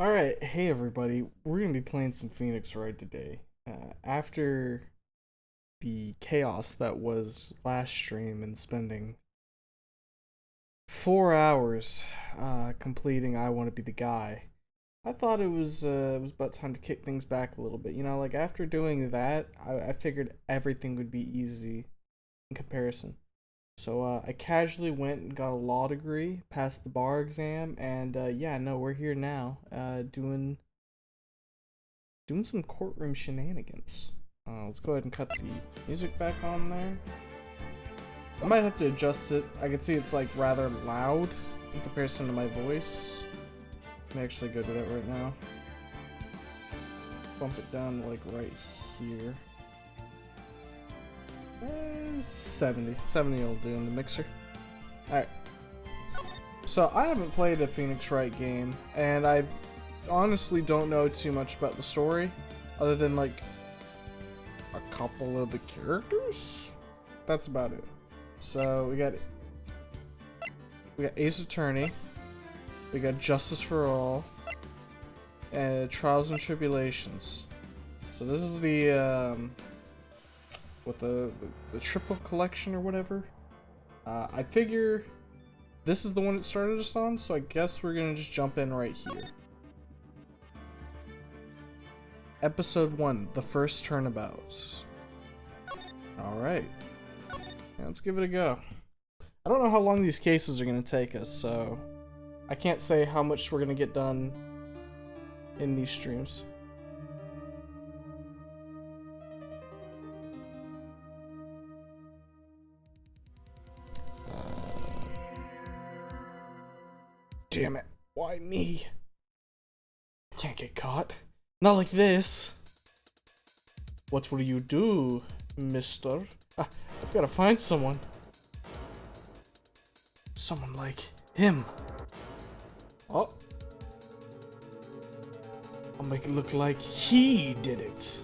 Alright, hey everybody, we're gonna be playing some Phoenix Wright today. After the chaos that was last stream and spending 4 hours completing I Want to Be the Guy, I thought it was about time to kick things back a little bit. You know, like after doing that, I figured everything would be easy in comparison. So I casually went and got a law degree, passed the bar exam, and yeah, no, we're here now, doing some courtroom shenanigans. Let's go ahead and cut the music back on there. I might have to adjust it. I can see it's like rather loud in comparison to my voice. Let me actually go do that right now. Bump it down like right here. 70 will do in the mixer. Alright. So I haven't played a Phoenix Wright game, and I honestly don't know too much about the story, other than like a couple of the characters. That's about it. So we got Ace Attorney, we got Justice for All, and Trials and Tribulations. So this is the the triple collection or whatever. I figure this is the one that started us on, so I guess we're gonna just jump in right here. Episode 1, The First Turnabout. Alright. Yeah, let's give it a go. I don't know how long these cases are gonna take us, so I can't say how much we're gonna get done in these streams. Damn it. Why me? I can't get caught. Not like this. What will you do, mister? I've got to find someone. Someone like him. Oh. I'll make it look like he did it.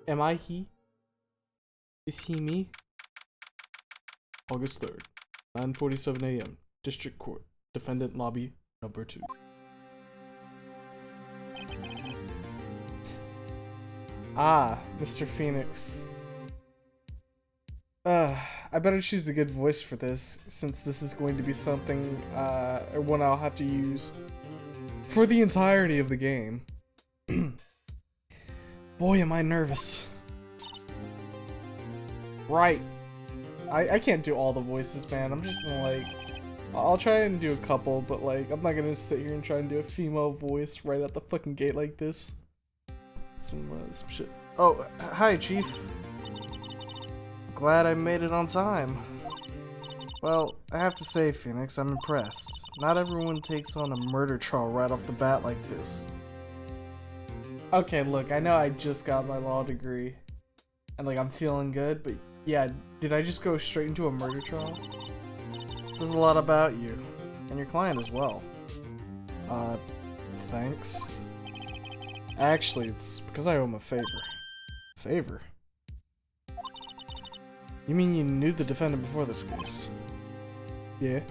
Am I he? Is he me? August 3rd, 9:47 a.m. District Court. Defendant Lobby number 2. Ah, Mr. Phoenix. I better choose a good voice for this, since this is going to be something, or one I'll have to use for the entirety of the game. Boy, am I nervous. Right. I can't do all the voices, man. I'm just gonna, like... I'll try and do a couple, but, like, I'm not gonna sit here and try and do a female voice right out the fucking gate like this. Some shit. Oh, hi, Chief. Glad I made it on time. Well, I have to say, Phoenix, I'm impressed. Not everyone takes on a murder trial right off the bat like this. Okay, look, I know I just got my law degree, and, like, I'm feeling good, but yeah, did I just go straight into a murder trial? Says a lot about you, and your client as well. Thanks. Actually, it's because I owe him a favor. Favor? You mean you knew the defendant before this case? Yeah.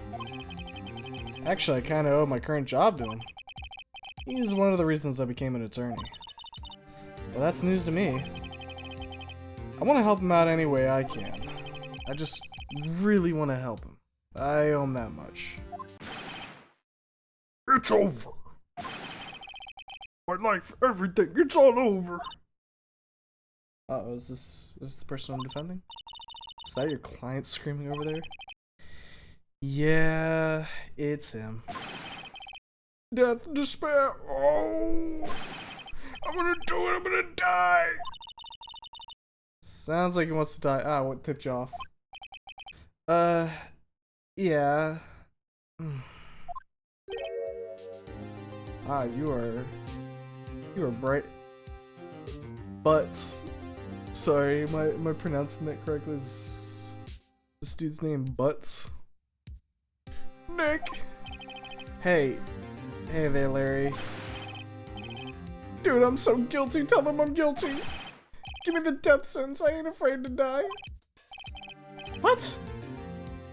Actually, I kinda owe my current job to him. He's one of the reasons I became an attorney. Well, that's news to me. I want to help him out any way I can. I just really want to help him. I owe him that much. It's over. My life, everything, it's all over. Uh-oh, is this the person I'm defending? Is that your client screaming over there? Yeah, it's him. Death, despair, oh! I'm gonna do it, I'm gonna die! Sounds like he wants to die. Ah, what tipped you off? Yeah. Ah, you are bright. Butts. Sorry, am I pronouncing that correctly? Is this dude's name Butts? Nick! Hey there, Larry. Dude, I'm so guilty. Tell them I'm guilty. Give me the death sentence. I ain't afraid to die. What?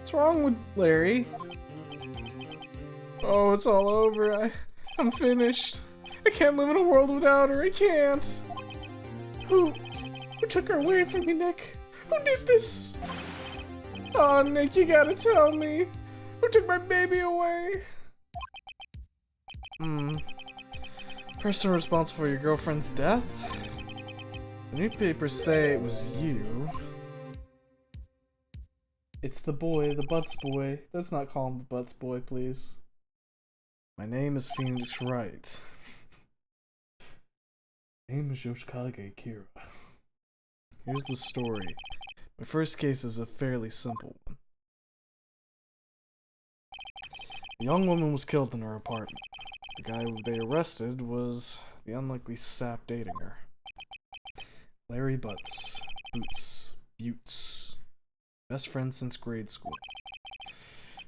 What's wrong with Larry? Oh, it's all over. I'm finished. I can't live in a world without her. I can't. Who took her away from me, Nick? Who did this? Oh, Nick, you gotta tell me. Who took my baby away? Person responsible for your girlfriend's death? The newspapers say it was you. It's the boy, the Butts boy. Let's not call him the Butts boy, please. My name is Phoenix Wright. My name is Yoshikage Kira. Here's the story. My first case is a fairly simple one. A young woman was killed in her apartment. The guy they arrested was the unlikely sap dating her. Larry Butts. Buttes. Best friend since grade school.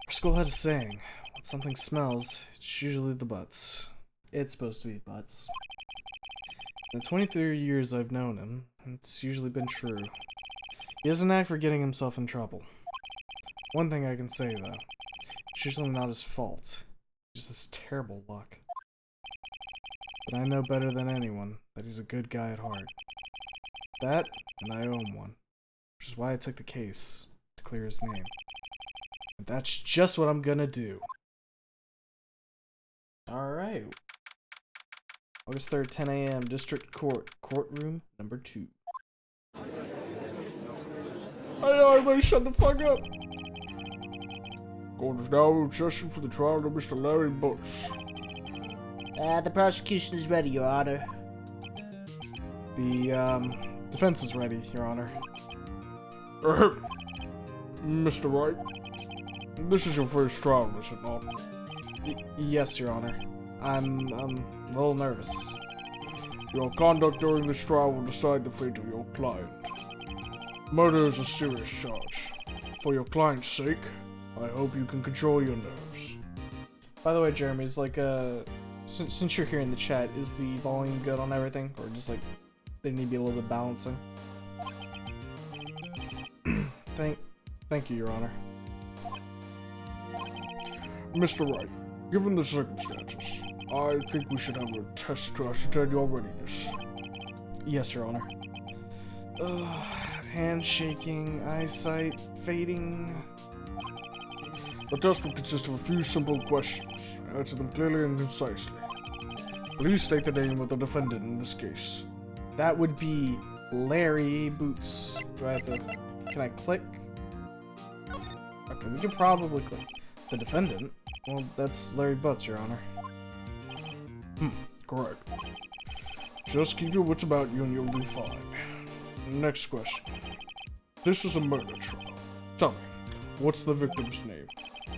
Our school had a saying, when something smells, it's usually the Butts. It's supposed to be Butts. In the 23 years I've known him, it's usually been true. He has an knack for getting himself in trouble. One thing I can say, though, it's usually not his fault. Just this terrible luck. But I know better than anyone that he's a good guy at heart. That, and I owe him one. Which is why I took the case, to clear his name. And that's just what I'm gonna do. Alright. August 3rd, 10 a.m., District Court, Courtroom number 2. Hey, everybody shut the fuck up! Court is now in session for the trial of Mr. Larry Butts. The prosecution is ready, Your Honor. The, defense is ready, Your Honor. Mr. Wright, this is your first trial, is it not? Yes, Your Honor. I'm a little nervous. Your conduct during this trial will decide the fate of your client. Murder is a serious charge. For your client's sake, I hope you can control your nerves. By the way, Jeremy, is like, since you're here in the chat, is the volume good on everything? Or just like, there need to be a little bit of balancing? Thank you, Your Honor. Mr. Wright, given the circumstances, I think we should have a test to ascertain your readiness. Yes, Your Honor. Hand shaking, eyesight fading. The test will consist of a few simple questions. Answer them clearly and concisely. Please state the name of the defendant in this case. That would be Larry Butts. Do I have to... Can I click? Okay, we can probably click. The defendant? Well, that's Larry Butts, Your Honor. Correct. Just keep your wits about you and you'll do fine. Next question. This is a murder trial. Tell me, what's the victim's name?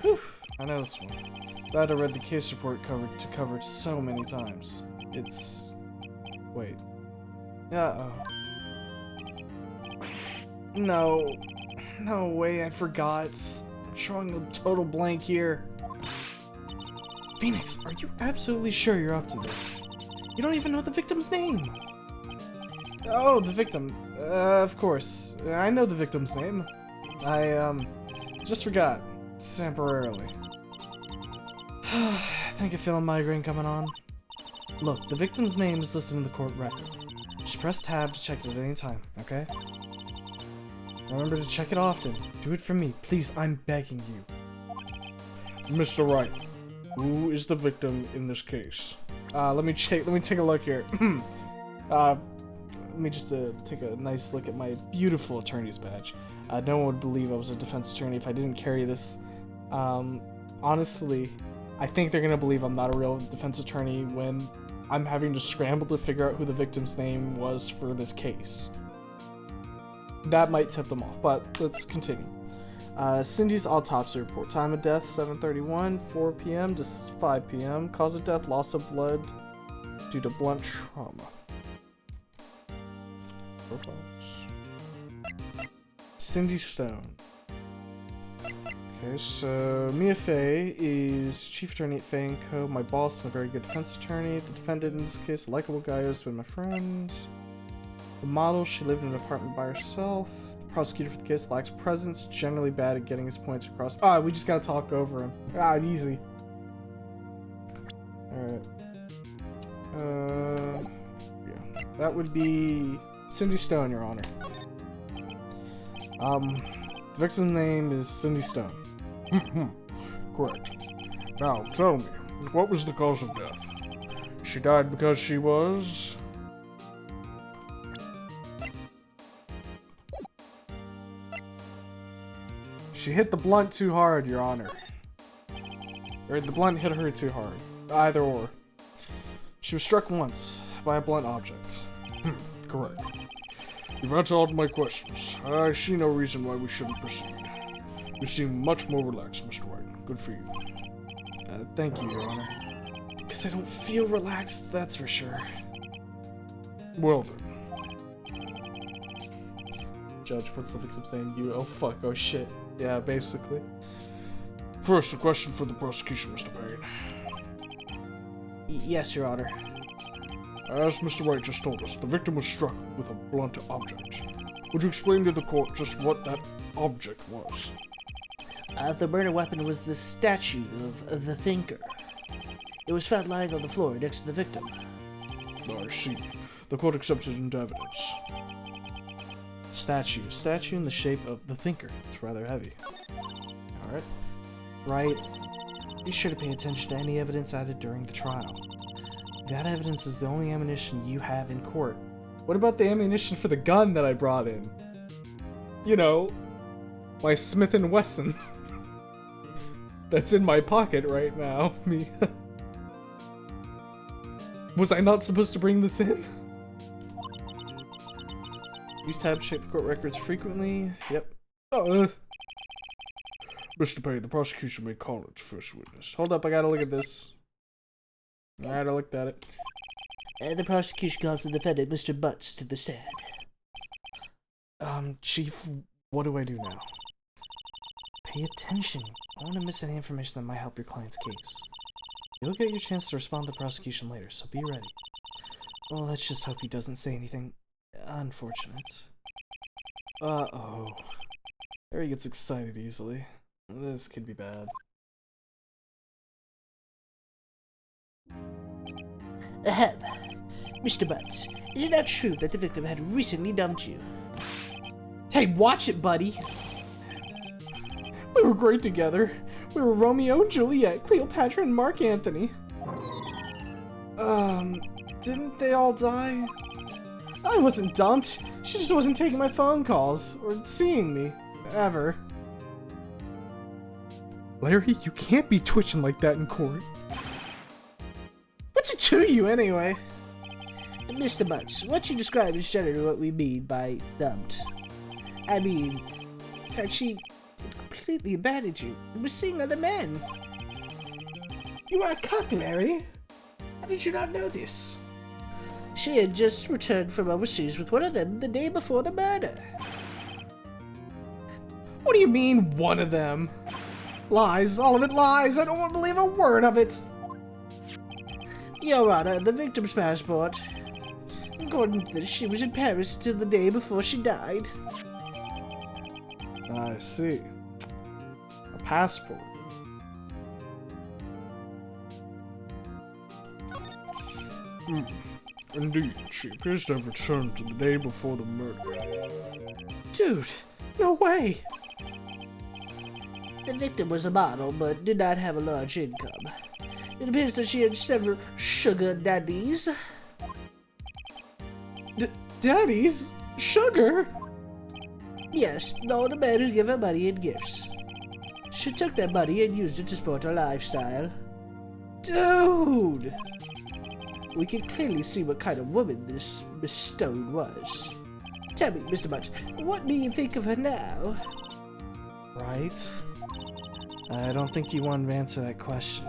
Whew, I know this one. Glad I read the case report covered so many times. It's... Wait. Uh-oh. No. No way, I forgot. I'm showing a total blank here. Phoenix, are you absolutely sure you're up to this? You don't even know the victim's name. Oh, the victim. Of course. I know the victim's name. I, just forgot. Temporarily. I think I feel a migraine coming on. Look, the victim's name is listed in the court record. Just press tab to check it at any time, okay? Remember to check it often. Do it for me. Please, I'm begging you. Mr. Wright, who is the victim in this case? Let me take a look here. Let me just take a nice look at my beautiful attorney's badge. No one would believe I was a defense attorney if I didn't carry this. Honestly, I think they're gonna believe I'm not a real defense attorney when I'm having to scramble to figure out who the victim's name was for this case. That might tip them off, but let's continue. Cindy's autopsy report. Time of death, 7:31, 4 p.m. to 5 p.m. Cause of death, loss of blood due to blunt trauma. Profiles. Cindy Stone. Okay, so Mia Fey is chief attorney at Fey & Co. My boss and a very good defense attorney. The defendant in this case, a likable guy who's been my friend. The model, she lived in an apartment by herself. The prosecutor for the case lacks presence, generally bad at getting his points across. Ah, we just gotta talk over him. Ah, easy. Alright. Alright. Yeah. That would be Cindy Stone, Your Honor. The victim's name is Cindy Stone. Correct. Now, tell me, what was the cause of death? She died because she was... She hit the blunt too hard, Your Honor. Or the blunt hit her too hard. Either or. She was struck once by a blunt object. Correct. You've answered all my questions. I see no reason why we shouldn't proceed. You seem much more relaxed, Mr. White. Good for you. Thank you, Your Honor. Because I don't feel relaxed, that's for sure. Well then. Judge, what's the victim saying? You? Oh fuck, oh shit. Yeah, basically. First, a question for the prosecution, Mr. Payne. Yes, Your Honor. As Mr. White just told us, the victim was struck with a blunt object. Would you explain to the court just what that object was? The murder weapon was the statue of the Thinker. It was found lying on the floor next to the victim. I see. The court accepts it into evidence. Statue. Statue in the shape of the Thinker. It's rather heavy. Alright. Right. Be sure to pay attention to any evidence added during the trial. That evidence is the only ammunition you have in court. What about the ammunition for the gun that I brought in? You know, my Smith & Wesson. That's in my pocket right now. Me. Was I not supposed to bring this in? Use tabs check the court records frequently. Yep. Oh, Mr. Payne, the prosecution may call its first witness. hold up, I gotta look at this. Alright, I looked at it. The prosecution calls the defendant, Mr. Butts, to the stand. Chief, what do I do now? Pay attention. I don't want to miss any information that might help your client's case. You'll get your chance to respond to the prosecution later, so be ready. Well, let's just hope he doesn't say anything unfortunate. Uh-oh. Harry gets excited easily. This could be bad. Ahem. Mr. Butts, is it not true that the victim had recently dumped you? Hey, watch it, buddy! We were great together. We were Romeo and Juliet, Cleopatra and Mark Antony. Didn't they all die? I wasn't dumped. She just wasn't taking my phone calls or seeing me. Ever. Larry, you can't be twitching like that in court. What's it to you, anyway? Mr. Butts, what you describe is generally what we mean by dumped. I mean, in fact, she completely abandoned you and was seeing other men. You are a cuck, Larry. How did you not know this? She had just returned from overseas with one of them the day before the murder. What do you mean, one of them? Lies, all of it lies. I don't want to believe a word of it. Your Honor, the victim's passport. According to this, she was in Paris till the day before she died. I see. A passport. Indeed, she appears to have returned to the day before the murder. Dude, no way. The victim was a model, but did not have a large income. It appears that she had several sugar daddies. Daddies? Sugar? Yes, known to men who give her money and gifts. She took that money and used it to support her lifestyle. Dude! We can clearly see what kind of woman this Miss Stone was. Tell me, Mr. Butts, what do you think of her now? Right? I don't think you wanted to answer that question.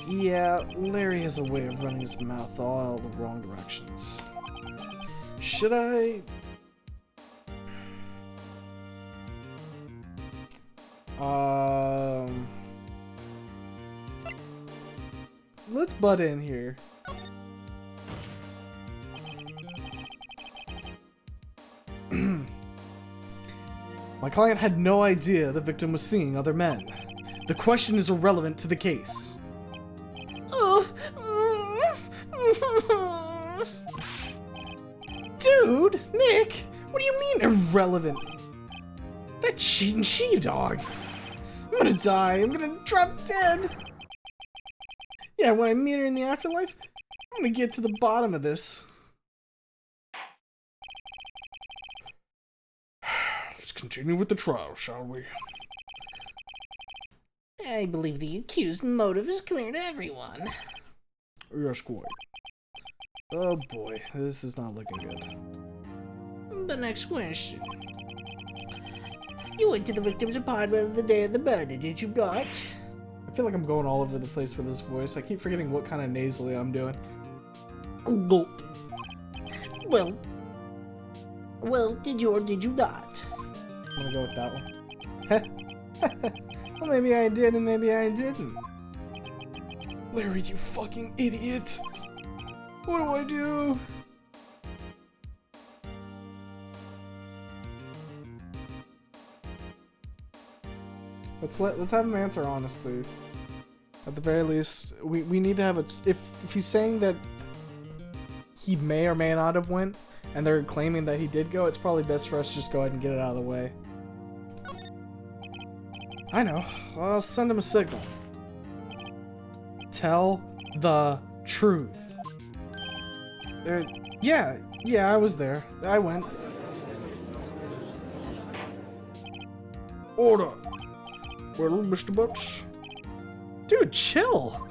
Yeah, Larry has a way of running his mouth all the wrong directions. Should I... Let's butt in here. My client had no idea the victim was seeing other men. The question is irrelevant to the case. Dude, Nick, what do you mean irrelevant? That cheating she-dog. I'm gonna die. I'm gonna drop dead. Yeah, when I meet her in the afterlife, I'm gonna get to the bottom of this. Let's continue with the trial, shall we? I believe the accused motive is clear to everyone. Yes, quite. Oh boy, this is not looking good. The next question. You went to the victim's apartment on the day of the murder, did you not? I feel like I'm going all over the place with this voice. I keep forgetting what kind of nasally I'm doing. Gulp. Well, did you or did you not? I'm gonna go with that one. Well, maybe I did and maybe I didn't. Larry, you fucking idiot! What do I do? Let's have him answer honestly. At the very least, we need to have a. If he's saying that he may or may not have went, and they're claiming that he did go, it's probably best for us to just go ahead and get it out of the way. I know. I'll send him a signal. Tell the truth. Yeah, I was there. I went. Order! Well, Mr. Butts? Dude, chill.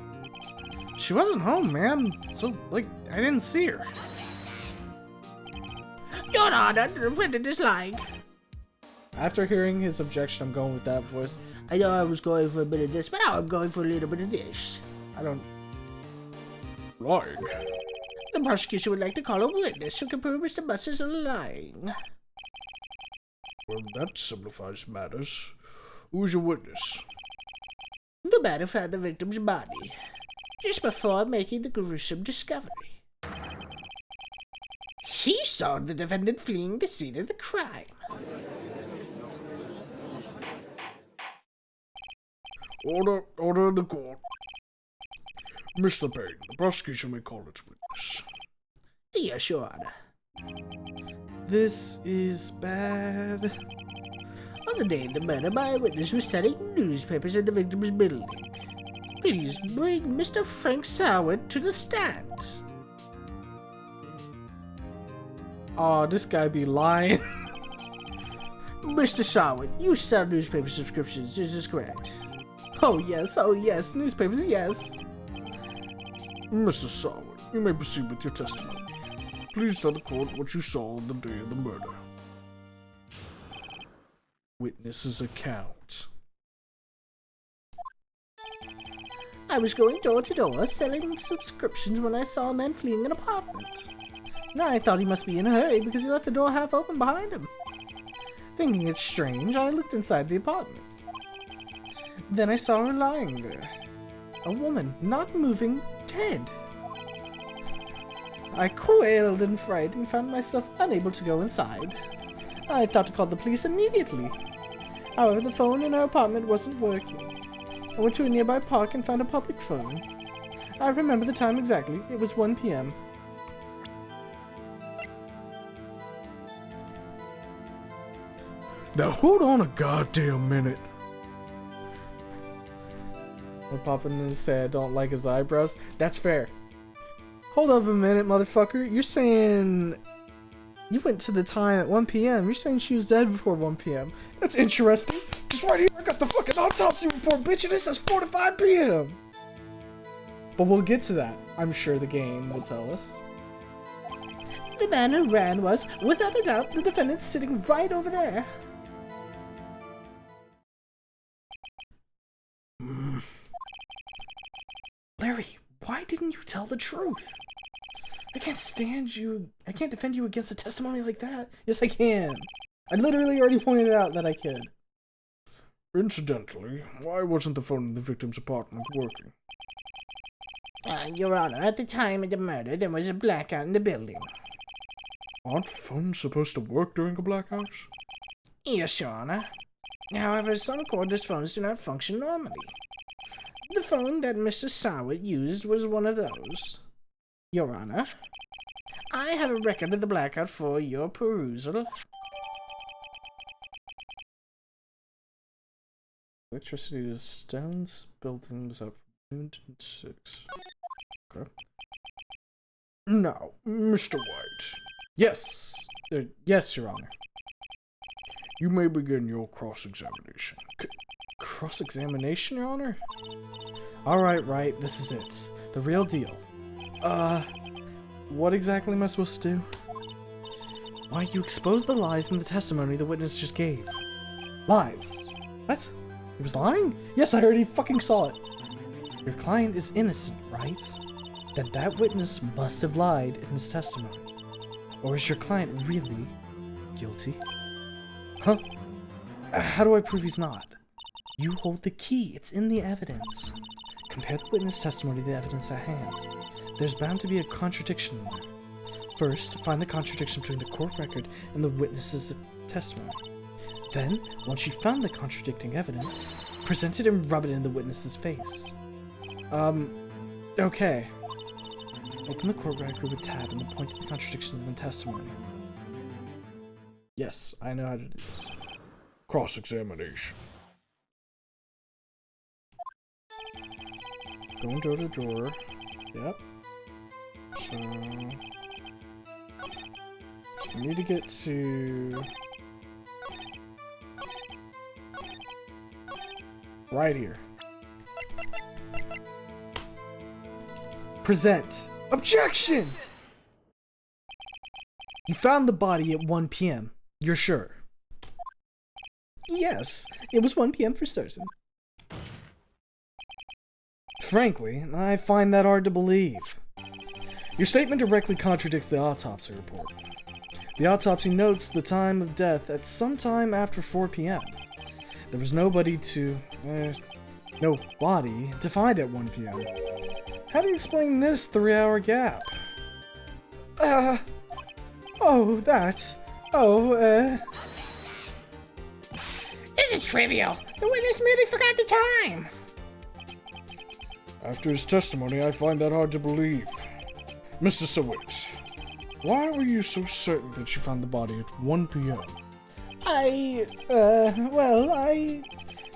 She wasn't home, man. So, like, I didn't see her. Your Honor, the defendant is lying. After hearing his objection, I'm going with that voice. I know I was going for a bit of this, but now I'm going for a little bit of this. I don't. Lying. The prosecution would like to call a witness who can prove Mr. Butts is lying. Well, that simplifies matters. Who's your witness? The man who found the victim's body just before making the gruesome discovery. He saw the defendant fleeing the scene of the crime. Order in the court. Mr. Payne, the prosecution may call its witness. Yes, Your Honor. This is bad. On the day of the murder, my witness was selling newspapers in the victim's building. Please bring Mr. Frank Soward to the stand. Aw, this guy be lying. Mr. Soward, you sell newspaper subscriptions, is this correct? Oh yes, newspapers, yes. Mr. Soward, you may proceed with your testimony. Please tell the court what you saw on the day of the murder. Witness's account. I was going door to door selling subscriptions when I saw a man fleeing an apartment. Now I thought he must be in a hurry because he left the door half open behind him. Thinking it strange, I looked inside the apartment. Then I saw her lying there. A woman, not moving, dead. I quailed in fright and found myself unable to go inside. I thought to call the police immediately. However, the phone in our apartment wasn't working. I went to a nearby park and found a public phone. I remember the time exactly. It was 1 p.m. Now hold on a goddamn minute. What Poppin said, I don't like his eyebrows. That's fair. Hold up a minute, motherfucker. You're saying you went to the time at 1 p.m. You're saying she was dead before 1 p.m. That's interesting. Just right here, I got the fucking autopsy report, bitch, and it says 4 to 5 p.m. But we'll get to that. I'm sure the game will tell us. The man who ran was, without a doubt, the defendant sitting right over there. Larry, why didn't you tell the truth? I can't stand you. I can't defend you against a testimony like that. Yes, I can. I literally already pointed out that I could. Incidentally, why wasn't the phone in the victim's apartment working? Your Honor, at the time of the murder, there was a blackout in the building. Aren't phones supposed to work during a blackout? Yes, Your Honor. However, some cordless phones do not function normally. The phone that Mr. Sawit used was one of those. Your Honor, I have a record of the blackout for your perusal. Electricity to stones buildings up from noon to 6. Okay. Now, Mr. White, Yes. Yes, Your Honor. you may begin your cross-examination. Cross-examination, Your Honor? Alright, this is it. The real deal. What exactly am I supposed to do? Why, you exposed the lies in the testimony the witness just gave. Lies? What? He was lying? Yes, I already fucking saw it. Your client is innocent, right? Then that witness must have lied in his testimony. Or is your client really guilty? Huh? How do I prove he's not? You hold the key. It's in the evidence. Compare the witness testimony to the evidence at hand. There's bound to be a contradiction in there. First, find the contradiction between the court record and the witness's testimony. Then, once you've found the contradicting evidence, present it and rub it in the witness's face. Okay. Open the court record with tab and then point to the contradictions in the testimony. Yes, I know how to do this. Cross-examination. Going door to door. Yep. So we need to get to right here. Present. Objection! You found the body at 1 p.m. You're sure? Yes, it was 1 p.m. for certain. Frankly, I find that hard to believe. Your statement directly contradicts the autopsy report. The autopsy notes the time of death at some time after 4 p.m. There was no body to find at 1 p.m. How do you explain this 3-hour gap? This is trivial. The witness merely forgot the time. After his testimony, I find that hard to believe. Mr. Sawit, why were you so certain that you found the body at 1 p.m.?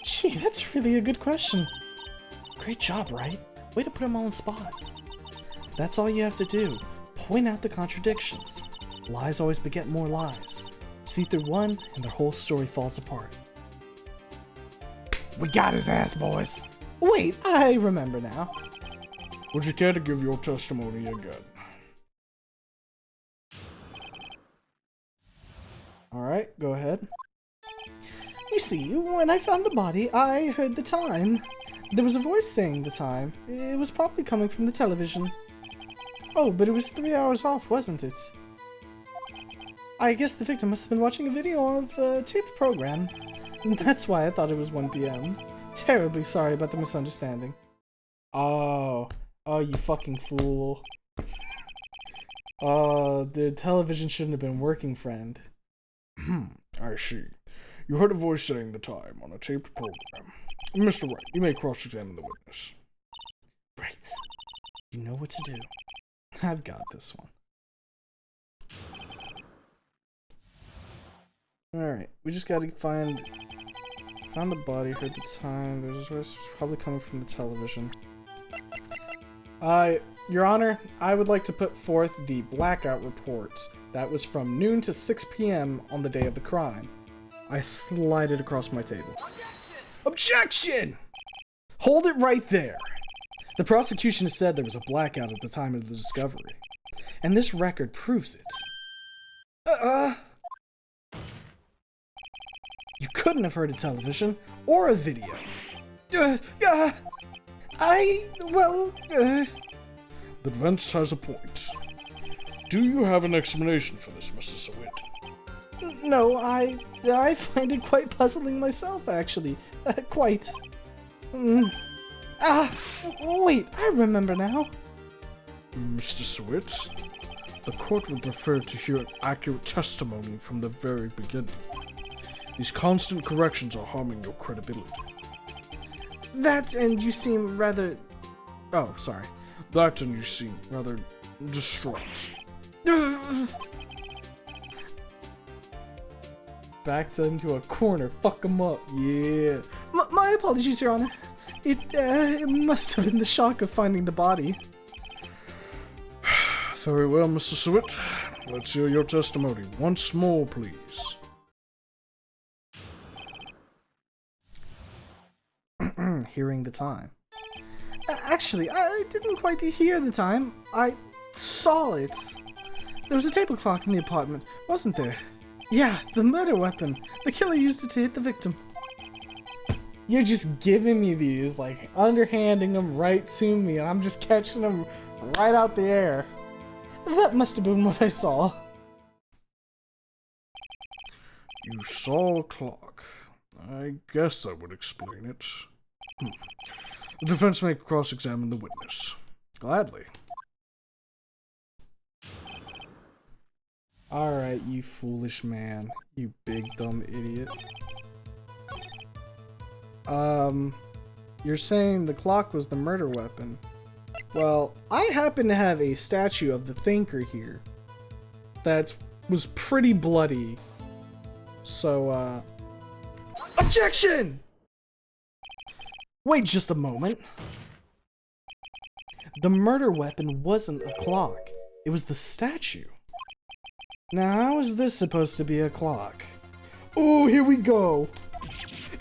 Gee, that's really a good question. Great job, right? Way to put him all on the spot. That's all you have to do. Point out the contradictions. Lies always beget more lies. See through one, and their whole story falls apart. We got his ass, boys. Wait, I remember now. Would you care to give your testimony again? Alright, go ahead. You see, when I found the body, I heard the time. There was a voice saying the time. It was probably coming from the television. Oh, but it was 3 hours off, wasn't it? I guess the victim must have been watching a video of a taped program. That's why I thought it was 1 p.m. Terribly sorry about the misunderstanding. Oh, you fucking fool. The television shouldn't have been working, friend. I see. You heard a voice saying the time on a taped program. Mr. Wright, you may cross-examine the witness. Right. You know what to do. I've got this one. Alright, we just gotta found the body, heard the time, there's a voice probably coming from the television. Your Honor, I would like to put forth the blackout report that was from noon to 6 p.m. on the day of the crime. I slide it across my table. Objection! Hold it right there! The prosecution has said there was a blackout at the time of the discovery, and this record proves it. You couldn't have heard a television or a video. But Vince has a point. Do you have an explanation for this, Mr. Sawit? No, I find it quite puzzling myself, actually. Quite. Wait, I remember now. Mr. Sawit, the court would prefer to hear accurate testimony from the very beginning. These constant corrections are harming your credibility. That and you seem rather... Oh, sorry. That and you seem rather distraught. Backed into a corner. Fuck him up. Yeah. My apologies, Your Honor. It must have been the shock of finding the body. Very well, Mr. Sewett. Let's hear your testimony once more, please. Hearing the time. Actually, I didn't quite hear the time. I saw it. There was a table clock in the apartment, wasn't there? Yeah, the murder weapon. The killer used it to hit the victim. You're just giving me these, like, underhanding them right to me, and I'm just catching them right out the air. That must have been what I saw. You saw a clock. I guess that would explain it. The defense may cross-examine the witness. Gladly. Alright, you foolish man. You big dumb idiot. You're saying the clock was the murder weapon. Well, I happen to have a statue of the thinker here that was pretty bloody. So, Objection! Wait just a moment. The murder weapon wasn't a clock. It was the statue. Now, how is this supposed to be a clock? Oh, here we go.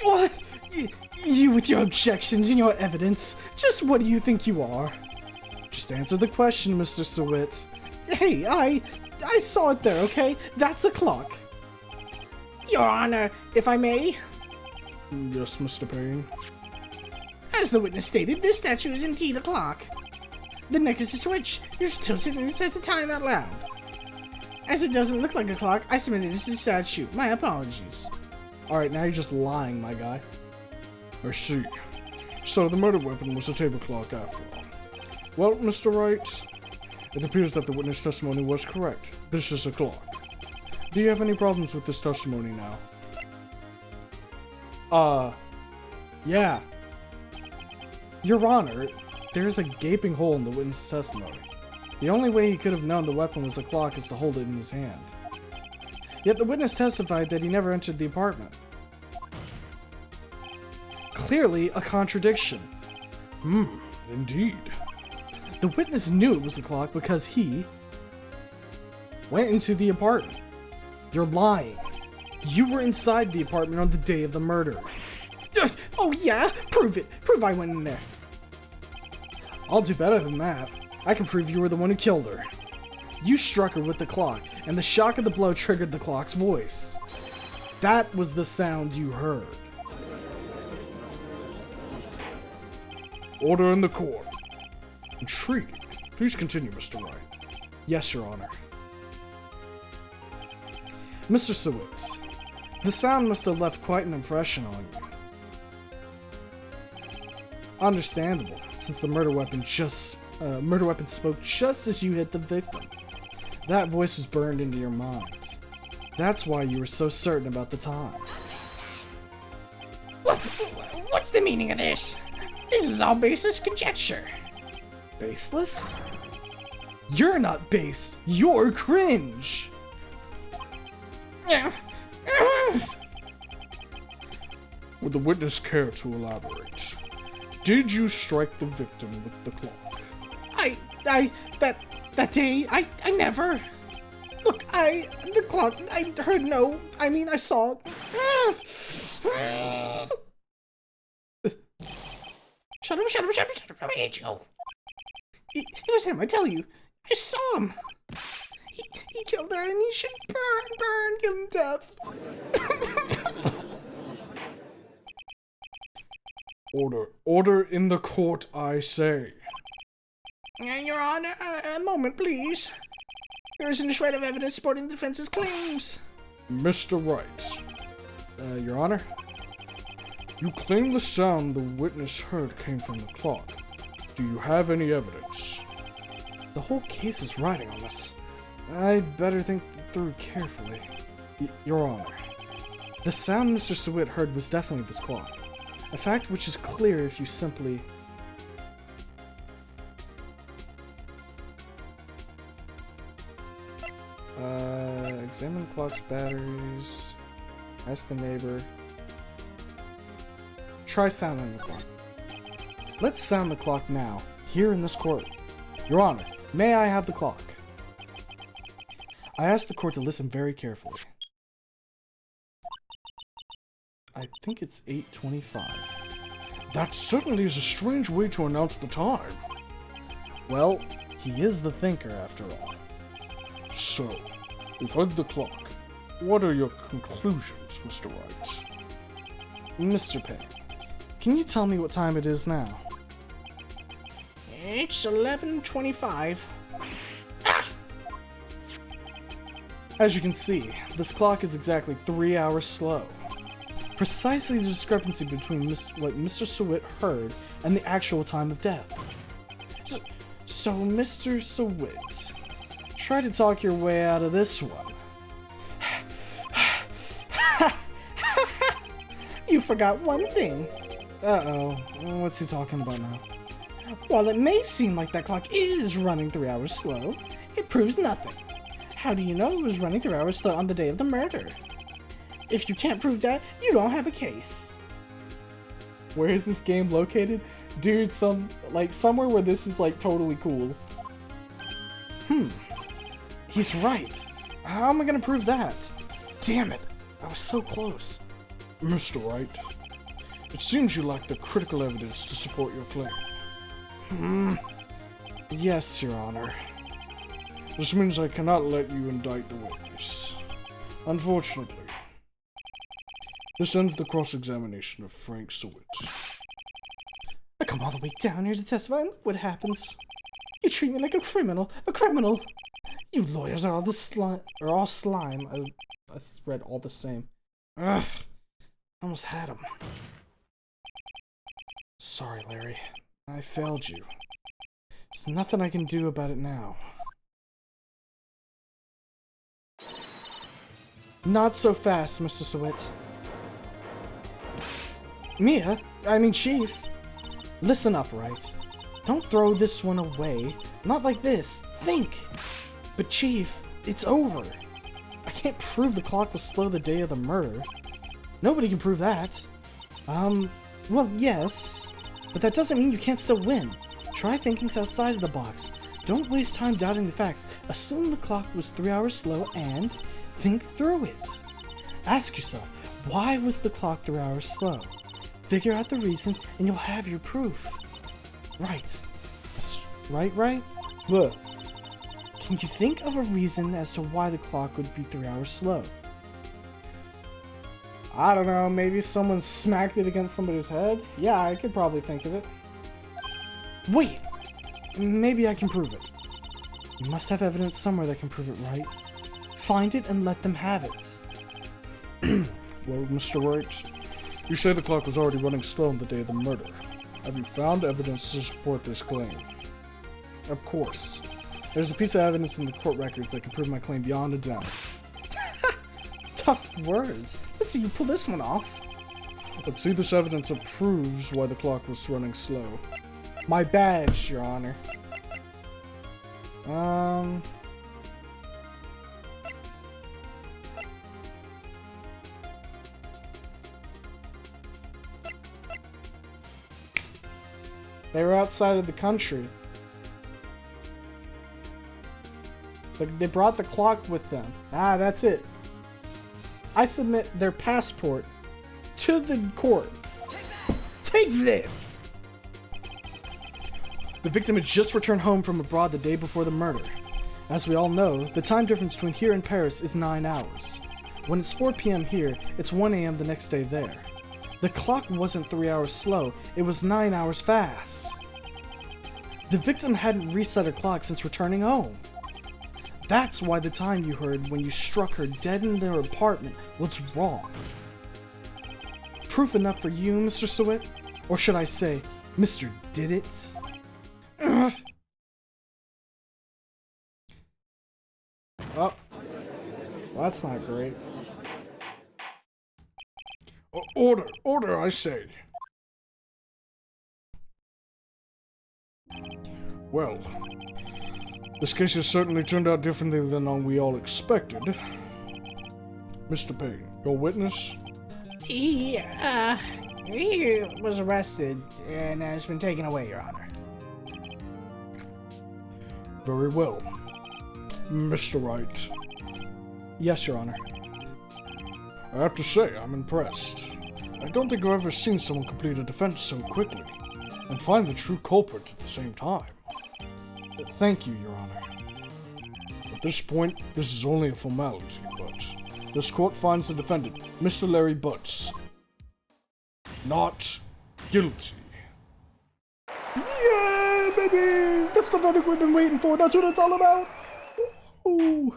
What? You with your objections and your evidence. Just what do you think you are? Just answer the question, Mr. Sewett. Hey, I saw it there, okay? That's a clock. Your Honor, if I may. Yes, Mr. Payne. As the witness stated, this statue is indeed a clock. The neck is a switch. You're tilted and it says the time out loud. As it doesn't look like a clock, I submit it as a statue. My apologies. Alright, now you're just lying, my guy. I see. So the murder weapon was a table clock after all. Well, Mr. Wright, it appears that the witness testimony was correct. This is a clock. Do you have any problems with this testimony now? Yeah. Your Honor, there's a gaping hole in the witness' testimony. The only way he could have known the weapon was a clock is to hold it in his hand. Yet the witness testified that he never entered the apartment. Clearly a contradiction. Indeed. The witness knew it was a clock because he went into the apartment. You're lying. You were inside the apartment on the day of the murder. Oh yeah? Prove it. Prove I went in there. I'll do better than that. I can prove you were the one who killed her. You struck her with the clock, and the shock of the blow triggered the clock's voice. That was the sound you heard. Order in the court. Intriguing. Please continue, Mr. Wright. Yes, Your Honor. Mr. Sewett, the sound must have left quite an impression on you. Understandable, since the murder weapon spoke just as you hit the victim. That voice was burned into your mind. That's why you were so certain about the time. What's the meaning of this? This is all baseless conjecture. Baseless? You're not base, you're cringe! Would the witness care to elaborate? Did you strike the victim with the clock? That day, I never. Look, the clock, I heard no, I mean, I saw it. Shut up, Angel. It was him, I tell you. I saw him. He killed her and he should burn, give him death. Order in the court, I say. Your Honor, a moment, please. There isn't a shred of evidence supporting the defense's claims. Mr. Wright. Your Honor? You claim the sound the witness heard came from the clock. Do you have any evidence? The whole case is riding on this. I'd better think through carefully. Your Honor, the sound Mr. Sewett heard was definitely this clock. A fact which is clear if you simply... examine the clock's batteries. Ask the neighbor. Try sounding the clock. Let's sound the clock now, here in this court. Your Honor, may I have the clock? I ask the court to listen very carefully. I think it's 8:25. That certainly is a strange way to announce the time. Well, he is the thinker after all. So, we've heard the clock. What are your conclusions, Mr. Wright? Mr. Payne, can you tell me what time it is now? It's 11:25. As you can see, this clock is exactly 3 hours slow. Precisely the discrepancy between what Mr. Sewett heard and the actual time of death. So Mr. Sewett, try to talk your way out of this one. You forgot one thing. Uh-oh, what's he talking about now? While it may seem like that clock is running 3 hours slow, it proves nothing. How do you know it was running 3 hours slow on the day of the murder? If you can't prove that, you don't have a case. Where is this game located? Dude, somewhere where this is like totally cool. He's right. How am I gonna prove that? Damn it, I was so close. Mr. Wright, it seems you lack the critical evidence to support your claim. Yes, Your Honor. This means I cannot let you indict the witness. Unfortunately, this ends the cross-examination of Frank Sewett. I come all the way down here to testify and look what happens. You treat me like a criminal, a criminal. You lawyers are all slime. I read all the same. Ugh, almost had him. Sorry, Larry. I failed you. There's nothing I can do about it now. Not so fast, Mr. Sewett. Chief. Listen up, right? Don't throw this one away. Not like this. Think! But Chief, it's over. I can't prove the clock was slow the day of the murder. Nobody can prove that. Well, yes. But that doesn't mean you can't still win. Try thinking outside of the box. Don't waste time doubting the facts. Assume the clock was 3 hours slow and think through it. Ask yourself, why was the clock 3 hours slow? Figure out the reason and you'll have your proof. Right. Right? Look. Can you think of a reason as to why the clock would be 3 hours slow? I don't know, maybe someone smacked it against somebody's head? Yeah, I could probably think of it. Wait! Maybe I can prove it. You must have evidence somewhere that can prove it, right? Find it and let them have it. Well, Mr. Wright, you say the clock was already running slow on the day of the murder. Have you found evidence to support this claim? Of course. There's a piece of evidence in the court records that can prove my claim beyond a doubt. Tough words. Let's see you pull this one off. Let's see this evidence that proves why the clock was running slow. My badge, Your Honor. They were outside of the country. They brought the clock with them. Ah, that's it. I submit their passport to the court. Take this! The victim had just returned home from abroad the day before the murder. As we all know, the time difference between here and Paris is 9 hours. When it's 4 p.m. here, it's 1 a.m. the next day there. The clock wasn't 3 hours slow, it was 9 hours fast. The victim hadn't reset her clock since returning home. That's why the time you heard when you struck her dead in their apartment was wrong. Proof enough for you, Mr. Sewett? Or should I say, Mr. Did It? Oh. Well, that's not great. Order, I say. Well, this case has certainly turned out differently than we all expected. Mr. Payne, your witness? He was arrested and has been taken away, Your Honor. Very well. Mr. Wright. Yes, Your Honor. I have to say, I'm impressed. I don't think I've ever seen someone complete a defense so quickly, and find the true culprit at the same time. Thank you, Your Honor. At this point, this is only a formality, but this court finds the defendant, Mr. Larry Butts, not guilty. Yeah, baby! That's the verdict we've been waiting for. That's what it's all about. Ooh.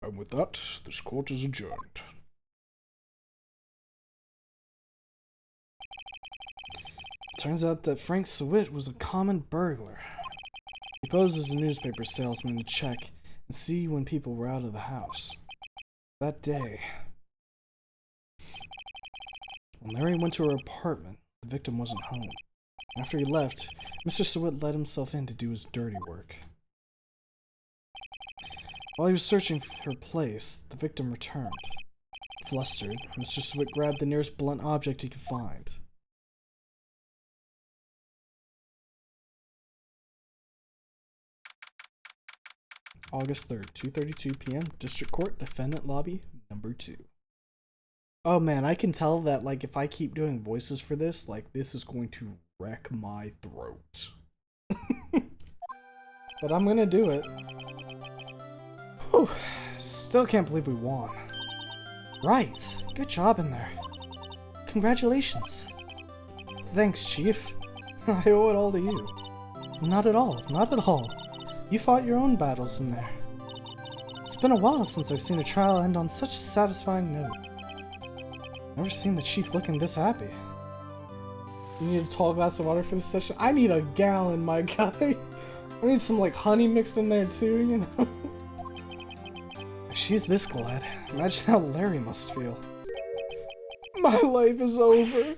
And with that, this court is adjourned. Turns out that Frank Sweet was a common burglar. He posed as a newspaper salesman to check and see when people were out of the house. That day, when Larry went to her apartment, the victim wasn't home. After he left, Mr. Sweet let himself in to do his dirty work. While he was searching for her place, the victim returned. Flustered, Mr. Sweet grabbed the nearest blunt object he could find. August 3rd, 2:32 p.m., District Court, Defendant Lobby, number 2. Oh man, I can tell that, like, if I keep doing voices for this, like, this is going to wreck my throat. But I'm gonna do it. Whew. Still can't believe we won. Right. Good job in there. Congratulations. Thanks, Chief. I owe it all to you. Not at all. Not at all. You fought your own battles in there. It's been a while since I've seen a trial end on such a satisfying note. Never seen the Chief looking this happy. You need a tall glass of water for this session? I need a gallon, my guy. I need some, like, honey mixed in there too, you know? If she's this glad, imagine how Larry must feel. My life is over.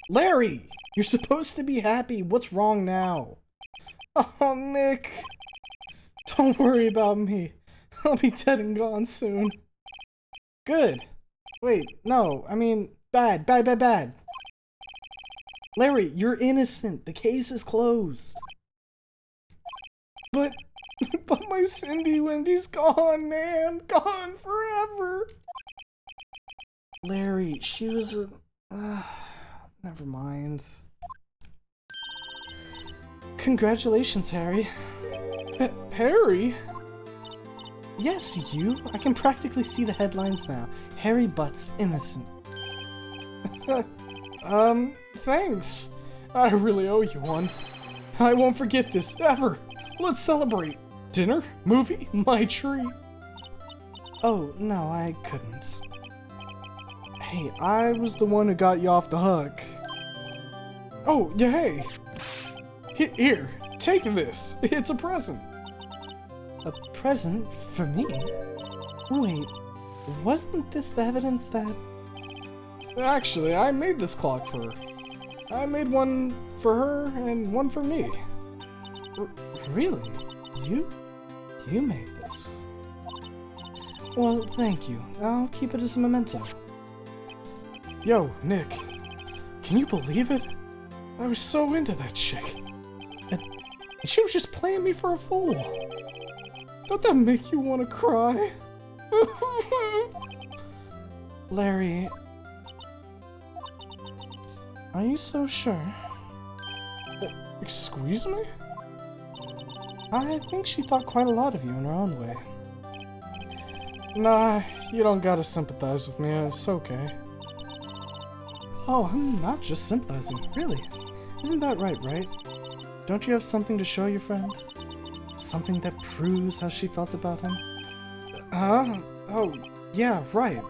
Larry! You're supposed to be happy. What's wrong now? Oh, Nick. Don't worry about me. I'll be dead and gone soon. Good. Wait, no, I mean, bad. Larry, you're innocent. The case is closed. But my Cindy Wendy's gone, man. Gone forever. Larry, she was a... never mind. Congratulations, Harry. Harry? Yes, you. I can practically see the headlines now. Harry Butts innocent. Thanks. I really owe you one. I won't forget this, ever. Let's celebrate. Dinner? Movie? My treat. Oh, no, I couldn't. Hey, I was the one who got you off the hook. Oh, yeah, hey. Here, take this. It's a present. A present for me? Wait, wasn't this the evidence that... Actually, I made this clock for her. I made one for her and one for me. Really? You made this? Well, thank you. I'll keep it as a memento. Yo, Nick. Can you believe it? I was so into that chick. And she was just playing me for a fool. Don't that make you want to cry? Larry... Are you so sure? Excuse me? I think she thought quite a lot of you in her own way. Nah, you don't gotta sympathize with me, it's okay. Oh, I'm not just sympathizing, really. Isn't that right? Don't you have something to show your friend? Something that proves how she felt about him? Huh? Oh, yeah, right.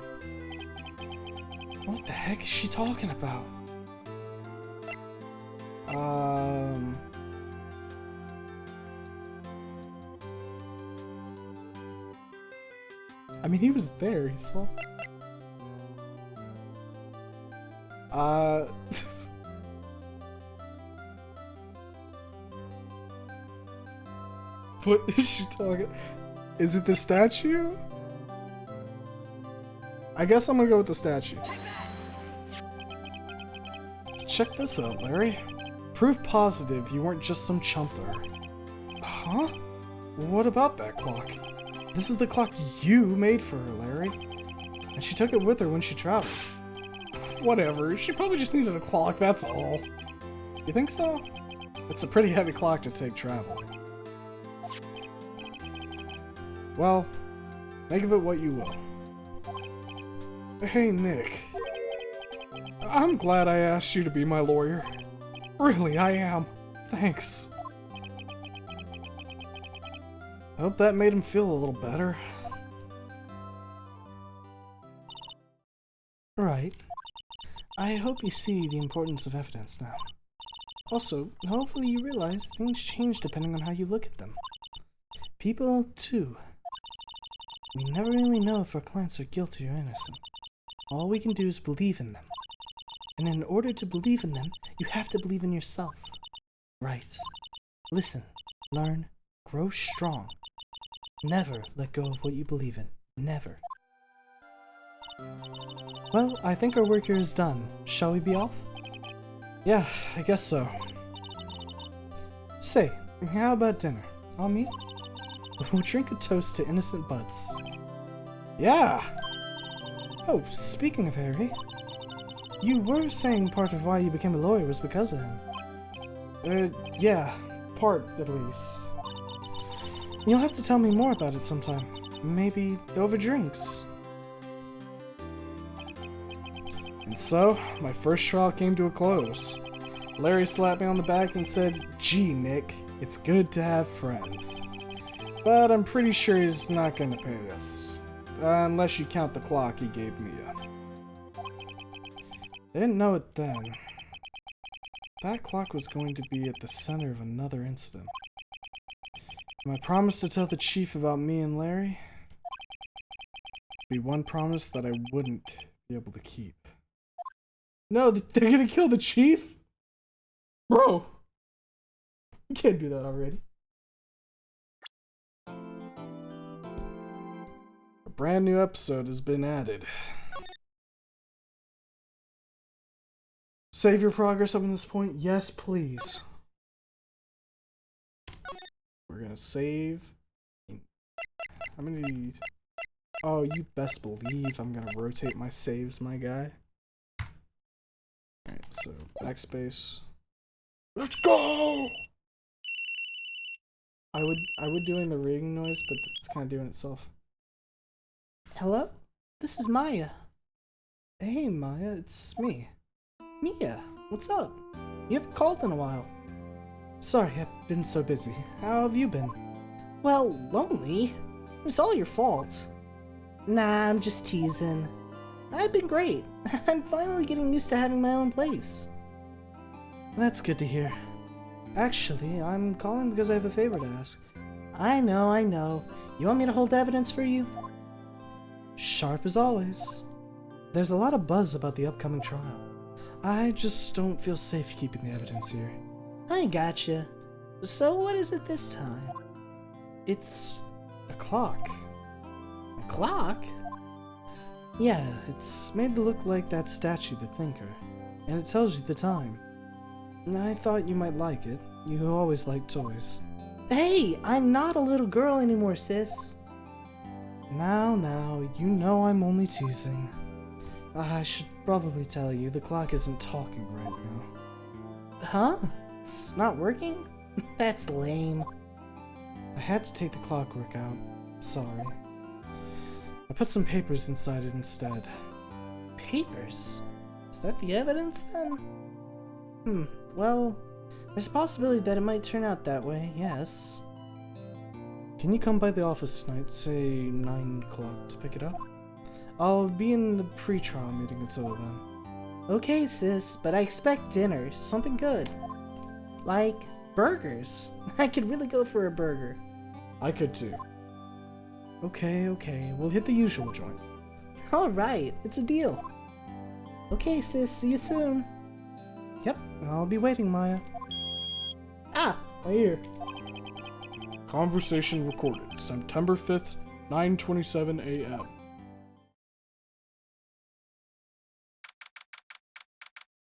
What the heck is she talking about? I mean, he was there, he saw... What is she talking? Is it the statue? I guess I'm gonna go with the statue. Check this out, Larry. Proof positive you weren't just some chumper. Huh? What about that clock? This is the clock you made for her, Larry. And she took it with her when she traveled. Whatever, she probably just needed a clock, that's all. You think so? It's a pretty heavy clock to take travel. Well, make of it what you will. Hey, Nick. I'm glad I asked you to be my lawyer. Really, I am. Thanks. I hope that made him feel a little better. Right. I hope you see the importance of evidence now. Also, hopefully you realize things change depending on how you look at them. People, too. We never really know if our clients are guilty or innocent. All we can do is believe in them. And in order to believe in them, you have to believe in yourself. Right. Listen, learn, grow strong. Never let go of what you believe in. Never. Well, I think our work here is done. Shall we be off? Yeah, I guess so. Say, how about dinner? On me? We'll drink a toast to innocent buds. Yeah! Oh, speaking of Harry, you were saying part of why you became a lawyer was because of him. Yeah, part at least. You'll have to tell me more about it sometime. Maybe over drinks. And so, my first trial came to a close. Larry slapped me on the back and said, "Gee, Nick, it's good to have friends." But I'm pretty sure he's not gonna pay us. Unless you count the clock he gave me. I didn't know it then. That clock was going to be at the center of another incident. My promise to tell the chief about me and Larry would be one promise that I wouldn't be able to keep. No, they're gonna kill the chief? Bro! You can't do that already. A brand new episode has been added. Save your progress up to this point? Yes, please. We're gonna save. I'm gonna need... Oh, you best believe I'm gonna rotate my saves, my guy. Alright, so backspace. Let's go! I would doing the ringing noise, but it's kind of doing itself. Hello? This is Maya. Hey, Maya, it's me. Mia, what's up? You haven't called in a while. Sorry, I've been so busy. How have you been? Well, lonely. It's all your fault. Nah, I'm just teasing. I've been great. I'm finally getting used to having my own place. That's good to hear. Actually, I'm calling because I have a favor to ask. I know. You want me to hold evidence for you? Sharp as always. There's a lot of buzz about the upcoming trial. I just don't feel safe keeping the evidence here. I gotcha. So what is it this time? It's a clock. A clock? Yeah, it's made to look like that statue, the Thinker, and it tells you the time. I thought you might like it. You always liked toys. Hey, I'm not a little girl anymore, sis. Now, you know I'm only teasing. I should probably tell you, the clock isn't talking right now. Huh? It's not working? That's lame. I had to take the clockwork out. Sorry. I put some papers inside it instead. Papers? Is that the evidence then? Well, there's a possibility that it might turn out that way, yes. Can you come by the office tonight, say 9 o'clock, to pick it up? I'll be in the pre-trial meeting until then. Okay, sis, but I expect dinner, something good. Like burgers. I could really go for a burger. I could too. Okay, we'll hit the usual joint. Alright, it's a deal. Okay, sis, see you soon. Yep, I'll be waiting, Maya. Ah, my ear. Conversation recorded September 5th, 9:27 a.m.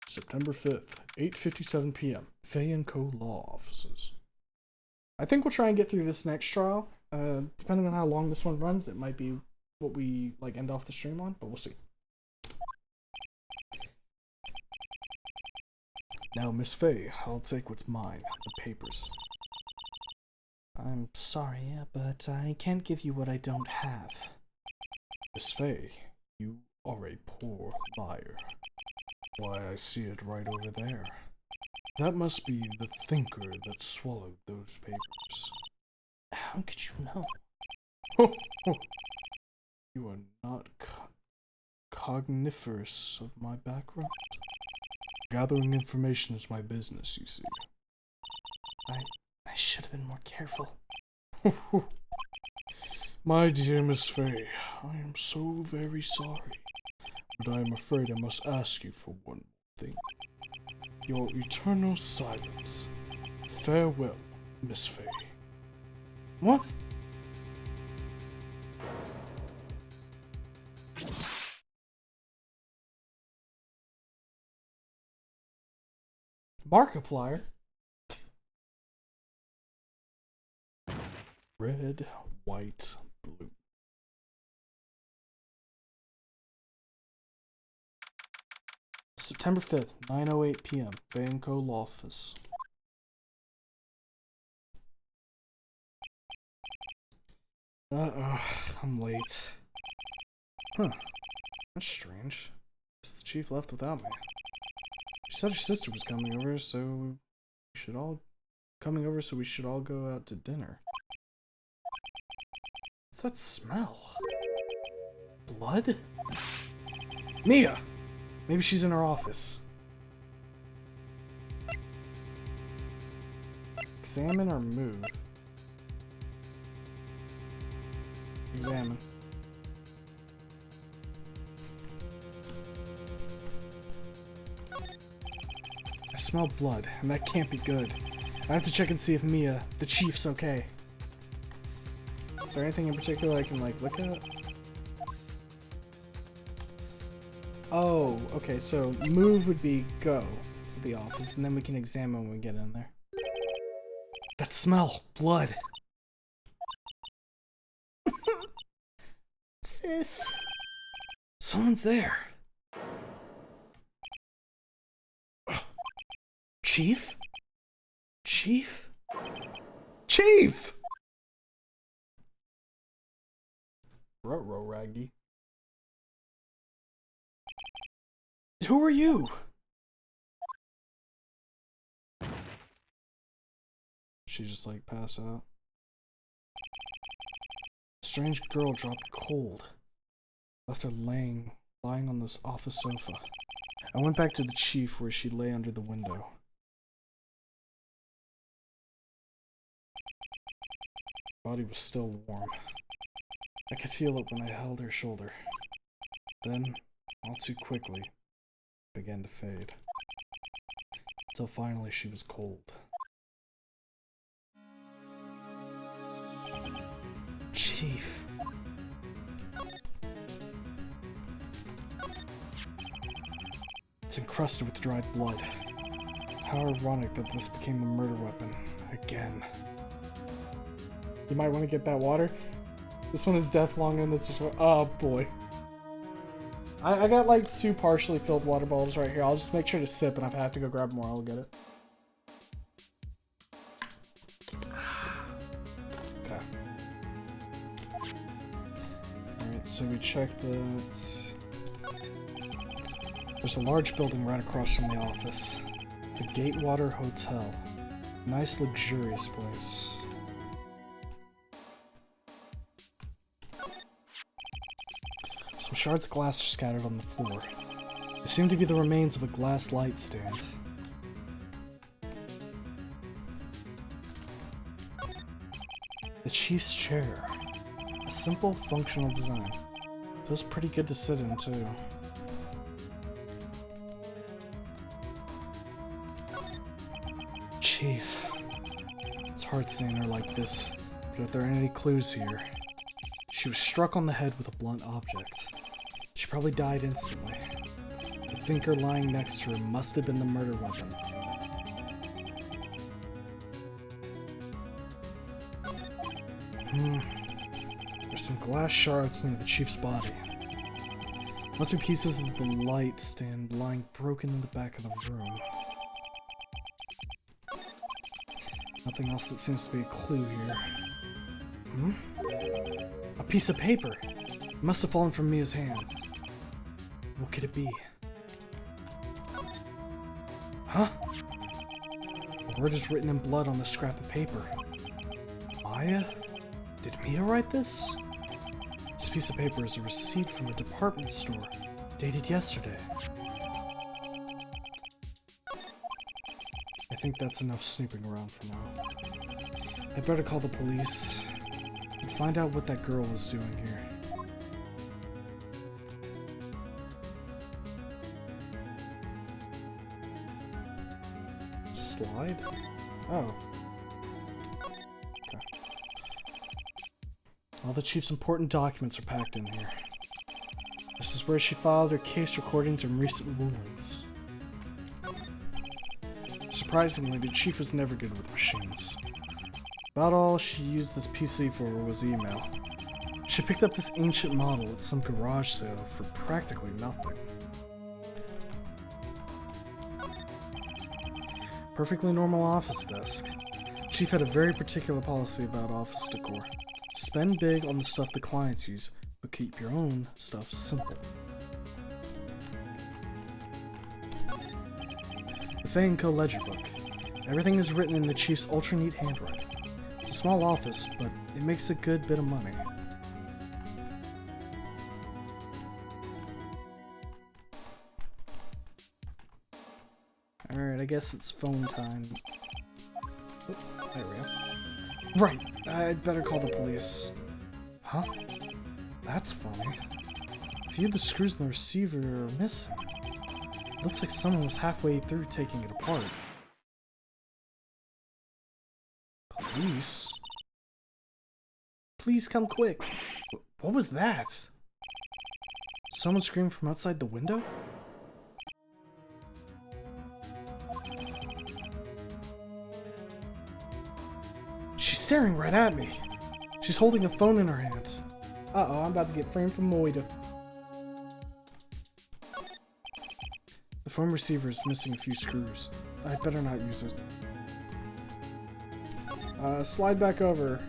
September 5th, 8:57 p.m. Fei & Co. Law Offices. I think we'll try and get through this next trial. Depending on how long this one runs, it might be what we like end off the stream on, but we'll see. Now, Miss Fei, I'll take what's mine, the papers. I'm sorry, but I can't give you what I don't have. Miss Fei, you are a poor liar. Why, I see it right over there. That must be the thinker that swallowed those papers. How could you know? You are not cogniferous of my background? Gathering information is my business, you see. I should have been more careful. My dear Miss Fei, I am so very sorry, but I am afraid I must ask you for one more thing. Your eternal silence. Farewell, Miss Fei. What? Markiplier? Red, white, blue. September 5th, 9:08 p.m. Fei & Co. Law Office. I'm late. Huh. That's strange. Guess the chief left without me. She said her sister was coming over, so we should all go out to dinner. What's that smell? Blood? Mia! Maybe she's in her office. Examine or move? Examine. I smell blood, and that can't be good. I have to check and see if Mia, the chief's, okay. Is there anything in particular I can, like, look at? Oh, okay, so move would be go to the office, and then we can examine when we get in there. That smell! Blood! Sis! Someone's there! Chief? Chief? Chief! Ruh-roh, Raggy. Who are you? She just like pass out. A strange girl dropped cold. Left her lying on this office sofa. I went back to the chief where she lay under the window. Her body was still warm. I could feel it when I held her shoulder. Then, all too quickly, it began to fade. Until finally she was cold. Chief. It's encrusted with dried blood. How ironic that this became the murder weapon. Again. You might want to get that water. This one is Deathlong in this. Oh boy. I got like 2 partially filled water bottles right here. I'll just make sure to sip, and if I have to go grab more, I'll get it. Okay. Alright, so we checked that. There's a large building right across from the office. The Gatewater Hotel. Nice, luxurious place. Some shards of glass are scattered on the floor. They seem to be the remains of a glass light stand. The chief's chair. A simple, functional design. Feels pretty good to sit in, too. Chief. It's hard seeing her like this. But if there are any clues here, she was struck on the head with a blunt object. She probably died instantly. The thinker lying next to her must have been the murder weapon. There's some glass shards near the chief's body. Must be pieces of the light stand lying broken in the back of the room. Nothing else that seems to be a clue here. A piece of paper! It must have fallen from Mia's hands. What could it be? Huh? A word is written in blood on the scrap of paper. Maya? Did Mia write this? This piece of paper is a receipt from a department store, dated yesterday. I think that's enough snooping around for now. I'd better call the police and find out what that girl was doing here. Slide? Oh. Okay. All the chief's important documents are packed in here. This is where she filed her case recordings and recent rulings. Surprisingly, the chief was never good with machines. About all she used this PC for was email. She picked up this ancient model at some garage sale for practically nothing. Perfectly normal office desk. Chief had a very particular policy about office decor. Spend big on the stuff the clients use, but keep your own stuff simple. The Fei & Co. ledger book. Everything is written in the chief's ultra-neat handwriting. It's a small office, but it makes a good bit of money. Alright, I guess it's phone time. Oop, there we go. Right, I'd better call the police. Huh? That's funny. A few of the screws in the receiver are missing. It looks like someone was halfway through taking it apart. Police? Please come quick. What was that? Someone screamed from outside the window? She's staring right at me. She's holding a phone in her hand. Uh-oh, I'm about to get framed for Moida. The phone receiver is missing a few screws. I'd better not use it. Slide back over.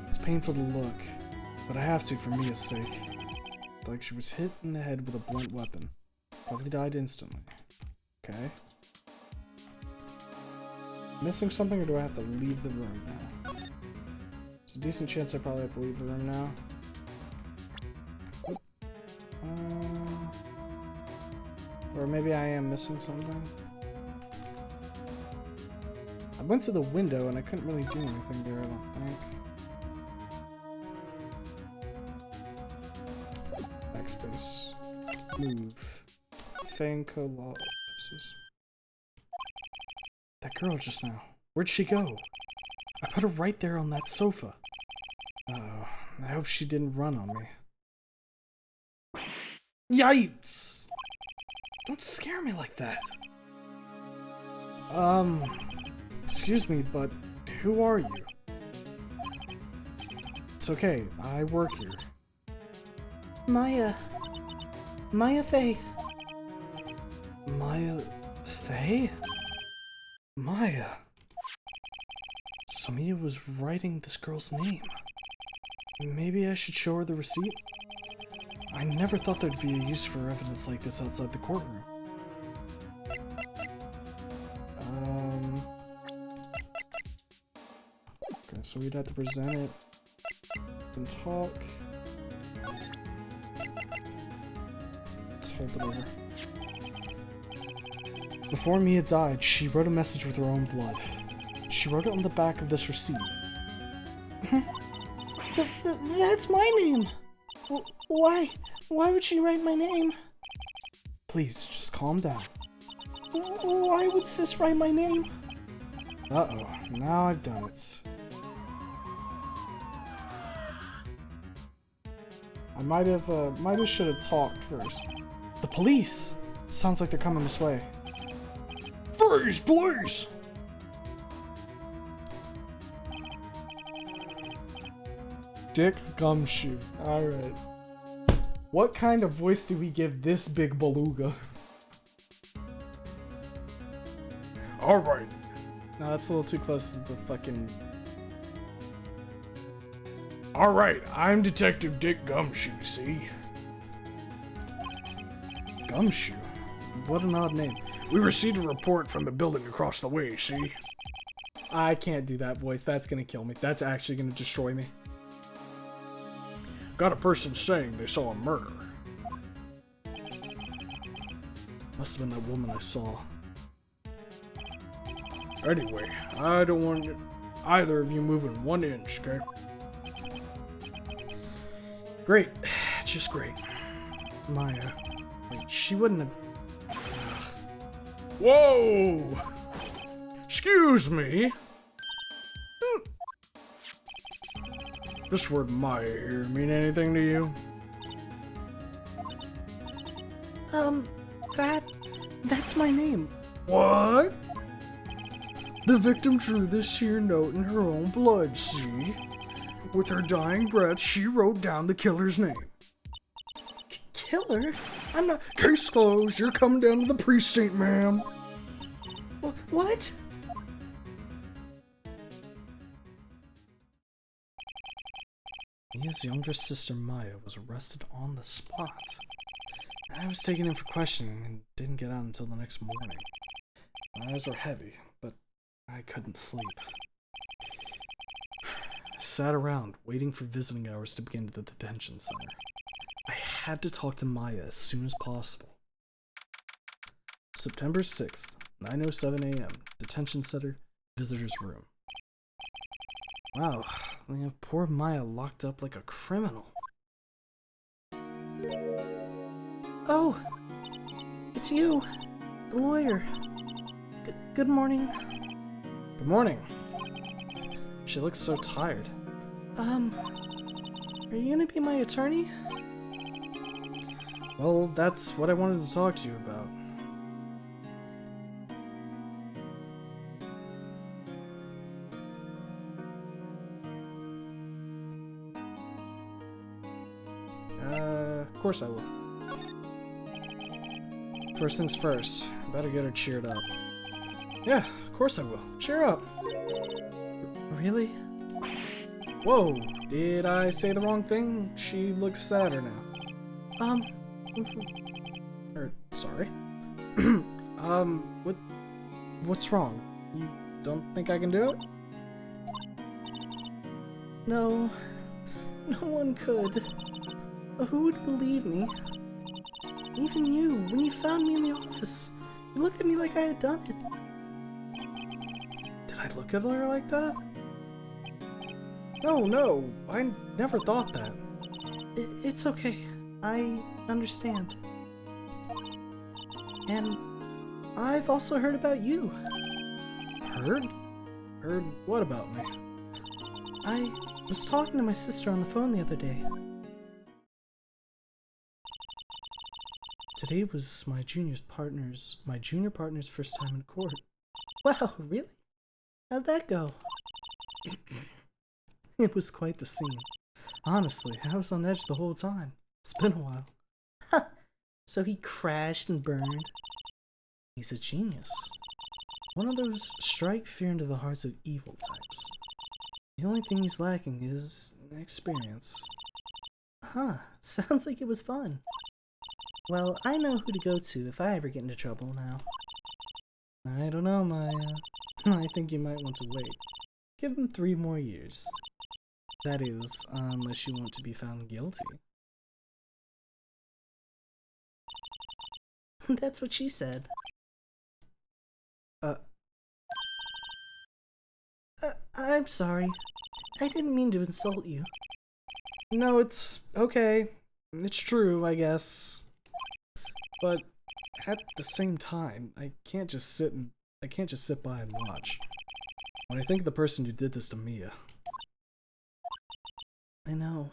It's painful to look, but I have to for Mia's sake. Like she was hit in the head with a blunt weapon. Probably died instantly. Okay. Missing something, or do I have to leave the room now? There's a decent chance I probably have to leave the room now. Or maybe I am missing something. I went to the window and I couldn't really do anything there, I don't think. Backspace. Move. Fei & Co. law offices. That girl just now. Where'd she go? I put her right there on that sofa. Oh, I hope she didn't run on me. Yikes! Don't scare me like that. Excuse me, but who are you? It's okay, I work here. Maya Fei. Maya Fei? Maya. So Mia was writing this girl's name. Maybe I should show her the receipt? I never thought there'd be a use for evidence like this outside the courtroom. Okay, so we'd have to present it and talk. Let's hold it over. Before Mia died, she wrote a message with her own blood. She wrote it on the back of this receipt. That's my name. Why would she write my name? Please, just calm down. Why would Sis write my name? Uh-oh, now I've done it. I might have should have talked first. The police! Sounds like they're coming this way. Freeze, please! Dick Gumshoe. Alright. What kind of voice do we give this big beluga? Alright. No, that's a little too close to the fucking... Alright, I'm Detective Dick Gumshoe, see? Gumshoe? What an odd name. We received a report from the building across the way, see? I can't do that voice. That's gonna kill me. That's actually gonna destroy me. Got a person saying they saw a murder. Must have been that woman I saw. Anyway, I don't want either of you moving 1 inch, okay? Great. Just great. Maya. Wait, she wouldn't have... Whoa! Excuse me. This word Maya here mean anything to you? That's my name. What? The victim drew this here note in her own blood, see? With her dying breath, she wrote down the killer's name. Killer? I'm not... Case closed. You're coming down to the precinct, ma'am. What? Mia's younger sister Maya was arrested on the spot. I was taken in for questioning and didn't get out until the next morning. My eyes were heavy, but I couldn't sleep. I sat around, waiting for visiting hours to begin at the detention center. I had to talk to Maya as soon as possible. September 6th, 9:07 a.m., detention center, visitor's room. Wow, they have poor Maya locked up like a criminal. Oh, it's you, the lawyer. Good morning. Good morning. She looks so tired. Are you gonna be my attorney? Well, that's what I wanted to talk to you about. Of course I will. First things first, better get her cheered up. Yeah, of course I will. Cheer up. Really? Whoa, did I say the wrong thing? She looks sadder now. Sorry. What's wrong? You don't think I can do it? No, no one could. Who would believe me? Even you, when you found me in the office, you looked at me like I had done it. Did I look at her like that? No, I never thought that. It's okay. I understand. And I've also heard about you. Heard? Heard what about me? I was talking to my sister on the phone the other day. Today was my junior partner's first time in court. Wow, really? How'd that go? It was quite the scene. Honestly, I was on edge the whole time. It's been a while. Ha! So he crashed and burned. He's a genius. One of those strike fear into the hearts of evil types. The only thing he's lacking is experience. Huh, sounds like it was fun. Well, I know who to go to if I ever get into trouble now. I don't know, Maya. I think you might want to wait. Give him 3 more years. That is, unless you want to be found guilty. That's what she said. I'm sorry. I didn't mean to insult you. No, it's okay. It's true, I guess. But at the same time, I can't just sit by and watch. When I think of the person who did this to Mia. I know.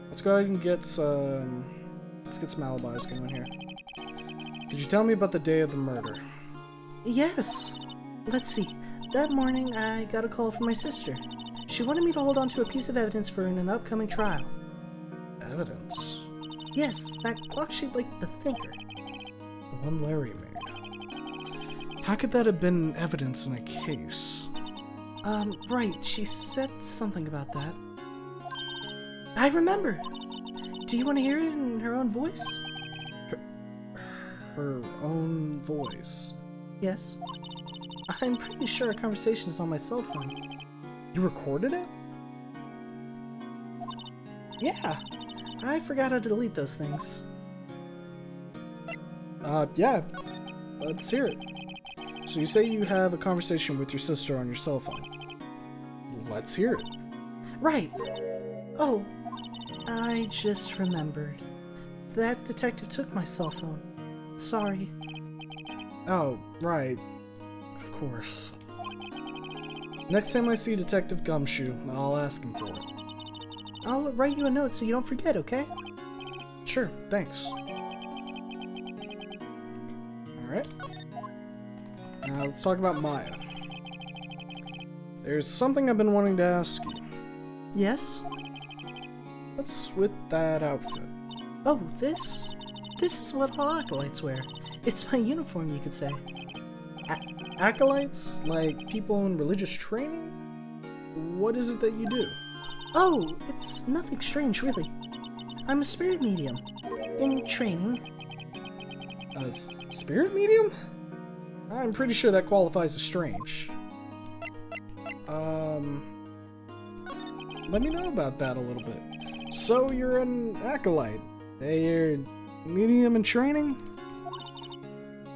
Let's go ahead and get some... Let's get some alibis going here. Could you tell me about the day of the murder? Yes. Let's see. That morning, I got a call from my sister. She wanted me to hold on to a piece of evidence for an upcoming trial. Evidence? Yes, that clock shaped like the Thinker. The one Larry made. How could that have been evidence in a case? Right. She said something about that. I remember. Do you want to hear it in her own voice? Her own voice? Yes. I'm pretty sure our conversation is on my cell phone. You recorded it? Yeah. I forgot how to delete those things. Yeah. Let's hear it. So you say you have a conversation with your sister on your cell phone. Let's hear it. Right. Oh, I just remembered. That detective took my cell phone. Sorry. Oh, right. Of course. Next time I see Detective Gumshoe, I'll ask him for it. I'll write you a note so you don't forget, okay? Sure, thanks. Alright. Now let's talk about Maya. There's something I've been wanting to ask you. Yes? What's with that outfit? Oh, this? This is what all acolytes wear. It's my uniform, you could say. Acolytes? Like people in religious training? What is it that you do? Oh, it's nothing strange, really. I'm a spirit medium. In training. A spirit medium? I'm pretty sure that qualifies as strange. Let me know about that a little bit. So you're an acolyte. You're medium in training?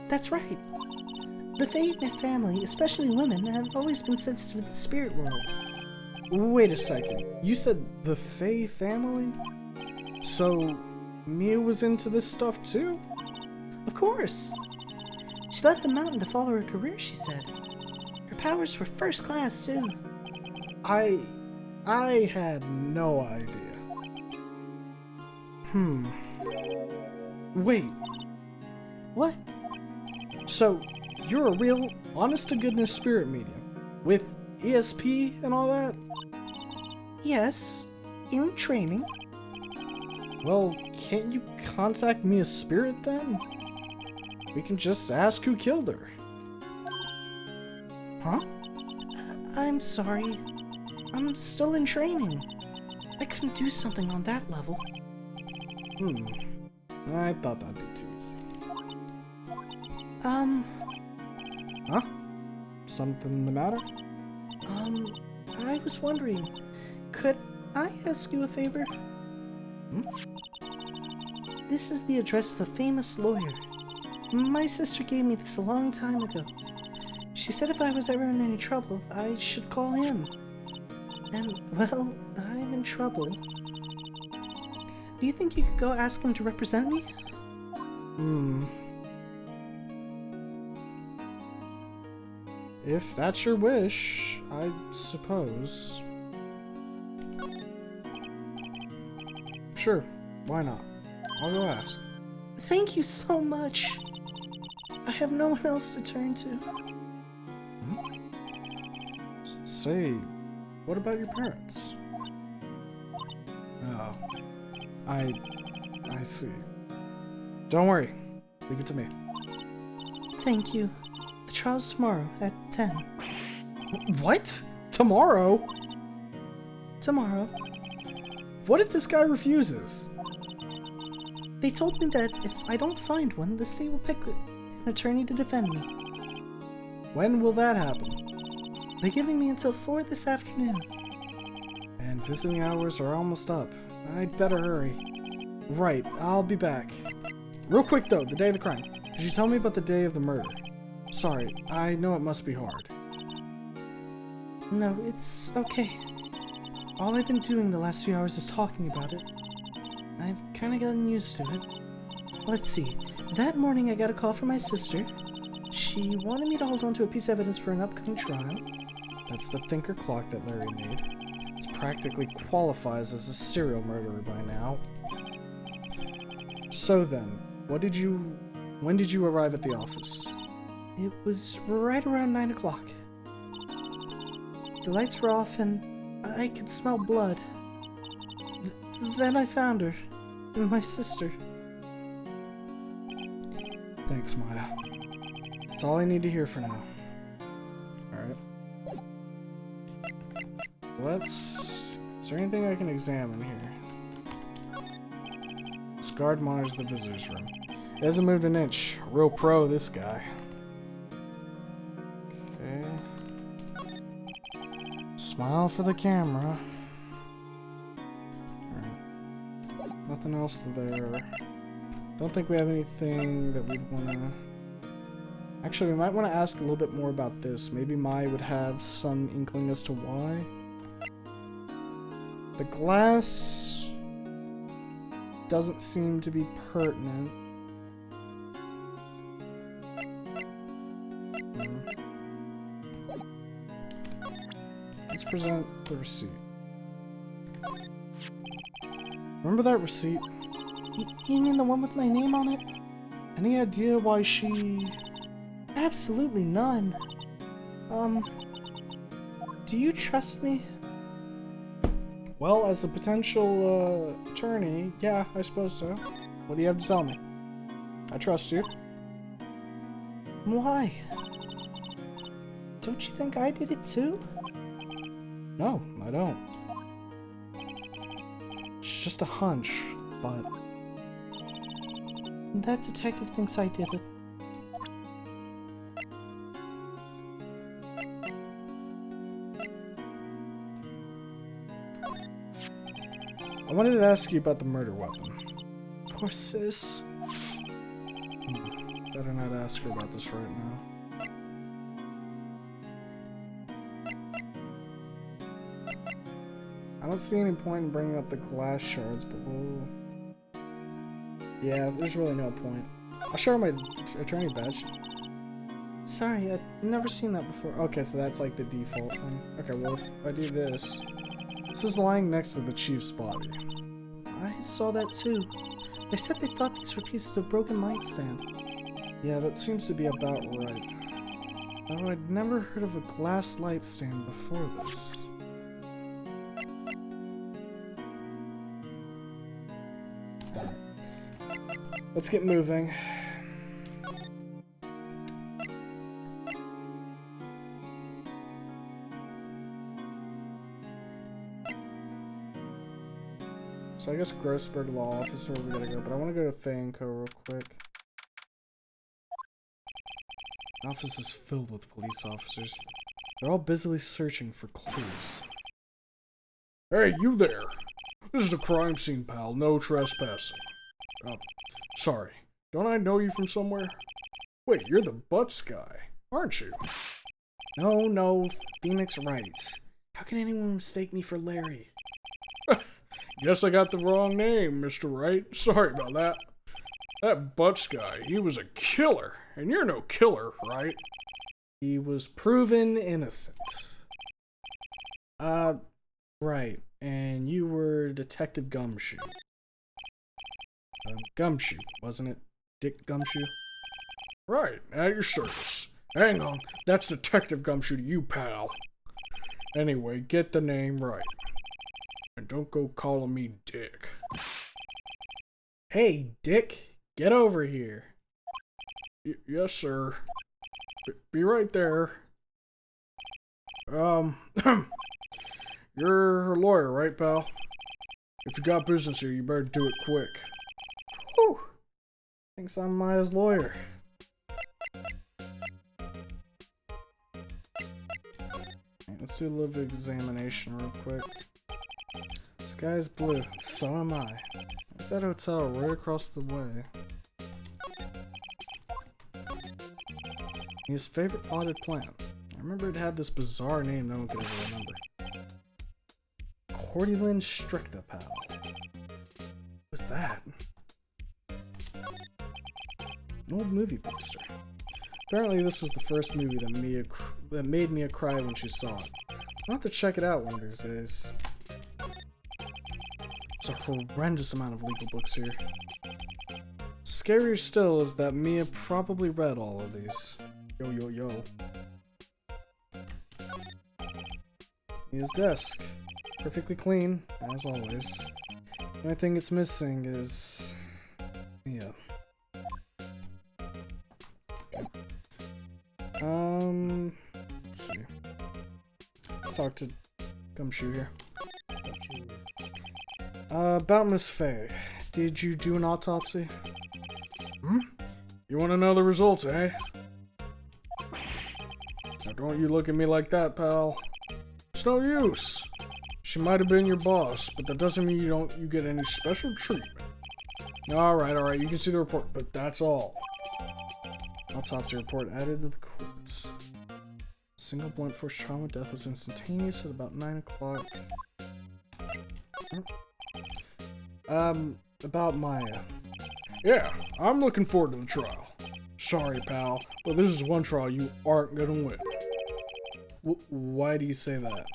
That's right. The Fae family, especially women, have always been sensitive to the spirit world. Wait a second. You said the Fae family? So Mia was into this stuff too? Of course. She left the mountain to follow her career, she said. Her powers were first class, too. I had no idea. Wait. What? So, you're a real, honest-to-goodness spirit medium? With ESP and all that? Yes. In training. Well, can't you contact Mia's spirit then? We can just ask who killed her. Huh? I'm sorry. I'm still in training. I couldn't do something on that level. I thought that'd be too easy. Huh? Something the matter? I was wondering, could I ask you a favor? This is the address of a famous lawyer. My sister gave me this a long time ago. She said if I was ever in any trouble, I should call him. And, well, I'm in trouble. Do you think you could go ask him to represent me? If that's your wish, I suppose. Sure, why not? I'll go ask. Thank you so much. I have no one else to turn to. Say, what about your parents? Oh, I see. Don't worry, leave it to me. Thank you. The trial's tomorrow at 10. What? Tomorrow? Tomorrow. What if this guy refuses? They told me that if I don't find one, the state will pick an attorney to defend me. When will that happen? They're giving me until 4 this afternoon. And visiting hours are almost up. I'd better hurry. Right, I'll be back. Real quick though, the day of the crime. Could you tell me about the day of the murder? Sorry, I know it must be hard. No, it's okay. All I've been doing the last few hours is talking about it. I've kind of gotten used to it. Let's see. That morning I got a call from my sister. She wanted me to hold on to a piece of evidence for an upcoming trial. That's the thinker clock that Larry made. It practically qualifies as a serial murderer by now. So then, when did you arrive at the office? It was right around 9 o'clock. The lights were off and I could smell blood. Then I found her. My sister. Thanks, Maya. That's all I need to hear for now. Alright. Is there anything I can examine here? This guard monitors the visitor's room. He hasn't moved an inch. Real pro, this guy. Okay. Smile for the camera. Alright. Nothing else there. Don't think we have anything that we'd want to... Actually, we might want to ask a little bit more about this. Maybe Mai would have some inkling as to why. The glass doesn't seem to be pertinent. Let's present the receipt. Remember that receipt? You mean the one with my name on it? Any idea why she... Absolutely none. Do you trust me? Well, as a potential attorney, yeah, I suppose so. What do you have to tell me? I trust you. Why? Don't you think I did it too? No, I don't. It's just a hunch, but... That detective thinks I did it. I wanted to ask you about the murder weapon. Poor sis. Better not ask her about this right now. I don't see any point in bringing up the glass shards, but we'll... Yeah, there's really no point. I'll show her my attorney badge. Sorry, I've never seen that before. Okay, so that's like the default thing. Okay, well, if I do this... This is lying next to the chief's body. I saw that too. They said they thought these were pieces of broken light stand. Yeah, that seems to be about right. Though I'd never heard of a glass light stand before this. Let's get moving. So I guess Grossberg Law Office is where we gotta go, but I want to go to Fanco real quick. The office is filled with police officers. They're all busily searching for clues. Hey, you there! This is a crime scene, pal. No trespassing. Sorry. Don't I know you from somewhere? Wait, you're the Butts guy, aren't you? No, Phoenix Wright. How can anyone mistake me for Larry? Guess I got the wrong name, Mr. Wright. Sorry about that. That Butts guy, he was a killer. And you're no killer, right? He was proven innocent. Right. And you were Detective Gumshoe. Gumshoe, wasn't it? Dick Gumshoe? Right, at your service. Hang on, that's Detective Gumshoe to you, pal. Anyway, get the name right. And don't go calling me Dick. Hey, Dick, get over here. Yes, sir. Be right there. You're a lawyer, right, pal? If you got business here, you better do it quick. Whew. Thinks I'm Maya's lawyer. Let's do a little examination real quick. Sky's blue. So am I. There's that hotel right across the way. His favorite potted plant. remember it had this bizarre name no one could ever remember. Cordyland Stricta, pal. What's that? An old movie poster. Apparently this was the first movie that made Mia cry when she saw it. I'll have to check it out one of these days. There's a horrendous amount of legal books here. Scarier still is that Mia probably read all of these. Yo, yo, yo. Mia's desk. Perfectly clean, as always. The only thing it's missing is... Mia. Let's see. Let's talk to Gumshoe here. About Miss Faye. Did you do an autopsy? You want to know the results, eh? Now don't you look at me like that, pal. It's no use. She might have been your boss, but that doesn't mean you get any special treatment. Alright, you can see the report, but that's all. Autopsy report added to the courts. Single blunt force trauma death was instantaneous at about 9 o'clock. About Maya. Yeah, I'm looking forward to the trial. Sorry, pal, but this is one trial you aren't gonna win. Why do you say that?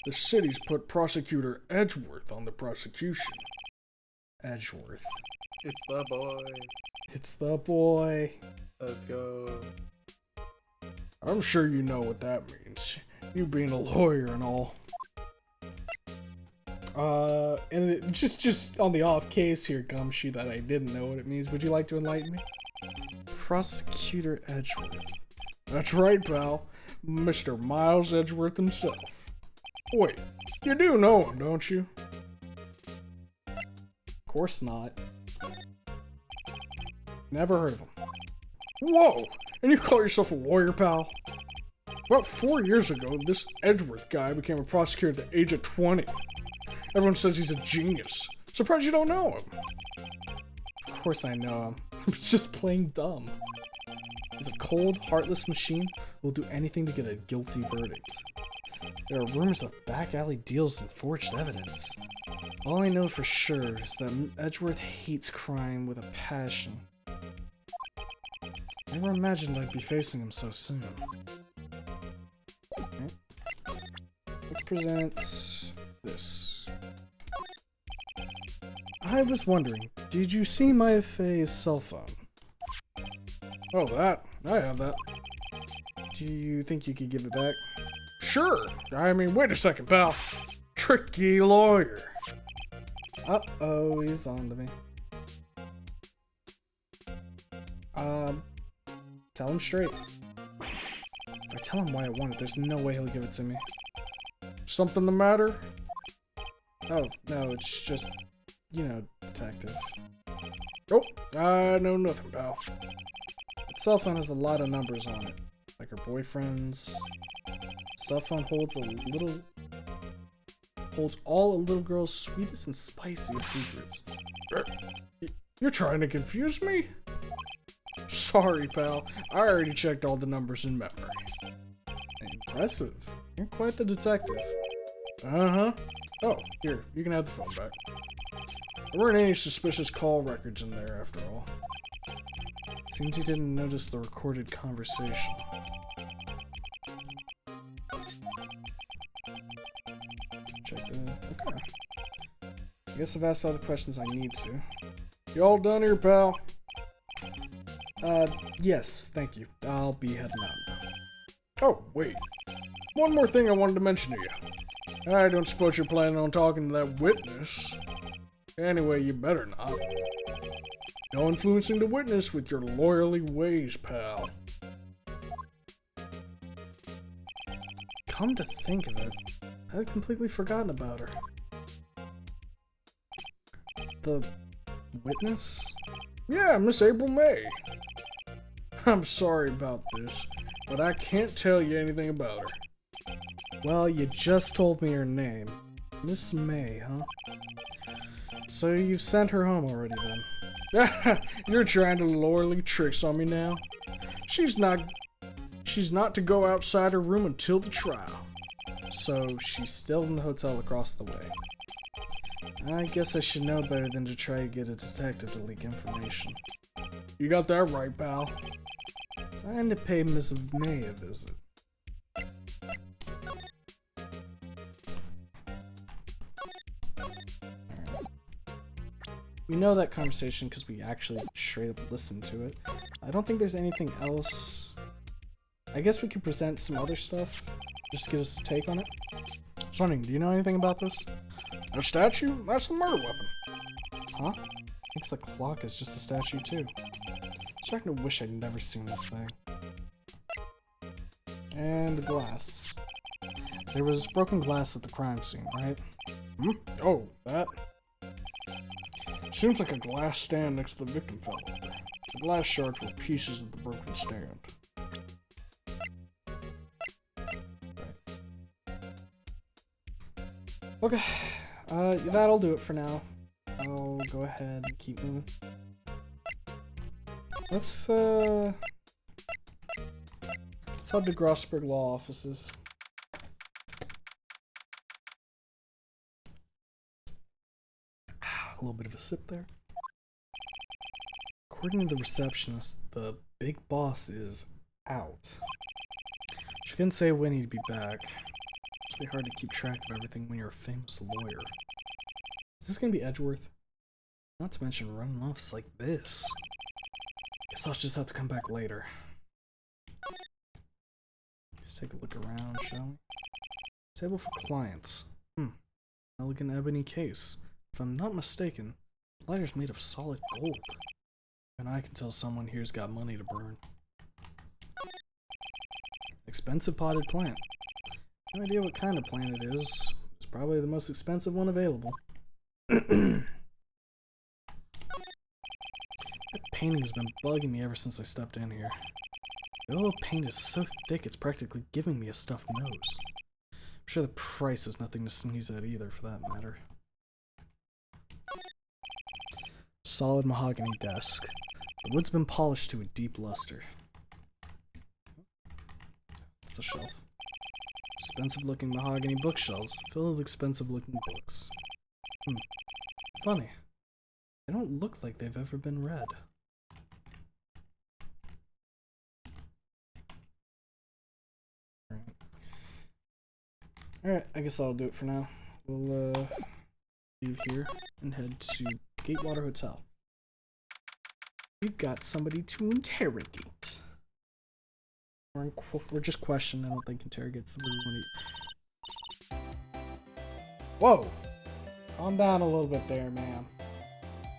The city's put Prosecutor Edgeworth on the prosecution. Edgeworth. It's the boy. It's the boy. Let's go. I'm sure you know what that means. You being a lawyer and all. And just on the off case here, Gumshoe, that I didn't know what it means. Would you like to enlighten me? Prosecutor Edgeworth. That's right, pal. Mr. Miles Edgeworth himself. Wait, you do know him, don't you? Of course not. Never heard of him. Whoa! And you call yourself a lawyer, pal? About 4 years ago, this Edgeworth guy became a prosecutor at the age of 20. Everyone says he's a genius. Surprised you don't know him. Of course I know him. I'm just plain dumb. He's a cold, heartless machine who will do anything to get a guilty verdict. There are rumors of back alley deals and forged evidence. All I know for sure is that Edgeworth hates crime with a passion. Never imagined I'd be facing him so soon. Okay. Let's present this. I was wondering, did you see Maya Faye's cell phone? Oh, that. I have that. Do you think you could give it back? Sure. I mean, wait a second, pal. Tricky lawyer. Uh-oh, he's on to me. Tell him straight. If I tell him why I want it, there's no way he'll give it to me. Something the matter? Oh, no, it's just, you know, detective. Nope, I know nothing, pal. That cell phone has a lot of numbers on it, like her boyfriend's. Cell phone holds all a little girl's sweetest and spiciest secrets. You're trying to confuse me? Sorry, pal. I already checked all the numbers in memory. Impressive. You're quite the detective. Uh-huh. Oh, here, you can have the phone back. There weren't any suspicious call records in there after all. Seems you didn't notice the recorded conversation. Check the... okay. I guess I've asked all the questions I need to. You all done here, pal? Yes, thank you. I'll be heading out now. Oh, wait. One more thing I wanted to mention to you. I don't suppose you're planning on talking to that witness. Anyway, you better not. No influencing the witness with your lawyerly ways, pal. Come to think of it, I had completely forgotten about her. The witness? Yeah, Miss April May. I'm sorry about this, but I can't tell you anything about her. Well, you just told me her name. Miss May, huh? So you've sent her home already then? You're trying to lawyerly tricks on me now? She's she's not to go outside her room until the trial. So she's still in the hotel across the way. I guess I should know better than to try to get a detective to leak information. You got that right, pal. Time to pay Miss May a visit. We know that conversation because we actually straight up listened to it. I don't think there's anything else. I guess we could present some other stuff. Just to get us a take on it. Sonny, do you know anything about this? A statue? That's the murder weapon. Huh? Thinks the clock is just a statue too. Starting to wish I'd never seen this thing. And the glass. There was broken glass at the crime scene, right? Hmm? Oh, that? Seems like a glass stand next to the victim fell over. The glass shards were pieces of the broken stand. Okay, that'll do it for now. I'll go ahead and keep moving. Let's head to Grossberg Law Offices. A little bit of a sip there. According to the receptionist, the big boss is out. She couldn't say when he'd be back. It's really hard to keep track of everything when you're a famous lawyer. Is this gonna be Edgeworth? Not to mention running offs like this. Guess I'll just have to come back later. Let's take a look around, shall we? Table for clients. Elegant ebony case. If I'm not mistaken, the lighter's made of solid gold. And I can tell someone here's got money to burn. Expensive potted plant. No idea what kind of plant it is. It's probably the most expensive one available. That painting has been bugging me ever since I stepped in here. The yellow paint is so thick it's practically giving me a stuffed nose. I'm sure the price is nothing to sneeze at either, for that matter. Solid mahogany desk. The wood's been polished to a deep luster. That's the shelf. Expensive looking mahogany bookshelves filled with expensive looking books. Funny. They don't look like they've ever been read. Alright, I guess that'll do it for now. We'll leave here and head to Gatewater Hotel. We've got somebody to interrogate. We're just questioning. I don't think interrogate's the word we want to. Whoa! Calm down a little bit there, ma'am.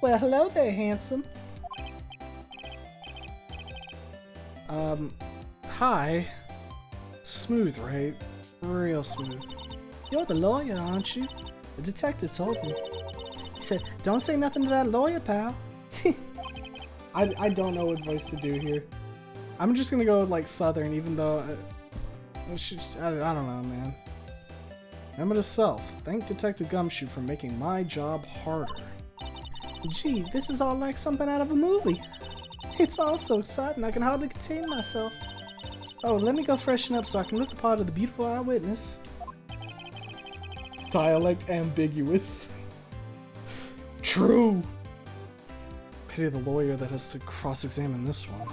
Well, hello there, handsome. Hi. Smooth, right? Real smooth. You're the lawyer, aren't you? The detective told me. He said, don't say nothing to that lawyer, pal. I don't know what voice to do here. I'm just gonna go with, like, Southern, even though I don't know, man. Remember to self. Thank Detective Gumshoe for making my job harder. Gee, this is all like something out of a movie. It's all so exciting, I can hardly contain myself. Oh, let me go freshen up so I can look the part of the beautiful eyewitness. Dialect ambiguous. True. Pity the lawyer that has to cross-examine this one.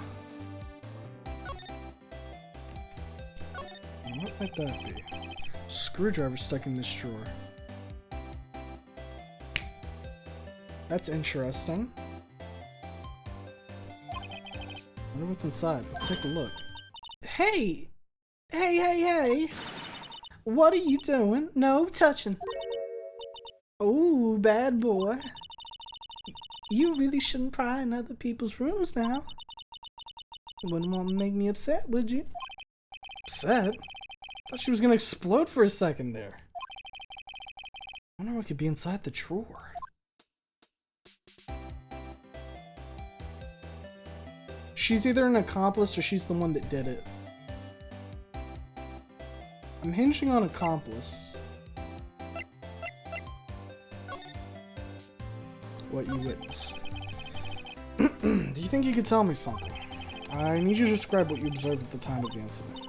What might that be? Screwdriver stuck in this drawer. That's interesting. Wonder what's inside. Let's take a look. Hey! Hey! What are you doing? No touching. Ooh, bad boy. You really shouldn't pry in other people's rooms now. You wouldn't want to make me upset, would you? Upset? Thought she was gonna explode for a second there. I wonder what could be inside the drawer. She's either an accomplice or she's the one that did it. I'm hinging on accomplice. What you witnessed. Do you think you could tell me something? I need you to describe what you observed at the time of the incident.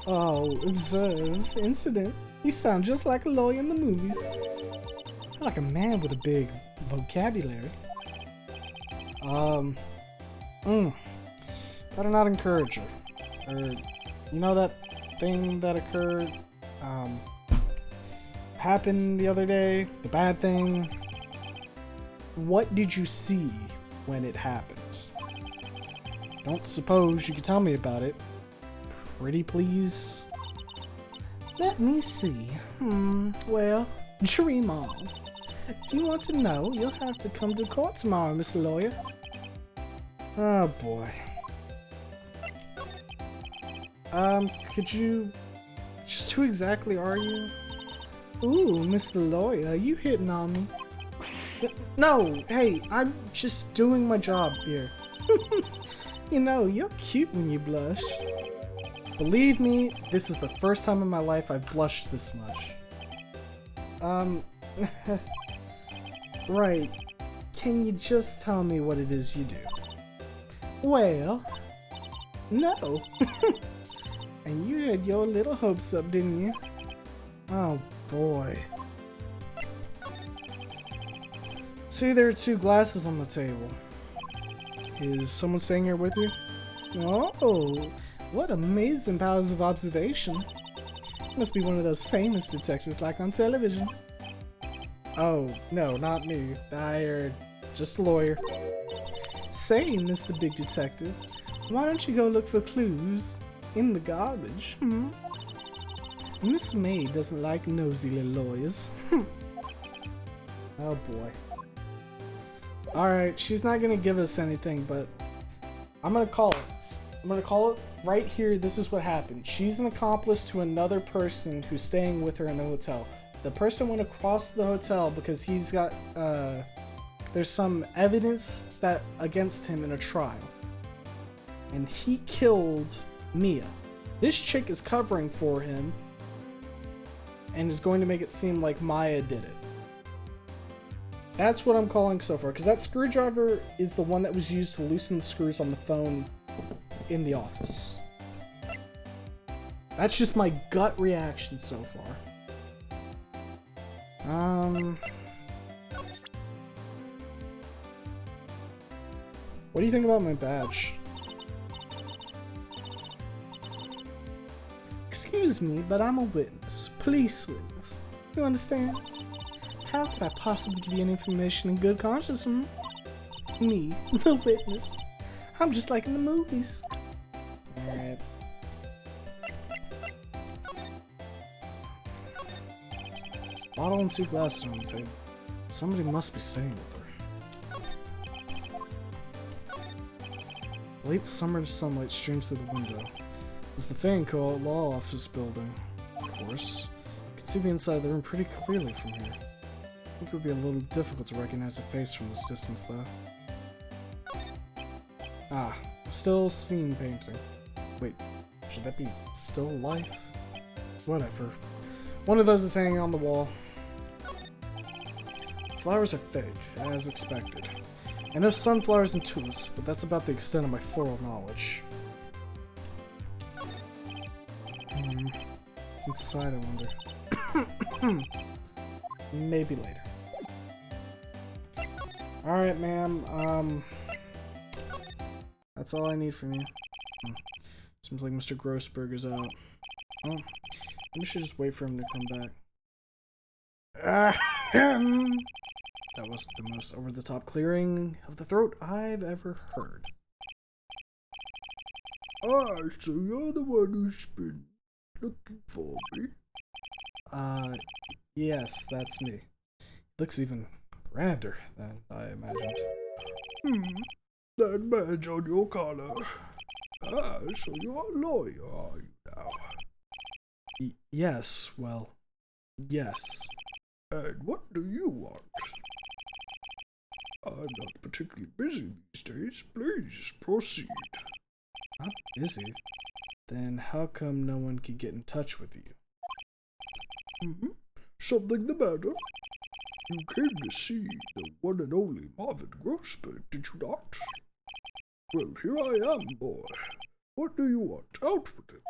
Oh, observe, incident. You sound just like a lawyer in the movies. Like a man with a big vocabulary. Better not encourage her. Or, you know that thing that occurred, happened the other day? The bad thing? What did you see when it happened? Don't suppose you could tell me about it. Pretty please? Let me see. Well, dream on. If you want to know, you'll have to come to court tomorrow, Mr. Lawyer. Oh boy. Could you... Just who exactly are you? Ooh, Mr. Lawyer, are you hitting on me? No, hey, I'm just doing my job here. You know, you're cute when you blush. Believe me, this is the first time in my life I've blushed this much. Right. Can you just tell me what it is you do? Well, no. And you had your little hopes up, didn't you? Oh boy. See, there are 2 glasses on the table. Is someone staying here with you? Oh, what amazing powers of observation. Must be one of those famous detectives like on television. Oh, no, not me. Just a lawyer. Say, Mr. Big Detective, why don't you go look for clues in the garbage? Miss May doesn't like nosy little lawyers. Oh boy. Alright, she's not gonna give us anything, but I'm gonna call it. I'm gonna call it right here. This is what happened. She's an accomplice to another person who's staying with her in the hotel. The person went across the hotel because he's got, there's some evidence that against him in a trial. And he killed Mia. This chick is covering for him and is going to make it seem like Maya did it. That's what I'm calling so far, because that screwdriver is the one that was used to loosen the screws on the phone in the office. That's just my gut reaction so far. What do you think about my badge? Excuse me, but I'm a witness. Police witness. You understand? How could I possibly give you any information in good conscience? Me, the witness. I'm just like in the movies. Alright. Bottle and 2 glasses on the table. Somebody must be staying with her. Late summer sunlight streams through the window. It's the Fanco Law Office building, of course. You can see the inside of the room pretty clearly from here. I think it would be a little difficult to recognize a face from this distance, though. Ah, still scene painting. Wait, should that be still life? Whatever. One of those is hanging on the wall. Flowers are fake, as expected. I know sunflowers and tulips, but that's about the extent of my floral knowledge. What's inside, I wonder? Maybe later. Alright, ma'am, that's all I need from you. Seems like Mr. Grossberg is out. Oh, maybe we should just wait for him to come back. That was the most over-the-top clearing of the throat I've ever heard. Ah, so you're the one who's been looking for me? Yes, that's me. Looks even grander than I imagined. That badge on your collar. Ah, so you're a lawyer, are you now? Yes, well, yes. And what do you want? I'm not particularly busy these days. Please proceed. Not busy? Then how come no one could get in touch with you? Something the matter? You came to see the one and only Marvin Grossberg, did you not? Well, here I am, boy. What do you want? Out with it.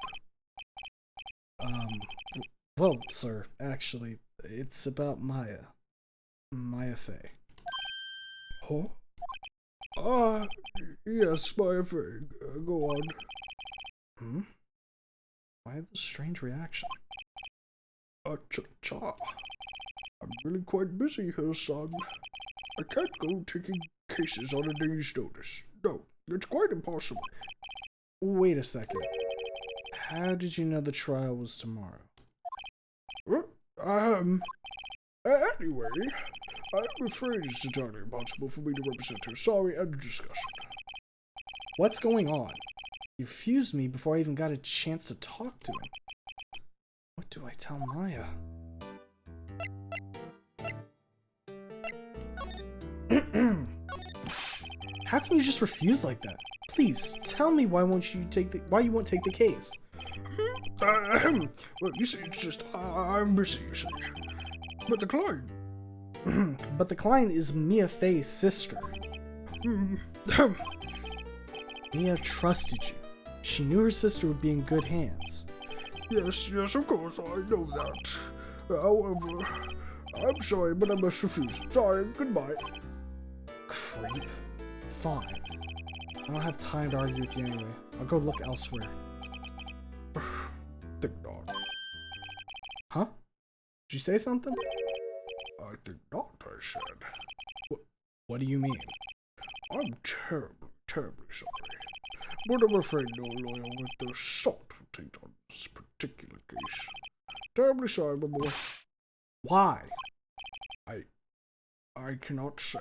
Well, sir, actually, it's about Maya. Maya Fey. Huh? Yes, Maya Fey. Go on. Hmm? Why the strange reaction? Cha-cha. I'm really quite busy here, son. I can't go taking cases on a day's notice. No, it's quite impossible. Wait a second. How did you know the trial was tomorrow? Anyway, I'm afraid it's entirely impossible for me to represent her. Sorry, end of discussion. What's going on? You fused me before I even got a chance to talk to him. What do I tell Maya? How can you just refuse like that? Please tell me why you won't take the case. Well, you see, it's just I'm busy, you see. But the client. But the client is Mia Fey's sister. Mia trusted you. She knew her sister would be in good hands. Yes, of course, I know that. However, I'm sorry, but I must refuse. Sorry, goodbye. Creep. Fine. I don't have time to argue with you anyway. I'll go look elsewhere. Think not. Huh? Did you say something? I think not, I said. What do you mean? I'm terribly sorry. But I'm afraid no lawyer with the salt will take on this particular case. Terribly sorry, my boy. Why? I cannot say.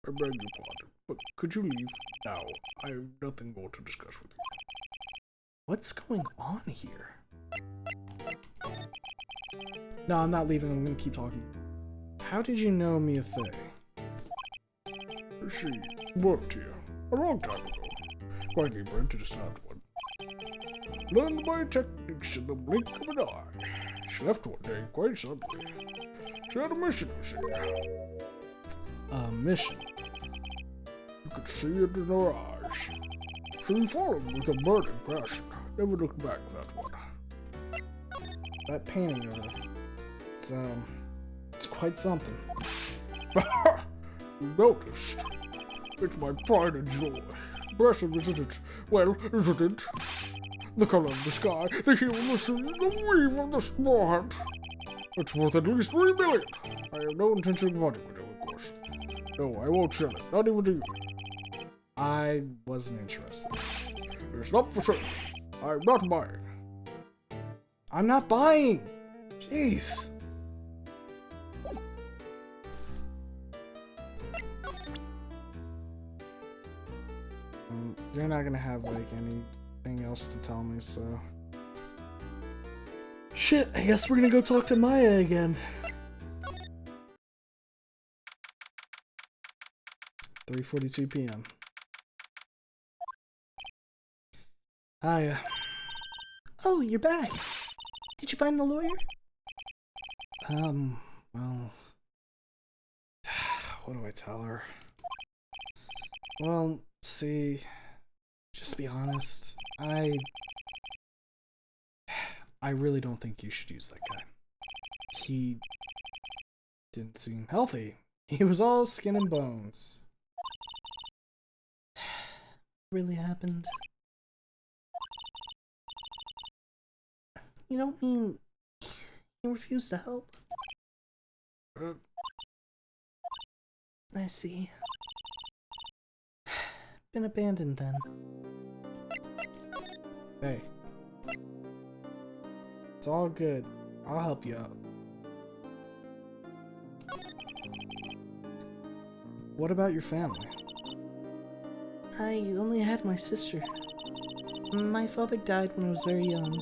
I beg your pardon, but could you leave now? I have nothing more to discuss with you. What's going on here? No, I'm not leaving. I'm gonna keep talking. How did you know Mia Fey? She worked here a long time ago. Quite the apprentice, that one. Learned my techniques in the blink of an eye. She left one day quite suddenly. She had a mission, you see. A mission? You could see it in her eyes. She followed with a burning passion. Never looked back, that one. That painting of her. It's quite something. You noticed. It's my pride and joy. Impressive, isn't it? Well, isn't it? The color of the sky, the hue of the sea, the weave of the sport. It's worth at least 3 million. I have no intention of parting with it, of course. No, I won't sell it, not even to you. I wasn't interested. It's not for sale. I'm not buying. I'm not buying! Jeez. You're not gonna have, like, anything else to tell me, so... Shit, I guess we're gonna go talk to Maya again. 3:42 p.m. Hiya. Oh, you're back. Did you find the lawyer? Well... What do I tell her? Well, see... Just be honest, I really don't think you should use that guy. He didn't seem healthy. He was all skin and bones. Really happened? You don't mean he refused to help? I see. Been abandoned then. Hey. It's all good. I'll help you out. What about your family? I only had my sister. My father died when I was very young,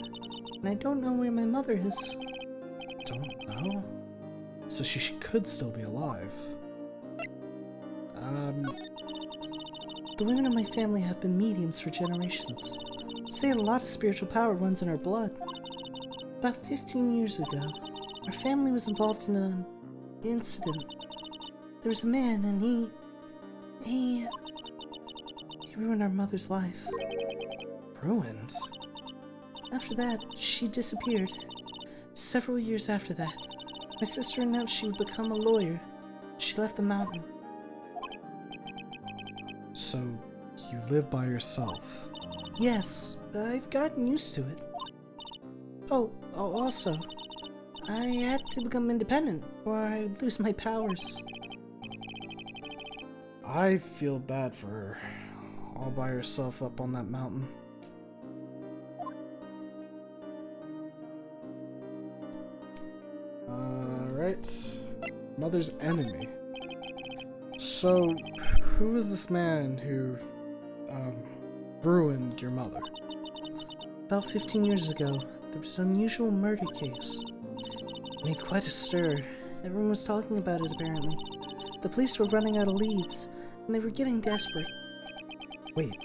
and I don't know where my mother is. Don't know? So she could still be alive. The women of my family have been mediums for generations. Say a lot of spiritual power runs in our blood. About 15 years ago, our family was involved in an incident. There was a man and he ruined our mother's life. Ruined? After that, she disappeared. Several years after that, my sister announced she would become a lawyer. She left the mountain. So, you live by yourself? Yes, I've gotten used to it. Oh, also, I had to become independent, or I'd lose my powers. I feel bad for her. All by herself up on that mountain. Alright. Mother's enemy. So, who is this man who, ruined your mother? About 15 years ago, there was an unusual murder case. It made quite a stir. Everyone was talking about it, apparently. The police were running out of leads, and they were getting desperate. Wait,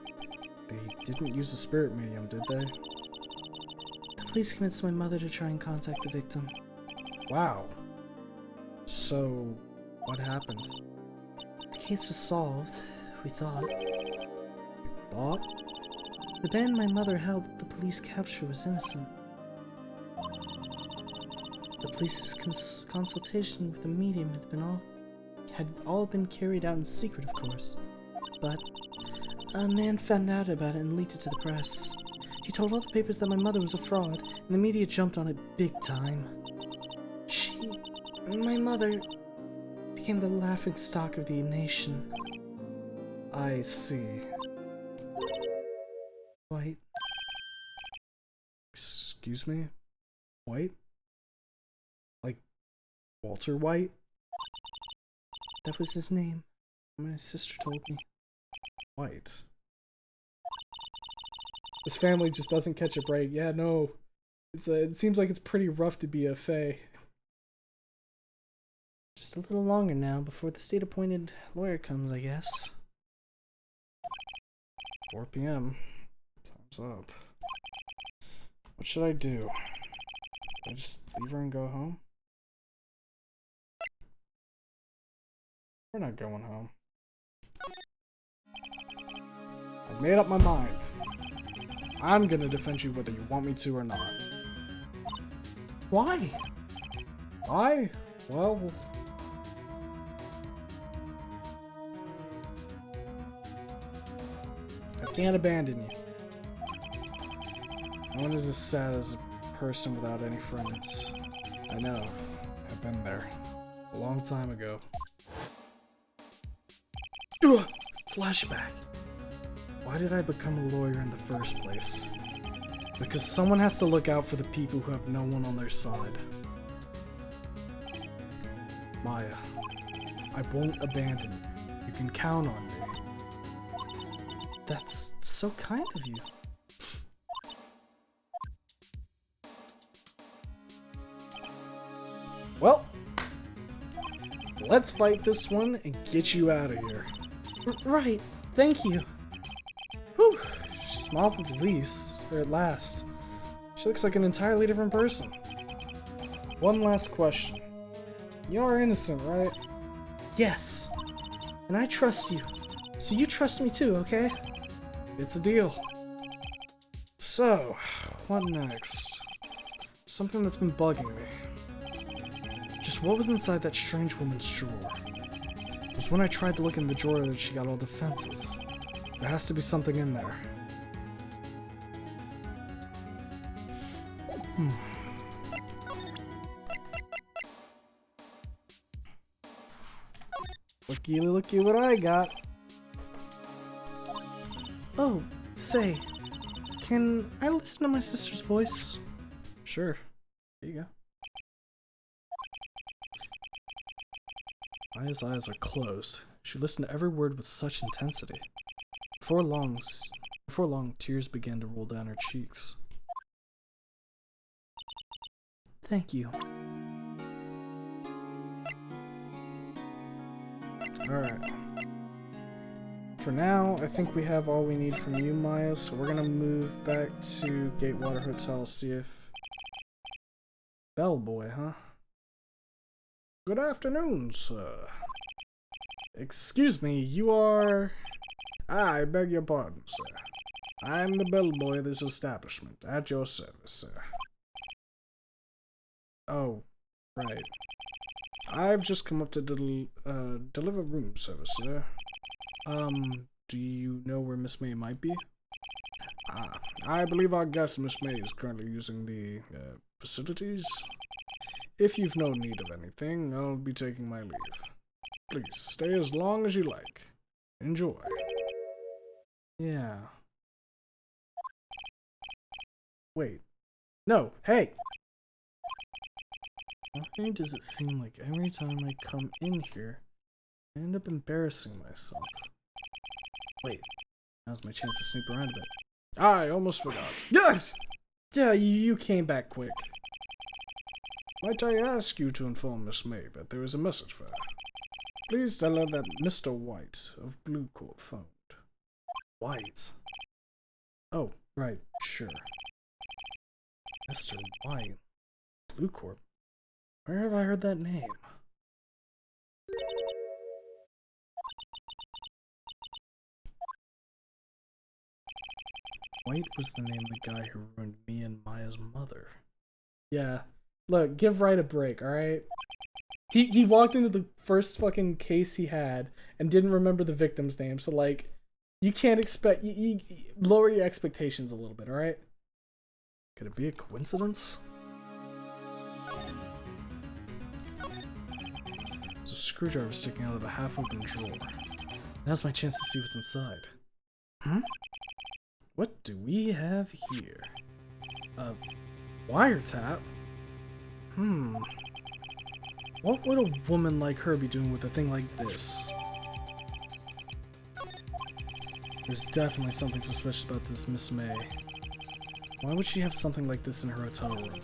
they didn't use a spirit medium, did they? The police convinced my mother to try and contact the victim. Wow. So, what happened? The case was solved, we thought. Thought? The man my mother helped the police capture was innocent. The police's consultation with the medium had all been carried out in secret, of course. But a man found out about it and leaked it to the press. He told all the papers that my mother was a fraud, and the media jumped on it big time. My mother, became the laughingstock of the nation. I see. White. Excuse me? White? Like Walter White? That was his name. My sister told me. White. This family just doesn't catch a break. Yeah, no. It seems like it's pretty rough to be a fae. Just a little longer now before the state-appointed lawyer comes, I guess. 4 p.m. Time's up. What should I do? Should I just leave her and go home? We're not going home. I've made up my mind. I'm gonna defend you whether you want me to or not. Why? Why? Well... I can't abandon you. No one is as sad as a person without any friends. I know. I've been there. A long time ago. Ugh! Flashback. Why did I become a lawyer in the first place? Because someone has to look out for the people who have no one on their side. Maya, I won't abandon you. You can count on me. That's so kind of you. Well, let's fight this one and get you out of here. Right, thank you. Whew, she smiled at least, or at last. She looks like an entirely different person. One last question. You are innocent, right? Yes. And I trust you. So you trust me too, okay? It's a deal. So, what next? Something that's been bugging me. Just what was inside that strange woman's drawer? It was when I tried to look in the drawer that she got all defensive. There has to be something in there. Looky, looky what I got. Oh, say, can I listen to my sister's voice? Sure. Here you go. Maya's eyes are closed. She listened to every word with such intensity. Before long, tears began to roll down her cheeks. Thank you. Alright. For now, I think we have all we need from you, Maya, so we're gonna move back to Gatewater Hotel, see if... Bellboy, huh? Good afternoon, sir. Excuse me, you are... I beg your pardon, sir. I'm the bellboy of this establishment, at your service, sir. Oh, right. I've just come up to deliver room service, sir. Do you know where Miss May might be? I believe our guest, Miss May, is currently using the facilities. If you've no need of anything, I'll be taking my leave. Please, stay as long as you like. Enjoy. Yeah. Wait. No, hey! Why does it seem like every time I come in here, I end up embarrassing myself? Wait, now's my chance to snoop around a bit. I almost forgot. Yes! Yeah, you came back quick. Might I ask you to inform Miss May that there is a message for her? Please tell her that Mr. White of Blue Corp phoned. White? Oh, right, sure. Mr. White? Blue Corp? Where have I heard that name? White was the name of the guy who ruined me and Maya's mother. Yeah. Look, give Wright a break, alright? He walked into the first fucking case he had and didn't remember the victim's name, so like, you can't expect, you lower your expectations a little bit, alright? Could it be a coincidence? There's a screwdriver sticking out of a half-open drawer. Now's my chance to see what's inside. Hmm? What do we have here? A wiretap? What would a woman like her be doing with a thing like this? There's definitely something suspicious about this Miss May. Why would she have something like this in her hotel room?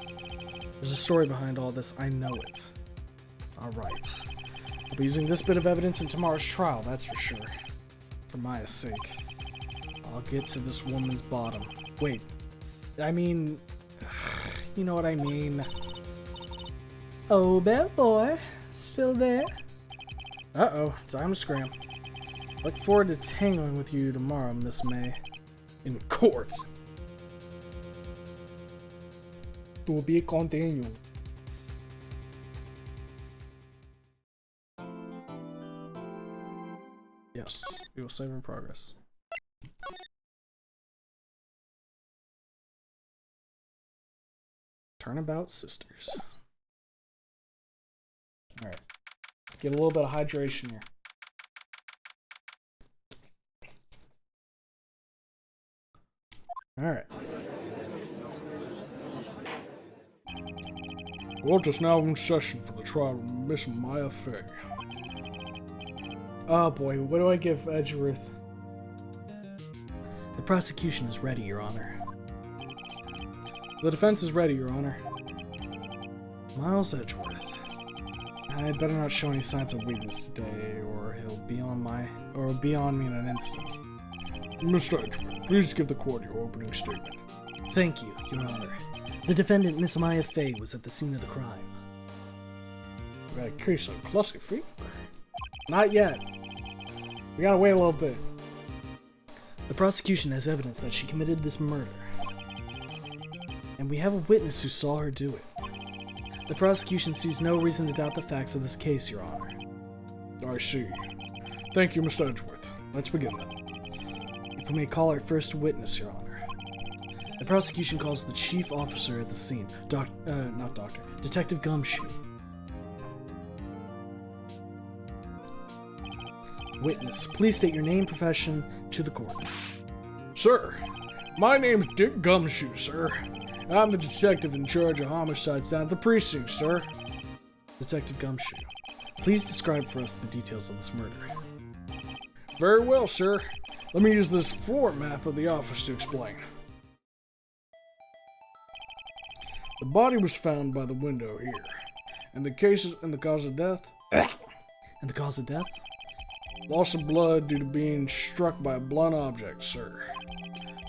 There's a story behind all this, I know it. Alright. I'll be using this bit of evidence in tomorrow's trial, that's for sure. For Maya's sake. I'll get to this woman's bottom. Wait. I mean... You know what I mean. Oh, bellboy. Still there? Uh-oh. Time to scram. Look forward to tangling with you tomorrow, Miss May. In court. To be continued. Yes, we will save in progress. Turnabout Sisters. Alright. Get a little bit of hydration here. Alright. Court is now in session for the trial of Miss Maya Fey. Oh boy, what do I give Edgeworth? The prosecution is ready, Your Honor. The defense is ready, Your Honor. Miles Edgeworth. I'd better not show any signs of weakness today, or he'll be on me in an instant. Mr. Edgeworth, please give the court your opening statement. Thank you, Your Honor. The defendant, Miss Maya Fey, was at the scene of the crime. We got a case of classic fever. Not yet. We gotta wait a little bit. The prosecution has evidence that she committed this murder. And we have a witness who saw her do it. The prosecution sees no reason to doubt the facts of this case, Your Honor. I see. Thank you, Mr. Edgeworth. Let's begin then. If we may call our first witness, Your Honor. The prosecution calls the chief officer at the scene, Detective Gumshoe. Witness, please state your name, profession, to the court. Sir, my name's Dick Gumshoe, sir. I'm the detective in charge of homicides down at the precinct, sir. Detective Gumshoe, please describe for us the details of this murder. Very well, sir. Let me use this floor map of the office to explain. The body was found by the window here. And the cause of death? And the cause of death? Loss of blood due to being struck by a blunt object, sir.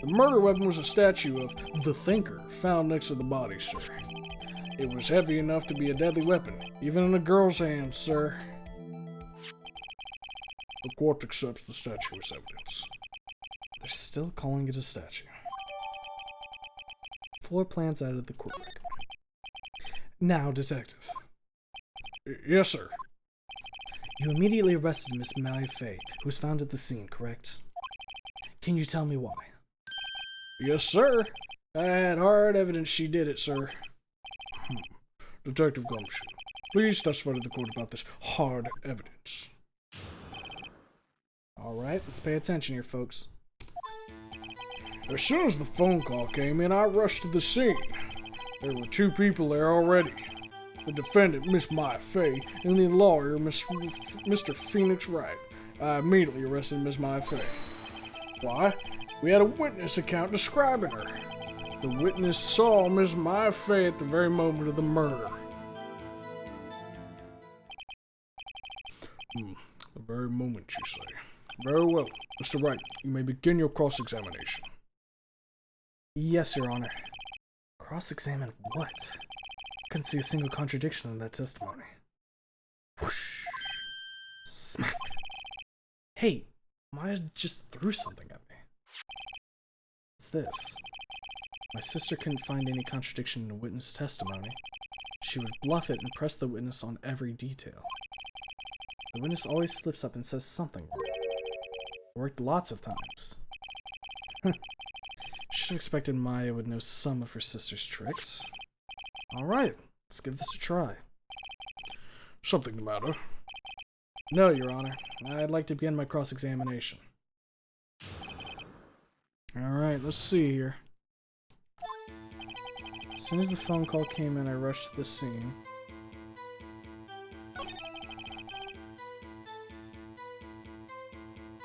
The murder weapon was a statue of the Thinker found next to the body, sir. It was heavy enough to be a deadly weapon, even in a girl's hands, sir. The court accepts the statue as evidence. They're still calling it a statue. Floor plans added to the court record. Now, detective. Yes, sir. You immediately arrested Miss Maya Fey, who was found at the scene, correct? Can you tell me why? Yes, sir. I had hard evidence she did it, sir. Detective Gumshoe, please testify to the court about this hard evidence. Alright, let's pay attention here, folks. As soon as the phone call came in, I rushed to the scene. There were 2 people there already. The defendant, Miss Maya Fey, and the lawyer, Mr. Phoenix Wright. I immediately arrested Miss Maya Fey. Why? We had a witness account describing her. The witness saw Miss Maya Fey at the very moment of the murder. The very moment, you say. Very well. Mr. Wright, you may begin your cross-examination. Yes, Your Honor. Cross-examine what? Couldn't see a single contradiction in that testimony. Whoosh. Smack. Hey, Maya just threw something at me. What's this? My sister couldn't find any contradiction in the witness testimony. She would bluff it and press the witness on every detail. The witness always slips up and says something wrong. It worked lots of times. Should have expected Maya would know some of her sister's tricks. Alright, let's give this a try. Something the matter? No, Your Honor. I'd like to begin my cross-examination. Alright, let's see here. As soon as the phone call came in, I rushed to the scene.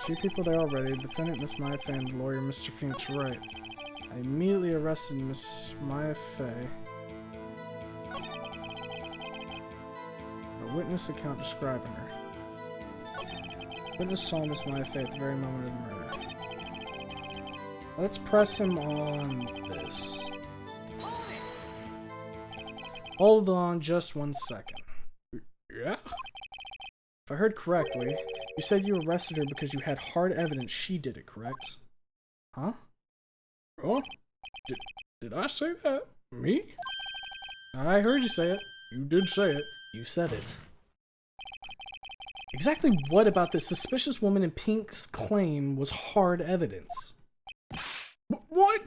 Two people there already, the defendant, Miss Maya Fey, and the lawyer, Mr. Phoenix Wright. I immediately arrested Miss Maya Fey. A witness account describing her. Witness saw Miss Maya Fey at the very moment of the murder. Let's press him on this. Hold on just 1 second. Yeah? If I heard correctly, you said you arrested her because you had hard evidence she did it, correct? Huh? Huh? Did I say that? Me? I heard you say it. You did say it. You said it. Exactly what about this suspicious woman in pink's claim was hard evidence? What?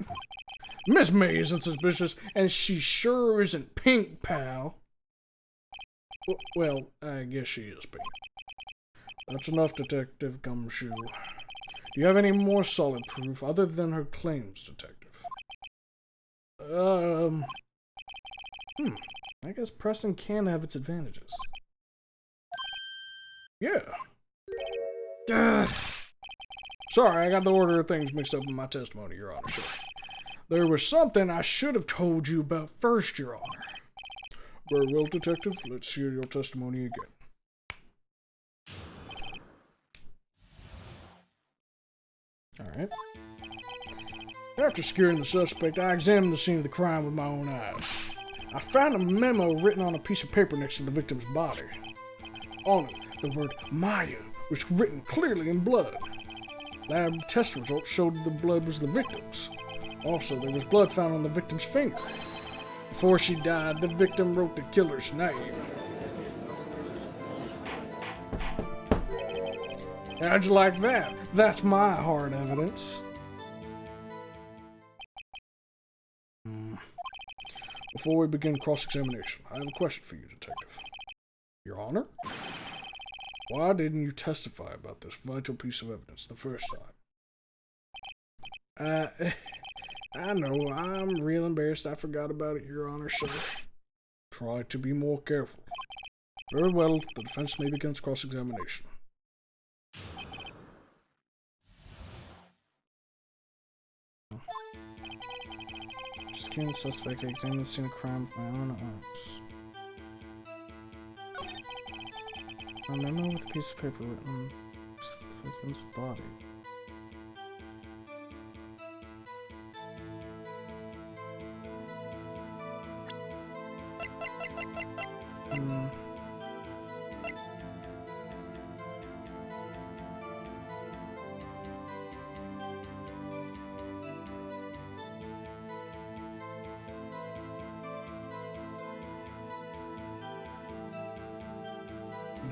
Miss May isn't suspicious, and she sure isn't pink, pal. Well, I guess she is pink. That's enough, Detective Gumshoe. Do you have any more solid proof other than her claims, Detective? I guess pressing can have its advantages. Yeah. Sorry, I got the order of things mixed up in my testimony, Your Honor, sir. There was something I should have told you about first, Your Honor. Very well, Detective. Let's hear your testimony again. Alright. After securing the suspect, I examined the scene of the crime with my own eyes. I found a memo written on a piece of paper next to the victim's body. On it, the word Maya was written clearly in blood. Lab test results showed the blood was the victim's. Also, there was blood found on the victim's finger. Before she died, the victim wrote the killer's name. How'd you like that? That's my hard evidence. Before we begin cross-examination, I have a question for you, Detective. Your Honor? Why didn't you testify about this vital piece of evidence the first time? I know, I'm real embarrassed I forgot about it, Your Honor, sir. Try to be more careful. Very well, the defense may begin its cross-examination. Just killing the suspect, I examined the scene of crime with my own eyes. A memo with a piece of paper written the victim's body.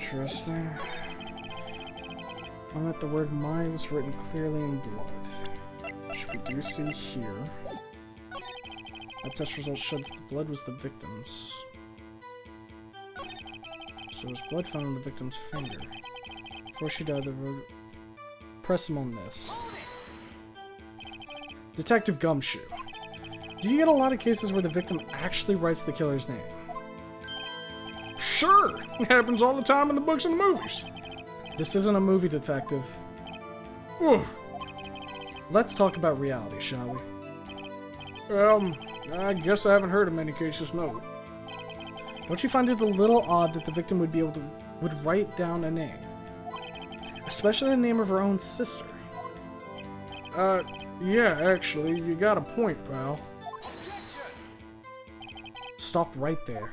Interesting. I bet the word "my" was written clearly in blood, which we do see here. Lab test results showed that the blood was the victim's. So was blood found on the victim's finger. Before she died, they wrote, "Press him on this." Detective Gumshoe. Do you get a lot of cases where the victim actually writes the killer's name? Sure! It happens all the time in the books and the movies. This isn't a movie, detective. Oof. Let's talk about reality, shall we? I guess I haven't heard of many cases, no. Don't you find it a little odd that the victim would write down a name? Especially the name of her own sister. Yeah, actually, you got a point, pal. Stop right there.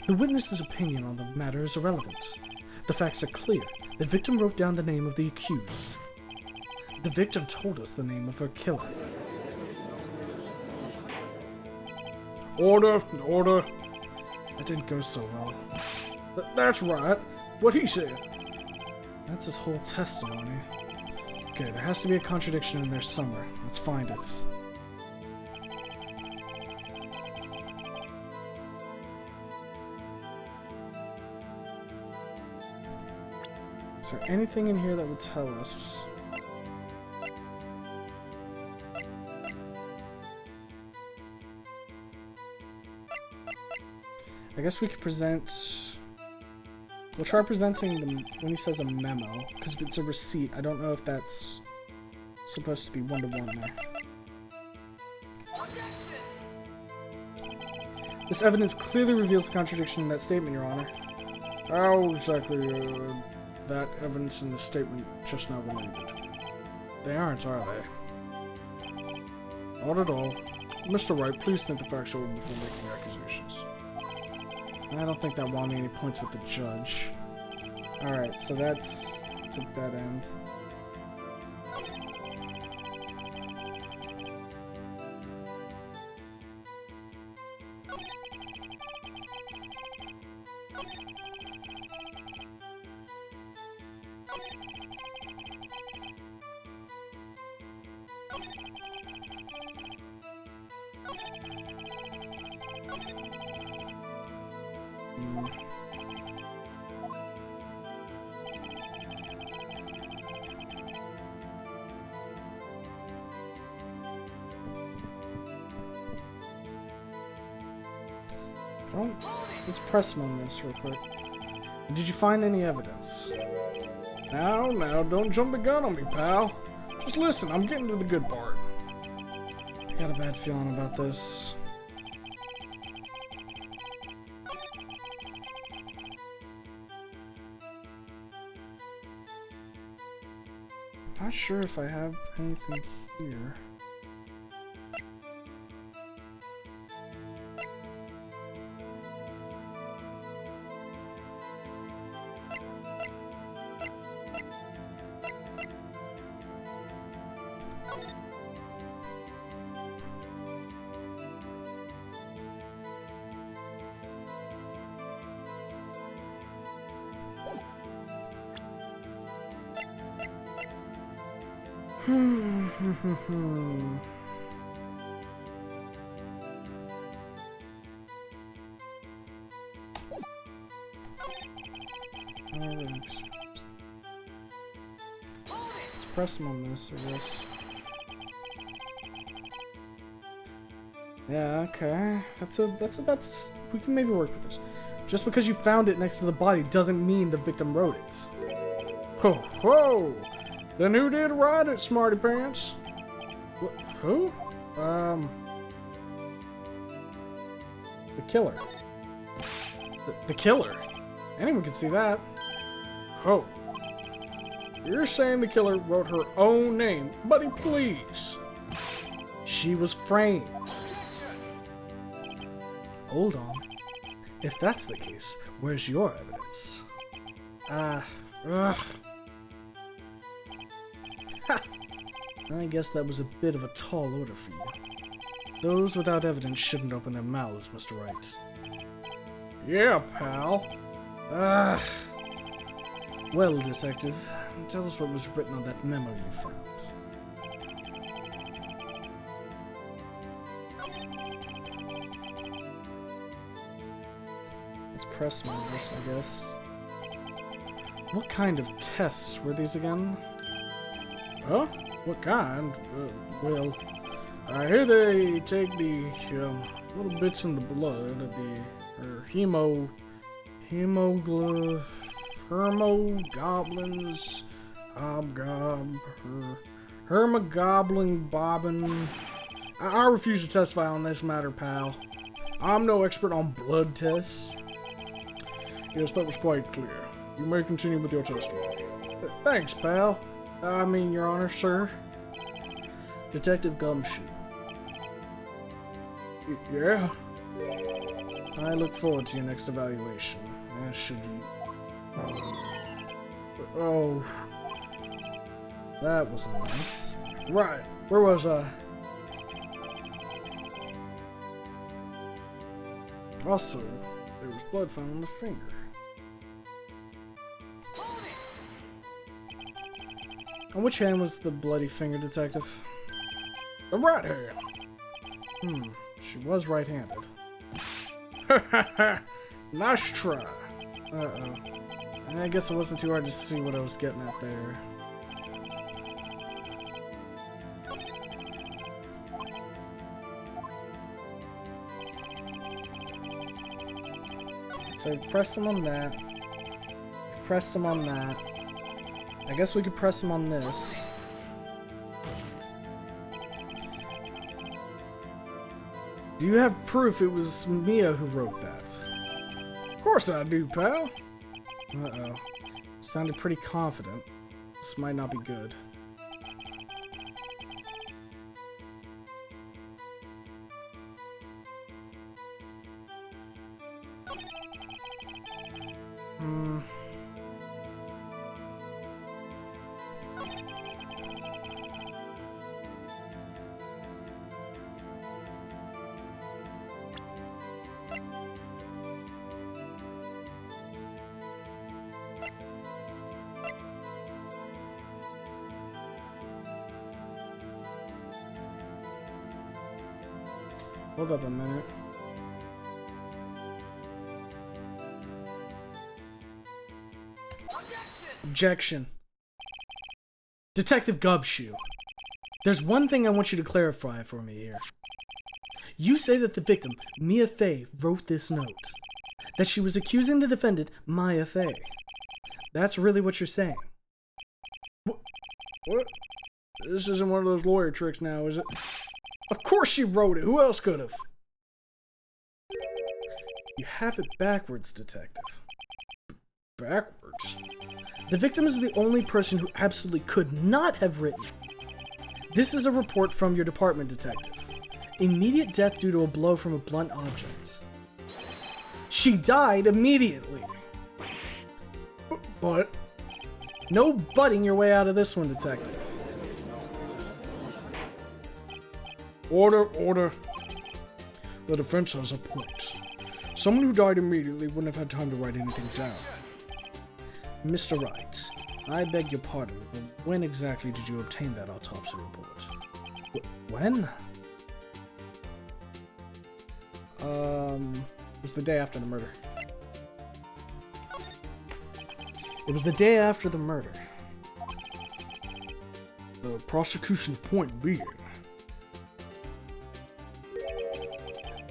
The witness's opinion on the matter is irrelevant. The facts are clear. The victim wrote down the name of the accused. The victim told us the name of her killer. Order, order. That didn't go so well. That's right. What he said. That's his whole testimony. Okay, there has to be a contradiction in there somewhere. Let's find it. Is there anything in here that would tell us? I guess we could present... We'll try presenting them when he says a memo, because it's a receipt. I don't know if that's supposed to be one-to-one there. This evidence clearly reveals the contradiction in that statement, Your Honor. How exactly that evidence in the statement just now related? They aren't, are they? Not at all. Mr. Wright, please think the facts over before making accusations. I don't think that won me any points with the judge. Alright, so that's a dead end. Let's press him on this real quick. Did you find any evidence? Now, don't jump the gun on me, pal. Just listen, I'm getting to the good part. I got a bad feeling about this. I'm not sure if I have anything here. Let's press him on this, I guess. Yeah, okay. That's we can maybe work with this. Just because you found it next to the body doesn't mean the victim wrote it. Whoa! Then who did write it, Smarty Pants? Who? The killer. The killer? Anyone can see that. Oh. You're saying the killer wrote her own name, buddy, please. She was framed. Hold on. If that's the case, where's your evidence? I guess that was a bit of a tall order for you. Those without evidence shouldn't open their mouths, Mr. Wright. Yeah, pal. Ah. Well, detective, tell us what was written on that memo you found. Let's press one of this, I guess. What kind of tests were these again? Huh? What kind? Well, I hear they take the little bits in the blood of the hermogoblins, hermogoblin bobbin. I refuse to testify on this matter, pal. I'm no expert on blood tests. Yes, that was quite clear. You may continue with your testimony. Thanks, pal. I mean, Your Honor, sir. Detective Gumshoe. Yeah? I look forward to your next evaluation. As should you. Oh, That wasn't nice. right. Where was I? Also, there was blood found on the finger. On which hand was the bloody finger, detective? The right hand. She was right-handed. Nice try. Uh-oh. I guess it wasn't too hard to see what I was getting at there. So press him on that. Press him on that. I guess we could press him on this. Do you have proof it was Mia who wrote that? Of course I do, pal. Uh-oh. Sounded pretty confident. This might not be good. Hold up a minute. Objection. Detective Gumshoe, there's one thing I want you to clarify for me here. You say that the victim, Mia Fey, wrote this note. That she was accusing the defendant, Maya Fey. That's really what you're saying. What? This isn't one of those lawyer tricks now, is it? Of course she wrote it! Who else could have? You have it backwards, detective. Backwards? The victim is the only person who absolutely could not have written. This is a report from your department, detective. Immediate death due to a blow from a blunt object. She died immediately. But No butting your way out of this one, detective. Order. The defense has a point. Someone who died immediately wouldn't have had time to write anything down. Mr. Wright, I beg your pardon, but when exactly did you obtain that autopsy report? When? It was the day after the murder. It was the day after the murder. The prosecution's point being,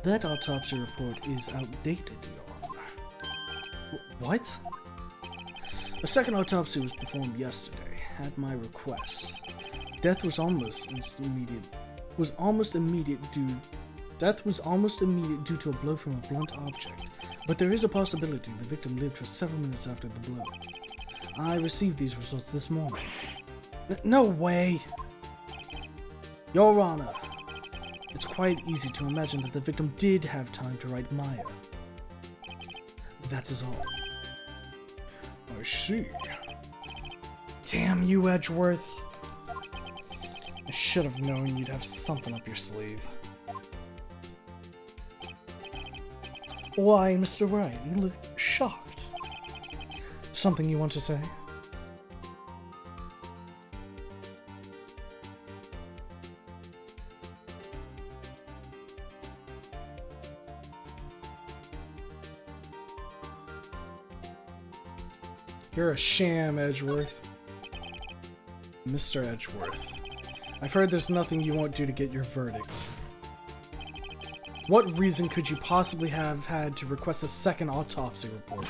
That autopsy report is outdated, Your Honor. What? A second autopsy was performed yesterday, at my request. Death was almost immediate due to a blow from a blunt object, but there is a possibility the victim lived for several minutes after the blow. I received these results this morning. No way! Your Honor, it's quite easy to imagine that the victim did have time to write Maya. That is all. I see. Damn you, Edgeworth. I should have known you'd have something up your sleeve. Why, Mr. Wright, you look shocked. Something you want to say? You're a sham, Edgeworth. Mr. Edgeworth. I've heard there's nothing you won't do to get your verdict. What reason could you possibly have had to request a second autopsy report?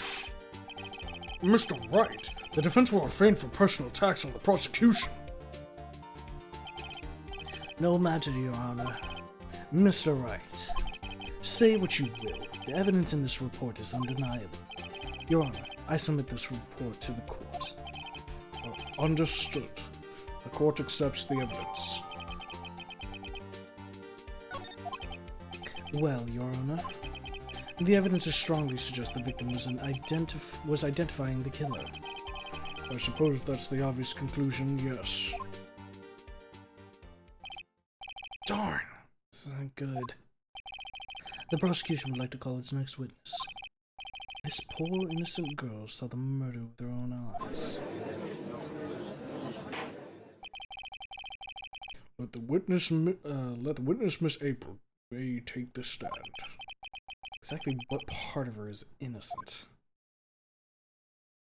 Mr. Wright, the defense will refrain from personal attacks on the prosecution. No matter, Your Honor. Mr. Wright, say what you will. The evidence in this report is undeniable. Your Honor, I submit this report to the court. Understood. The court accepts the evidence. Well, Your Honor, the evidence strongly suggests the victim was identifying the killer. I suppose that's the obvious conclusion, yes. Darn! This isn't good. The prosecution would like to call its next witness. This poor innocent girl saw the murder with her own eyes. Let the witness, Miss April, may take the stand. Exactly what part of her is innocent?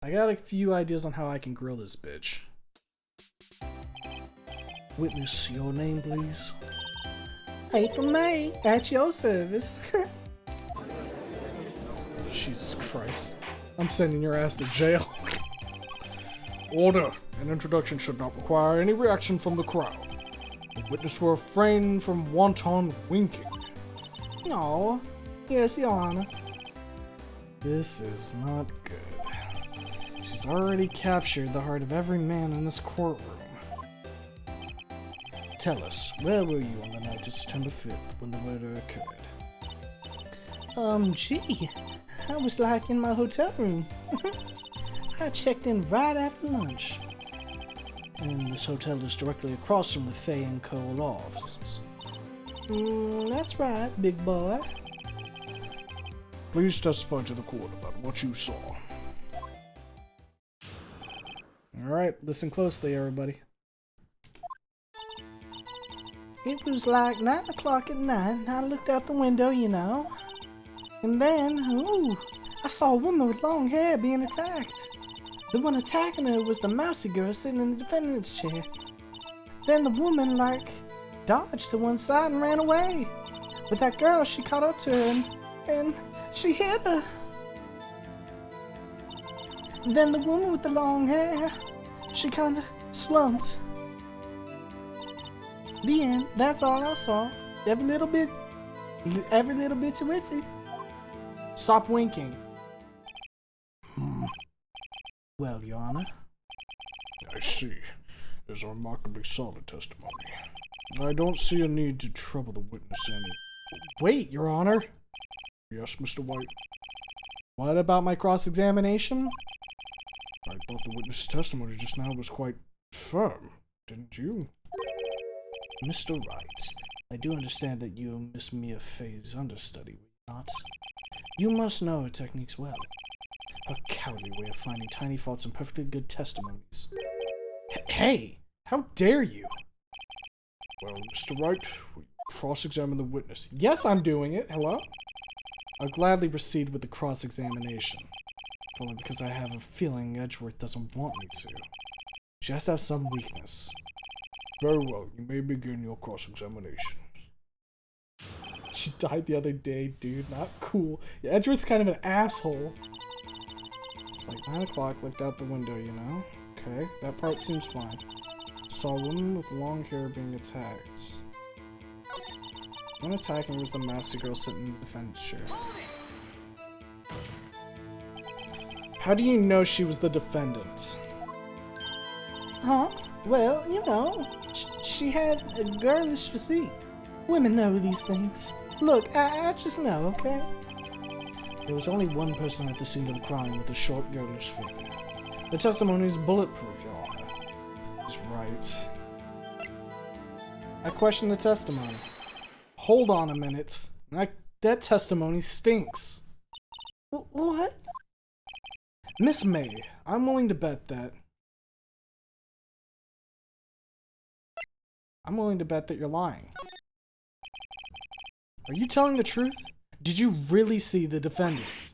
I got a few ideas on how I can grill this bitch. Witness, your name, please. April May, at your service. Jesus Christ. I'm sending your ass to jail. Order! An introduction should not require any reaction from the crowd. The witness will refrain from wanton winking. Aw, yes, Your Honor. This is not good. She's already captured the heart of every man in this courtroom. Tell us, where were you on the night of September 5th when the murder occurred? Gee, I was like in my hotel room. I checked in right after lunch. And this hotel is directly across from the Fay & Co. law offices. That's right, big boy. Please testify to the court about what you saw. Alright, listen closely, everybody. It was like 9 o'clock at night, and I looked out the window, you know. And then, ooh, I saw a woman with long hair being attacked. The one attacking her was the mousy girl sitting in the defendant's chair. Then the woman, dodged to one side and ran away. But that girl, she caught up to her and she hit her. Then the woman with the long hair, she kinda slumped. The end. That's all I saw. Every little bit to witsy. Stop winking. Well, Your Honor. I see. It's a remarkably solid testimony. I don't see a need to trouble the witness any. Wait, Your Honor. Yes, Mr. White? What about my cross-examination? I thought the witness' testimony just now was quite firm, didn't you? Mr. Wright, I do understand that you are Miss Mia Fey's understudy, will you not? You must know her techniques well. Her cowardly way of finding tiny faults in perfectly good testimonies. Hey! How dare you! Well, Mr. Wright, we cross-examine the witness. Yes, I'm doing it. Hello? I'll gladly proceed with the cross-examination. If only because I have a feeling Edgeworth doesn't want me to. She has to have some weakness. Very well, you may begin your cross-examination. She died the other day, dude. Not cool. Yeah, Edgeworth's kind of an asshole. It's like 9 o'clock, looked out the window, you know? Okay, that part seems fine. Saw a woman with long hair being attacked. One attacking was the mousy girl sitting in the defendant's chair. How do you know she was the defendant? Huh? Well, you know, she had a girlish physique. Women know these things. Look, I just know, okay? There was only one person at the scene of the crime with a short, girlish figure. The testimony is bulletproof, Your Honor. He's right. I question the testimony. Hold on a minute. That testimony stinks. What? Miss May, I'm willing to bet that... you're lying. Are you telling the truth? Did you really see the defendants?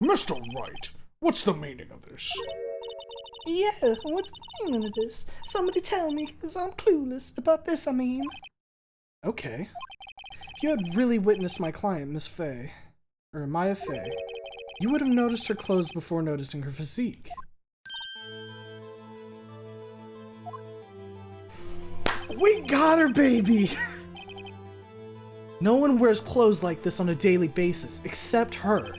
Mr. Wright, what's the meaning of this? Yeah, what's the meaning of this? Somebody tell me, because I'm clueless about this, I mean. Okay. If you had really witnessed my client, Miss Fey, or Maya Fey, you would have noticed her clothes before noticing her physique. We got her, baby! No one wears clothes like this on a daily basis, except her.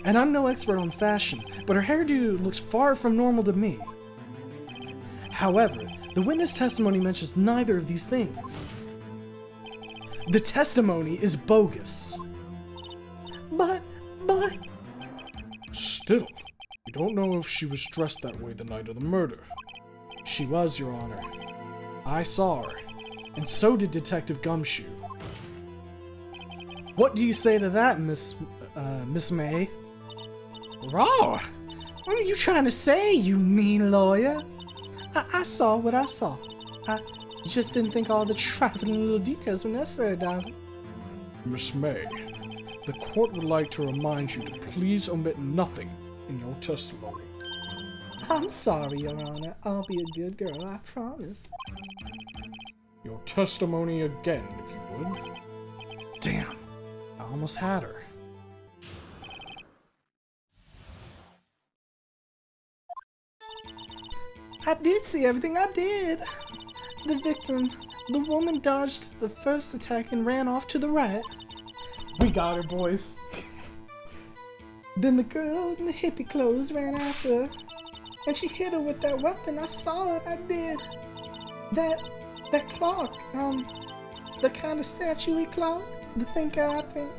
And I'm no expert on fashion, but her hairdo looks far from normal to me. However, the witness testimony mentions neither of these things. The testimony is bogus. But... Still, we don't know if she was dressed that way the night of the murder. She was, Your Honor. I saw her, and so did Detective Gumshoe. What do you say to that, Miss May? Raw! What are you trying to say, you mean lawyer? I saw what I saw. I just didn't think all the trifling little details were necessary, darling. Miss May, the court would like to remind you to please omit nothing in your testimony. I'm sorry, Your Honor. I'll be a good girl, I promise. Your testimony again, if you would. Damn, I almost had her. I did see everything, I did. The victim, the woman dodged the first attack and ran off to the right. We got her, boys. Then the girl in the hippie clothes ran after her, and she hit her with that weapon. I saw it, I did. That clock, the kind of statue-y clock, the thinker, I think.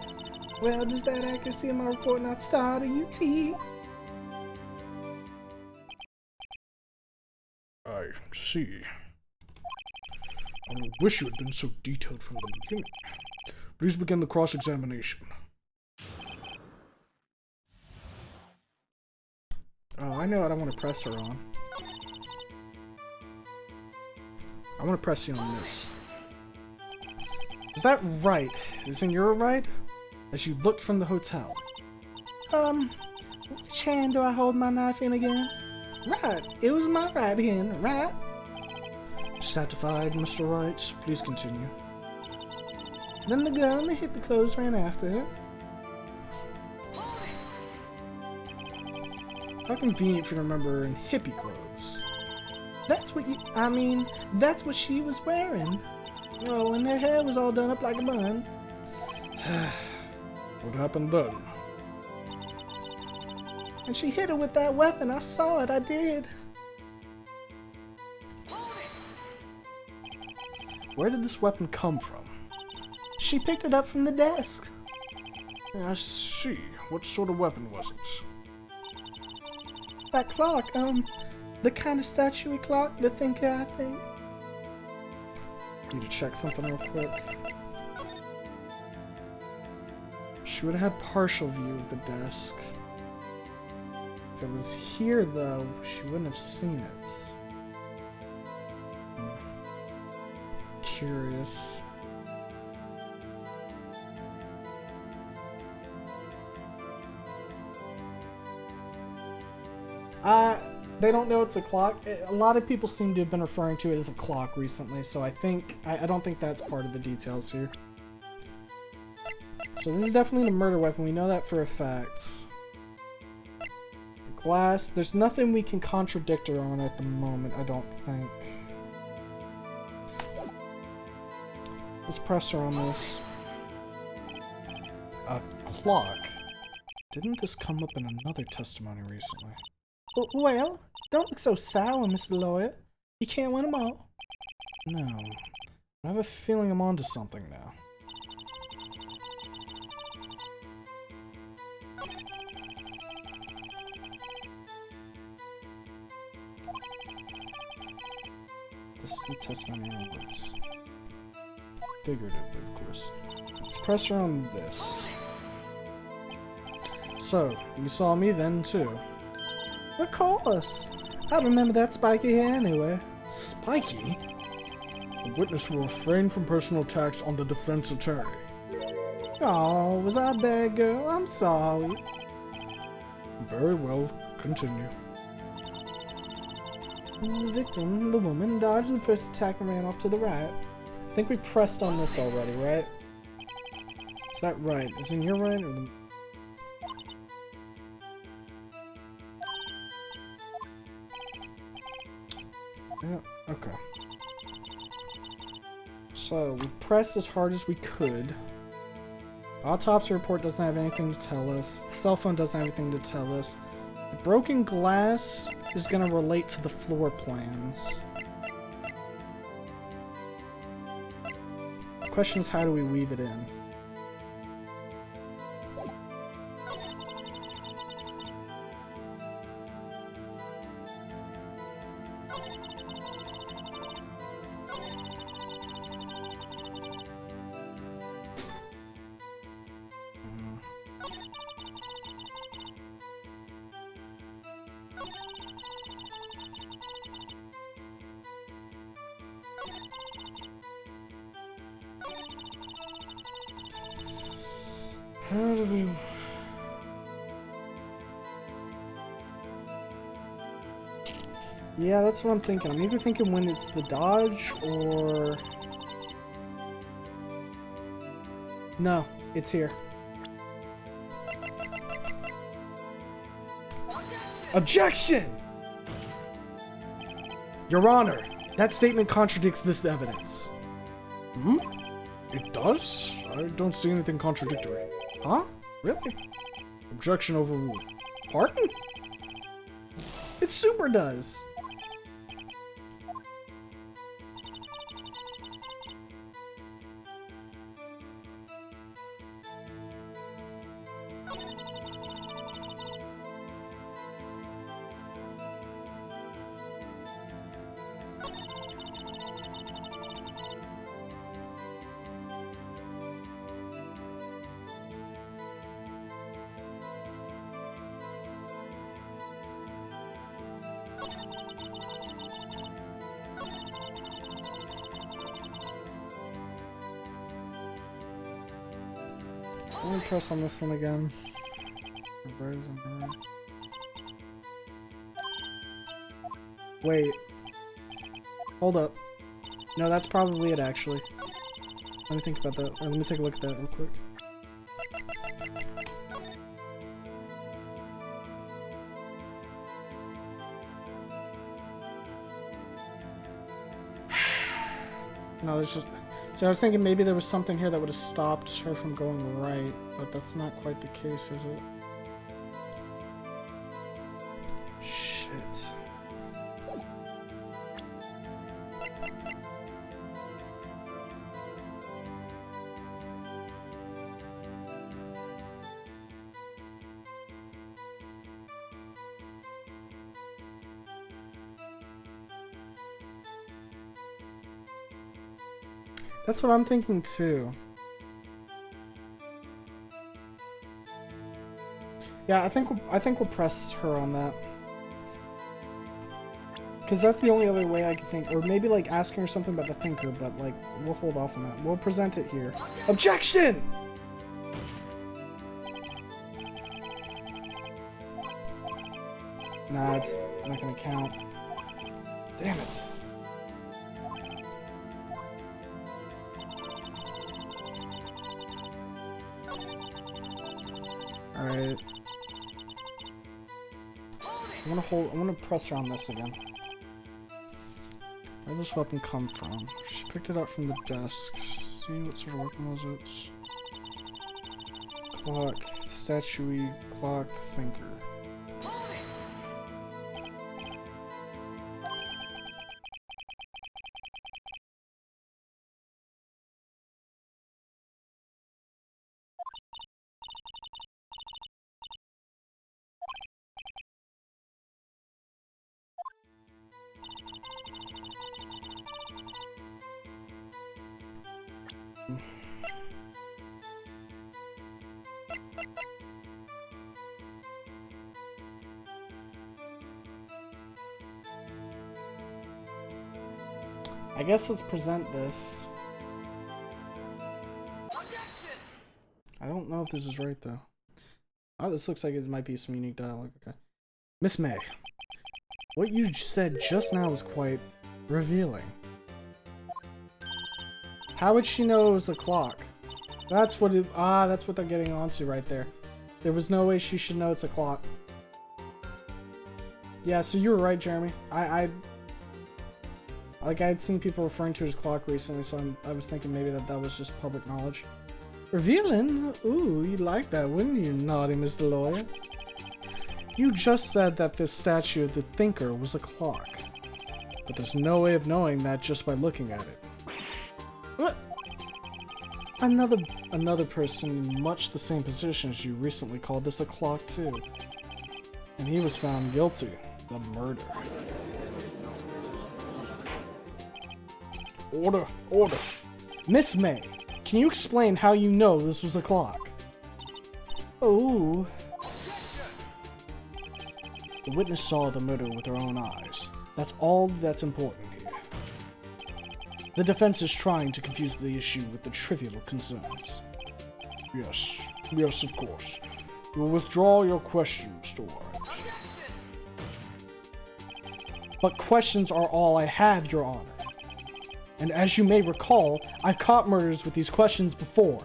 Well, does that accuracy in my report not start a UT? I see. I wish you had been so detailed from the beginning. Please begin the cross-examination. Oh, I know what I want to press her on. I want to press you on this. Is that right? Isn't your right? As you looked from the hotel. Which hand do I hold my knife in again? Right, it was my right hand, right? Satisfied, Mr. Wright? Please continue. Then the girl in the hippie clothes ran after her. How convenient for you to remember in hippie clothes. That's what she was wearing. Oh, and her hair was all done up like a bun. What happened then? And she hit her with that weapon. I saw it, I did. Where did this weapon come from? She picked it up from the desk. I see. What sort of weapon was it? That clock, the kind of statue-y clock, the thinker, I think. Need to check something real quick. She would have had partial view of the desk. If it was here, though, she wouldn't have seen it. Curious. They don't know it's a clock. A lot of people seem to have been referring to it as a clock recently, so I don't think that's part of the details here. So this is definitely a murder weapon, we know that for a fact. The glass, there's nothing we can contradict her on at the moment, I don't think. Let's press her on this. A clock? Didn't this come up in another testimony recently? Well, don't look so sour, Mr. Lawyer. You can't win them all. No. I have a feeling I'm onto something now. This is the testimony onwards. Figuratively, of course. Let's press her on this. So, you saw me then too. Of course. I remember that Spiky here anyway. Spiky? The witness will refrain from personal attacks on the defense attorney. Oh, was I a bad girl? I'm sorry. Very well, continue. The victim, the woman, dodged the first attack and ran off to the right. I think we pressed on this already, right? Is that right? Is it your right or the... Yeah, okay. So, we've pressed as hard as we could. Autopsy report doesn't have anything to tell us. The cell phone doesn't have anything to tell us. The broken glass is going to relate to the floor plans. The question is, how do we weave it in? How do we... Yeah, that's what I'm thinking. I'm either thinking when it's the dodge or... No, it's here. Objection! Your Honor, that statement contradicts this evidence. Hmm? It does? I don't see anything contradictory. Huh? Really? Objection overruled. Pardon? It super does. Let me press on this one again. Wait. Hold up. No, that's probably it, actually. Let me think about that. Or let me take a look at that real quick. No, there's just... So I was thinking maybe there was something here that would have stopped her from going right, but that's not quite the case, is it? Shit. That's what I'm thinking too. Yeah, I think we'll press her on that. Cause that's the only other way I can think, or maybe like asking her something about the thinker, but like we'll hold off on that. We'll present it here. Objection! Nah, it's not gonna count. Damn it. Alright. I wanna press her on this again. Where did this weapon come from? She picked it up from the desk. See, what sort of weapon was it? Clock. Statue-y clock thinker. I guess let's present this. I don't know if this is right though. Oh, this looks like it might be some unique dialogue. Okay. Miss May, what you said just now was quite revealing. How would she know it was a clock? That's what that's what they're getting onto right there. There was no way she should know it's a clock. Yeah, so you were right, Jeremy. I'd seen people referring to it as clock recently, so I was thinking maybe that was just public knowledge. Revealing? Ooh, you'd like that, wouldn't you, naughty Mr. Lawyer? You just said that this statue of the Thinker was a clock. But there's no way of knowing that just by looking at it. What? Another person in much the same position as you recently called this a clock too. And he was found guilty of murder. Order, order. Miss May, can you explain how you know this was a clock? Oh. The witness saw the murder with her own eyes. That's all that's important here. The defense is trying to confuse the issue with the trivial concerns. Yes, yes, of course. You will withdraw your question, Mr. White. But questions are all I have, Your Honor. And as you may recall, I've caught murders with these questions before.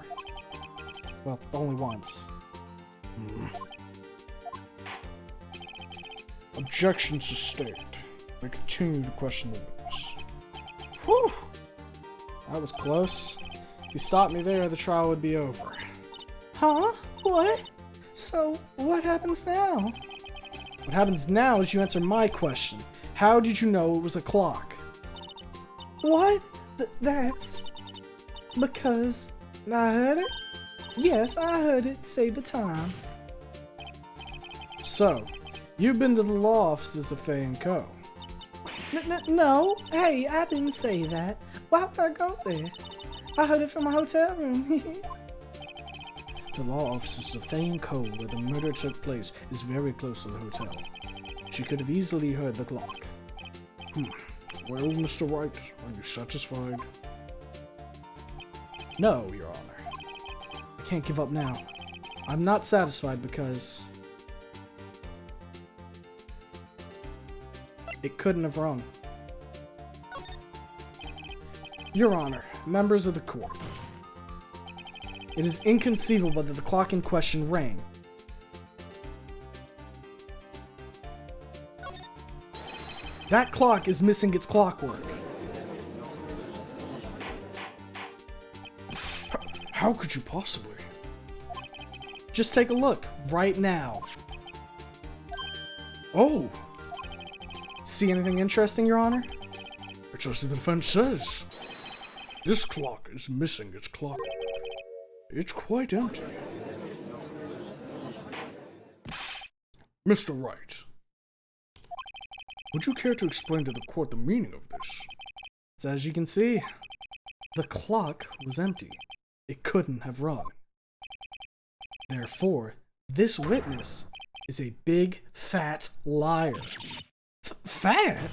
Well, only once. Objection sustained. We continue to question the witness. Whew! That was close. If you stopped me there, the trial would be over. Huh? What? So, what happens now? What happens now is you answer my question. How did you know it was a clock? What? That's... because... I heard it? Yes, I heard it say the time. So, you've been to the law offices of Fay & Co. No, hey, I didn't say that. Why would I go there? I heard it from my hotel room. The law offices of Fay & Co, where the murder took place, is very close to the hotel. She could have easily heard the clock. Well, Mr. White, are you satisfied? No, Your Honor. I can't give up now. I'm not satisfied because... it couldn't have rung. Your Honor, members of the court. It is inconceivable that the clock in question rang. That clock is missing its clockwork. How could you possibly? Just take a look, right now. Oh! See anything interesting, Your Honor? It's as the defense says. This clock is missing its clock. It's quite empty. Mr. Wright, would you care to explain to the court the meaning of this? So as you can see, the clock was empty. It couldn't have rung. Therefore, this witness is a big, fat liar. Fat?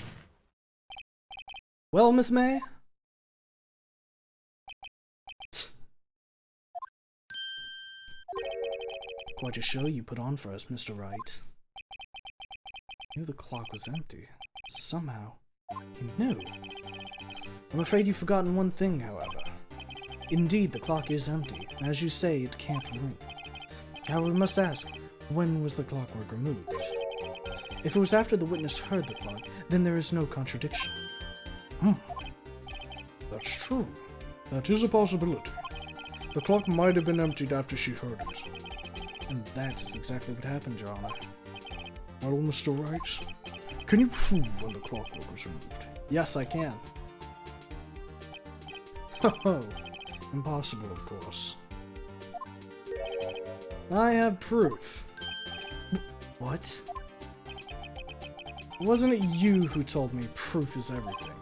Well, Miss May? Quite a show you put on for us, Mr. Wright. Knew the clock was empty. Somehow, he knew. I'm afraid you've forgotten one thing, however. Indeed, the clock is empty. As you say, it can't ring. However, we must ask, when was the clockwork removed? If it was after the witness heard the clock, then there is no contradiction. That's true. That is a possibility. The clock might have been emptied after she heard it. And that is exactly what happened, Your Honor. Well, Mr. Wright, can you prove when the clockwork was removed? Yes, I can. Ho! Impossible, of course. I have proof. What? Wasn't it you who told me proof is everything?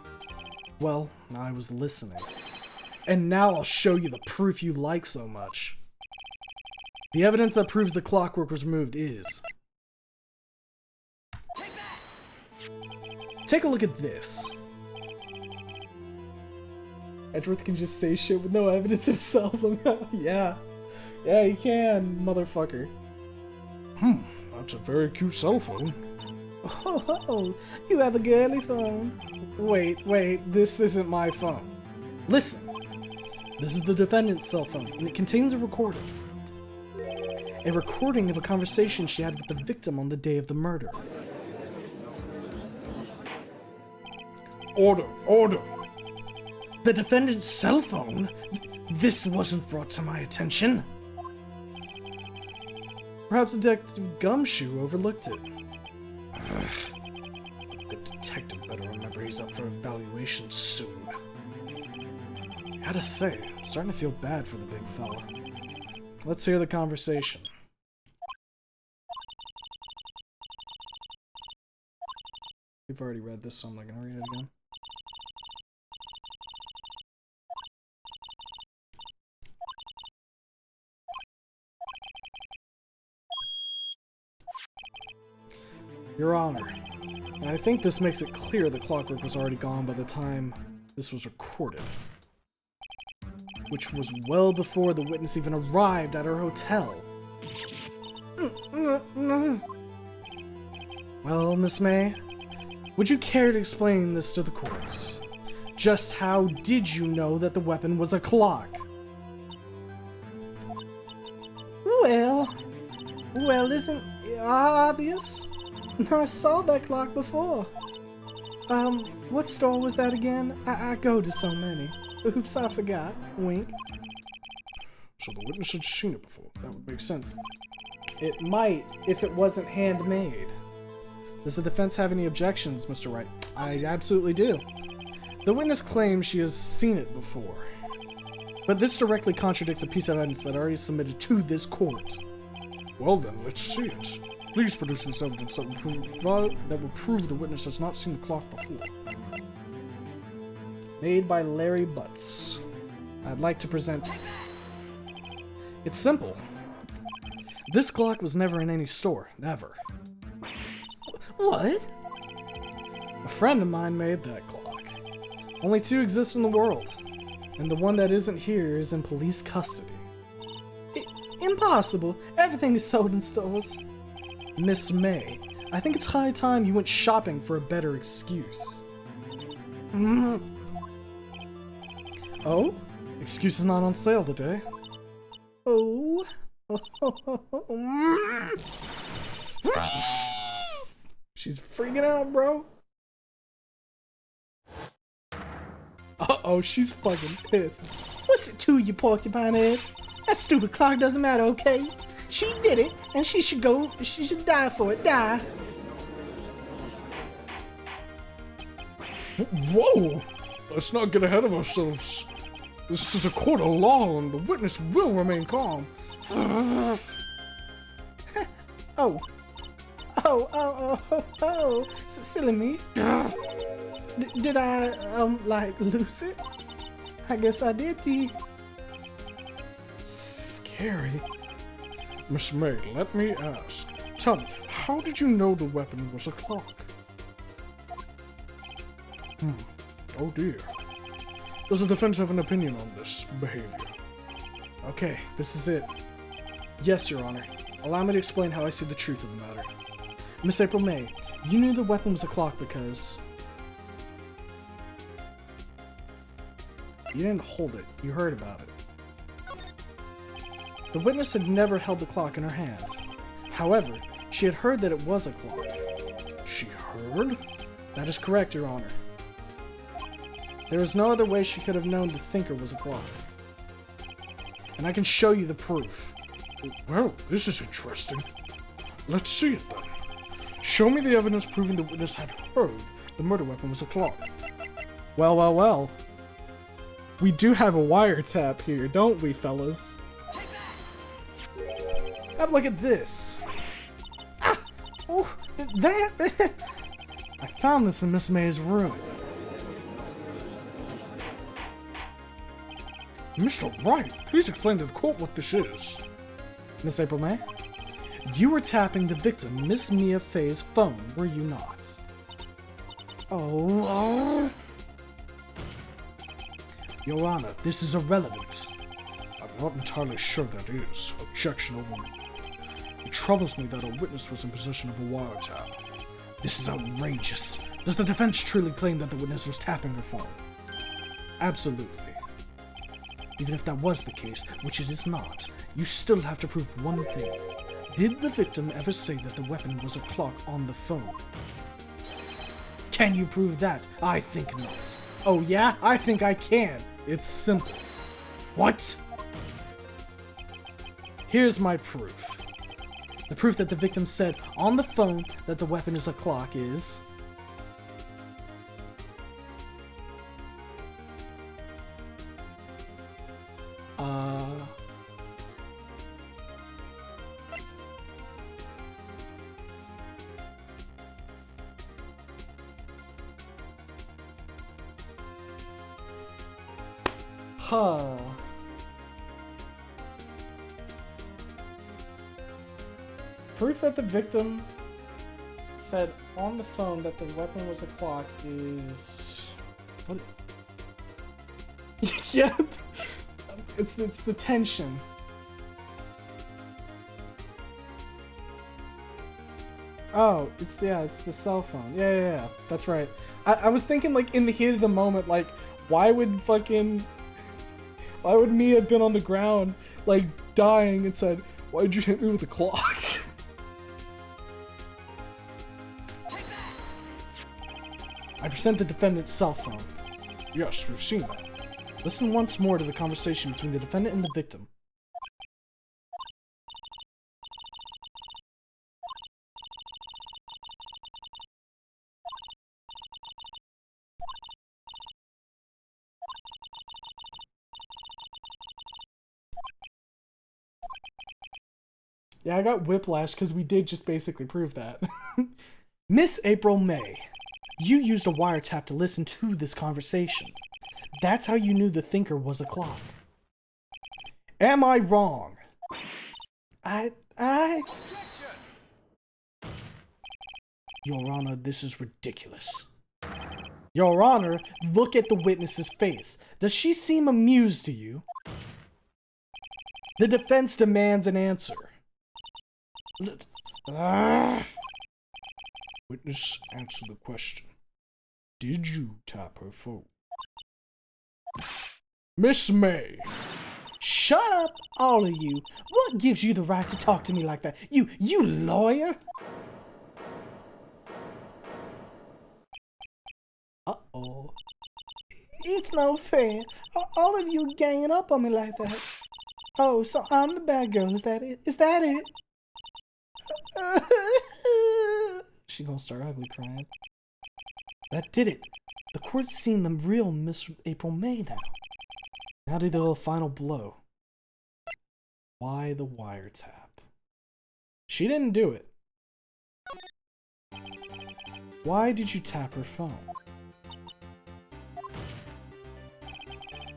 Well, I was listening. And now I'll show you the proof you like so much. The evidence that proves the clockwork was removed is... Take a look at this. Edgeworth can just say shit with no evidence himself. Yeah. Yeah, he can, motherfucker. That's a very cute cell phone. Oh, you have a girly phone. Wait, this isn't my phone. Listen, this is the defendant's cell phone, and it contains a recording. A recording of a conversation she had with the victim on the day of the murder. Order. The defendant's cell phone? This wasn't brought to my attention. Perhaps Detective Gumshoe overlooked it. The detective better remember he's up for evaluation soon. Gotta say, I'm starting to feel bad for the big fella. Let's hear the conversation. We've already read this, so I'm not gonna read it again. Your Honor, and I think this makes it clear the clockwork was already gone by the time this was recorded. Which was well before the witness even arrived at her hotel. Well, Miss May, would you care to explain this to the courts? Just how did you know that the weapon was a clock? Well, isn't it obvious? I saw that clock before. What store was that again? I go to so many. Oops, I forgot. Wink. So the witness had seen it before. That would make sense. It might, if it wasn't handmade. Does the defense have any objections, Mr. Wright? I absolutely do. The witness claims she has seen it before. But this directly contradicts a piece of evidence that I already submitted to this court. Well then, let's see it. Please produce this evidence that will prove the witness has not seen the clock before. Made by Larry Butts. I'd like to present... It's simple. This clock was never in any store, ever. What? A friend of mine made that clock. Only 2 exist in the world, and the one that isn't here is in police custody. Impossible. Everything is sold in stores. Miss May, I think it's high time you went shopping for a better excuse. Oh? Excuse is not on sale today. Oh. She's freaking out, bro. Uh-oh, she's fucking pissed. What's it to you, porcupine head? That stupid clock doesn't matter, okay? She did it, and she should die for it. Die. Whoa! Let's not get ahead of ourselves. This is a court of law, and the witness will remain calm. Oh, so silly me. Did I, like, lose it? I guess I did, T. Scary. Miss May, let me ask. Tell me, how did you know the weapon was a clock? Oh dear. Does the defense have an opinion on this behavior? Okay, this is it. Yes, Your Honor. Allow me to explain how I see the truth of the matter. Miss April May, you knew the weapon was a clock because... You didn't hold it, you heard about it. The witness had never held the clock in her hand. However, she had heard that it was a clock. She heard? That is correct, Your Honor. There is no other way she could have known the thinker was a clock. And I can show you the proof. Well, this is interesting. Let's see it then. Show me the evidence proving the witness had heard the murder weapon was a clock. Well. We do have a wiretap here, don't we, fellas? Have a look at this. Ah! Oh, that! I found this in Miss May's room. Mr. Wright, please explain to the court what this is. Miss April May, you were tapping the victim, Miss Mia Fey's phone, were you not? Oh. Your Honor, this is irrelevant. I'm not entirely sure that is. Objection overruled. It troubles me that a witness was in possession of a wiretap. This is outrageous. Does the defense truly claim that the witness was tapping her phone? Absolutely. Even if that was the case, which it is not, you still have to prove one thing. Did the victim ever say that the weapon was a clock on the phone? Can you prove that? I think not. Oh yeah? I think I can. It's simple. What? Here's my proof. The proof that the victim said on the phone that the weapon is a clock is... Huh. Proof that the victim said on the phone that the weapon was a clock is... What? Yeah, it's the tension. Oh, it's the cell phone. Yeah, that's right. I was thinking, like, in the heat of the moment, like, why would Mia have been on the ground, like, dying and said, "Why'd you hit me with a clock?" I present the defendant's cell phone. Yes, we've seen that. Listen once more to the conversation between the defendant and the victim. Yeah, I got whiplash because we did just basically prove that. Miss April May, you used a wiretap to listen to this conversation. That's how you knew the thinker was a clock. Am I wrong? Your Honor, this is ridiculous. Your Honor, look at the witness's face. Does she seem amused to you? The defense demands an answer. Witness, answer the question. Did you tap her phone? Miss May! Shut up, all of you. What gives you the right to talk to me like that? You lawyer? Uh-oh. It's no fair. All of you ganging up on me like that. Oh, so I'm the bad girl, is that it? Is that it? She gonna start ugly crying. That did it. The court's seen the real Miss April May now. Now to the final blow. Why the wiretap? She didn't do it. Why did you tap her phone?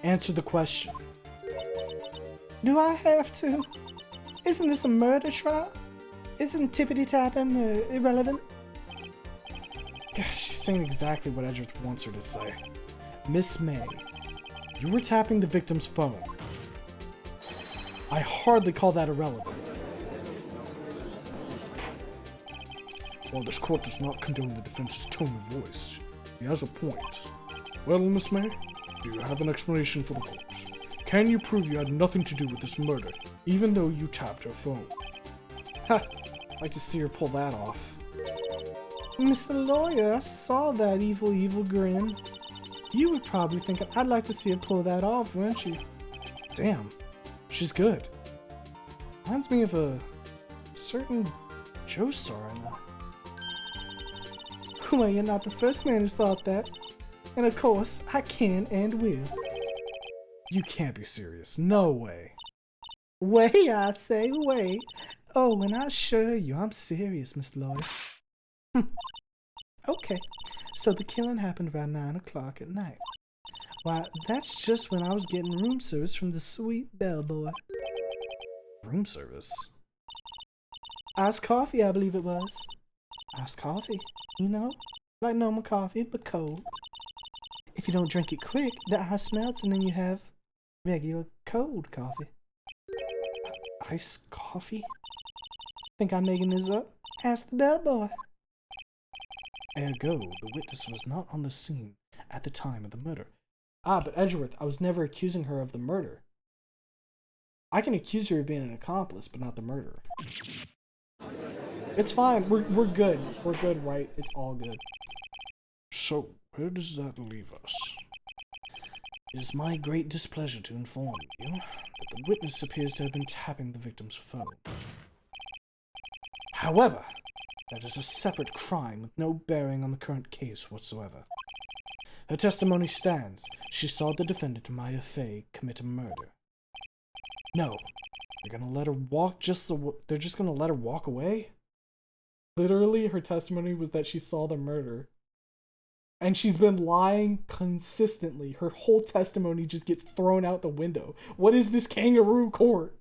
Answer the question. Do I have to? Isn't this a murder trial? Isn't tippity-tapping irrelevant? Gosh, she's saying exactly what Edgeworth wants her to say. Miss May, you were tapping the victim's phone. I hardly call that irrelevant. While this court does not condone the defense's tone of voice, he has a point. Well, Miss May, do you have an explanation for the court? Can you prove you had nothing to do with this murder, even though you tapped her phone? Ha! I'd like to see her pull that off. Mr. Lawyer, I saw that evil grin. You would probably think I'd like to see her pull that off, wouldn't you? Damn, she's good. Reminds me of a certain Joestar I know. Well, you're not the first man who's thought that. And of course, I can and will. You can't be serious. No way. Way, I say, way. Oh, and I assure you, I'm serious, Mr. Lawyer. Okay, so the killing happened around 9 o'clock at night. Why, that's just when I was getting room service from the sweet bellboy. Room service? Iced coffee, I believe it was. Iced coffee, you know? Like normal coffee, but cold. If you don't drink it quick, the ice melts and then you have regular cold coffee. Iced coffee? Think I'm making this up? Ask the bellboy. Ergo, the witness was not on the scene at the time of the murder. Ah, but Edgeworth, I was never accusing her of the murder. I can accuse her of being an accomplice, but not the murderer. It's fine. We're good. We're good, right? It's all good. So, where does that leave us? It is my great displeasure to inform you that the witness appears to have been tapping the victim's phone. However, that is a separate crime with no bearing on the current case whatsoever. Her testimony stands. She saw the defendant, Maya Fey, commit a murder. No, they're gonna let her walk they're just gonna let her walk away? Literally, her testimony was that she saw the murder. And she's been lying consistently. Her whole testimony just gets thrown out the window. What is this kangaroo court?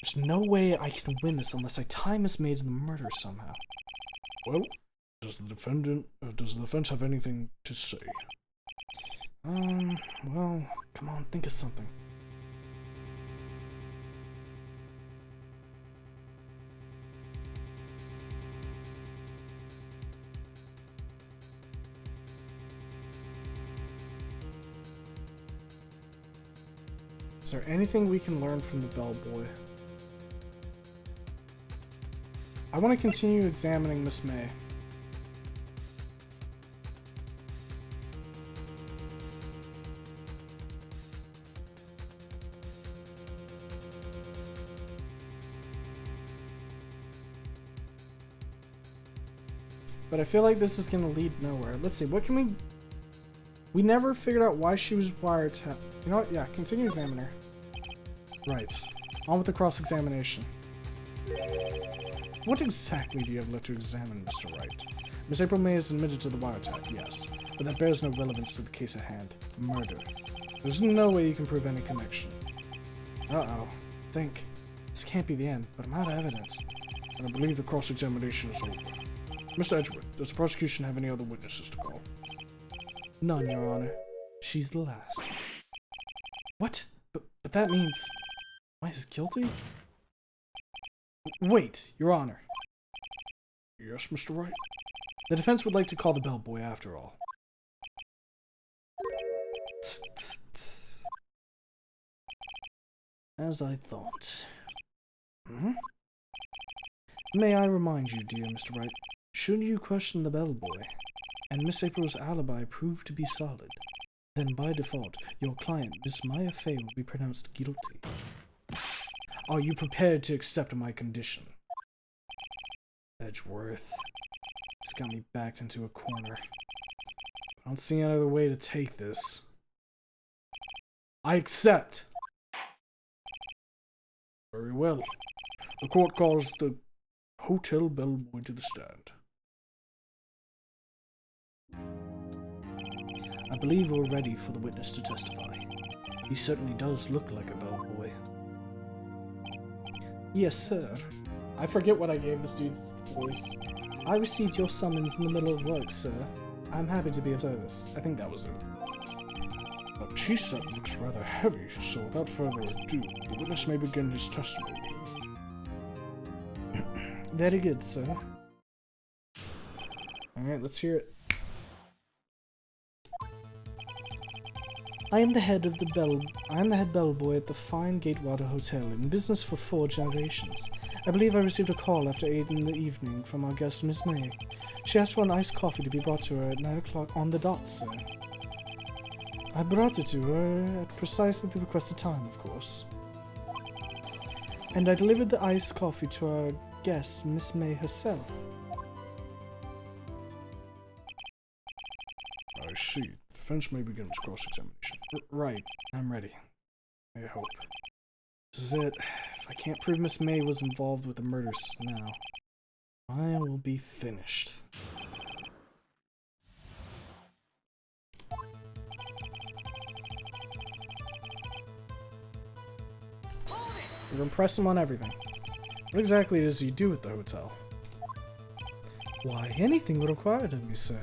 There's no way I can win this unless I tie Miss May to the murder somehow. Well, does the defense have anything to say? Well, come on, think of something. Is there anything we can learn from the bellboy? I want to continue examining Miss May. But I feel like this is going to lead nowhere. Let's see, what can we... We never figured out why she was wiretapped. You know what? Yeah, continue examining her. Right. On with the cross-examination. What exactly do you have left to examine, Mr. Wright? Miss April May is admitted to the wiretap, yes, but that bears no relevance to the case at hand. Murder. There's no way you can prove any connection. Uh-oh. Think. This can't be the end, but I'm out of evidence. And I believe the cross-examination is over. Mr. Edgeworth, does the prosecution have any other witnesses to call? None, Your Honor. She's the last. What? But that means... Why is guilty? Wait, Your Honor. Yes, Mr. Wright? The defense would like to call the bellboy after all. As I thought. May I remind you, dear Mr. Wright, should you question the bellboy, and Miss April's alibi prove to be solid, then by default, your client, Miss Maya Fey, will be pronounced guilty. Are you prepared to accept my condition? Edgeworth. It's got me backed into a corner. I don't see any other way to take this. I accept! Very well. The court calls the hotel bellboy to the stand. I believe we're ready for the witness to testify. He certainly does look like a bellboy. Yes, sir. I forget what I gave this dude's voice. I received your summons in the middle of work, sir. I'm happy to be of service. I think that was it. The tea set looks rather heavy, so without further ado, the witness may begin his testimony. Very good, sir. Alright, let's hear it. I am the head bellboy at the fine Gatewater Hotel, in business for 4 generations. I believe I received a call after 8 in the evening from our guest, Miss May. She asked for an iced coffee to be brought to her at 9 o'clock on the dot, sir. I brought it to her at precisely the requested time, of course. And I delivered the iced coffee to our guest, Miss May herself. I see. Defense may begin its cross-examination. Right. I'm ready. I hope. This is it. If I can't prove Miss May was involved with the murders now, I will be finished. We're gonna press him on everything. What exactly does he do at the hotel? Why, anything required of me, sir.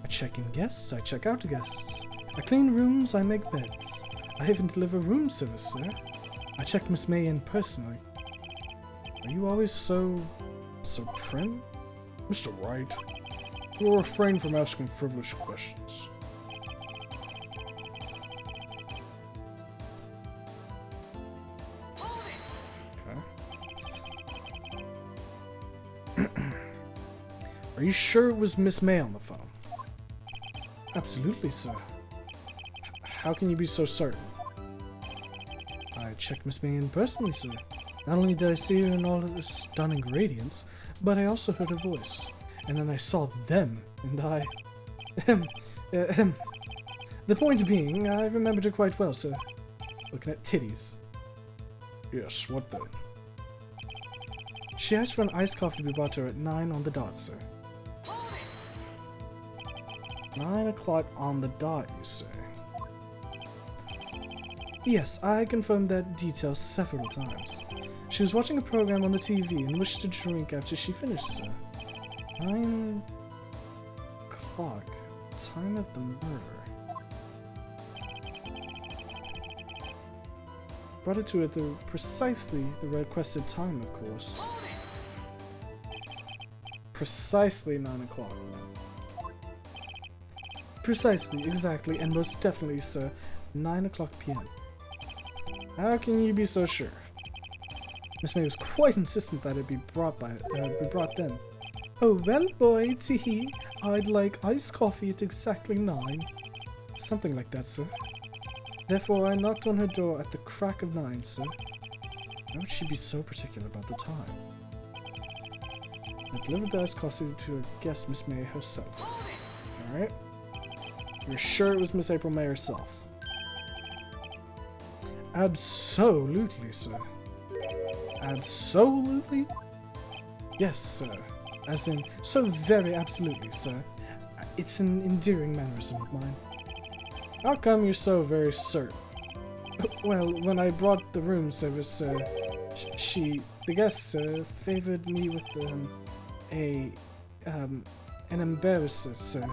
I check in guests, I check out guests. I clean rooms, I make beds. I even deliver room service, sir. I check Miss May in personally. Are you always so prim? Mr. Wright, you will refrain from asking frivolous questions. Are you sure it was Miss May on the phone? Absolutely, sir. How can you be so certain? I checked Miss May in personally, sir. Not only did I see her in all of her stunning radiance, but I also heard her voice. And then I saw them, and I... The point being, I remembered her quite well, sir. Looking at titties. Yes, what then? She asked for an iced coffee to be brought to her at 9 on the dot, sir. 9 o'clock on the dot, you say? Yes, I confirmed that detail several times. She was watching a program on the TV and wished to drink after she finished, sir. 9 o'clock. Time of the murder. Brought it to her at precisely the requested time, of course. Precisely 9 o'clock. Precisely, exactly, and most definitely, sir, 9 o'clock p.m. How can you be so sure? Miss May was quite insistent that it be brought then. Oh well, boy, teehee, I'd like iced coffee at exactly 9. Something like that, sir. Therefore, I knocked on her door at the crack of 9, sir. Why would she be so particular about the time? I delivered the iced coffee to a guest, Miss May herself. Alright. You're sure it was Miss April May herself? Absolutely, sir. Absolutely? Yes, sir. As in, so very absolutely, sir. It's an endearing mannerism of mine. How come you're so very certain? Well, when I brought the room service, the guest, favored me with, an embarrasser, sir.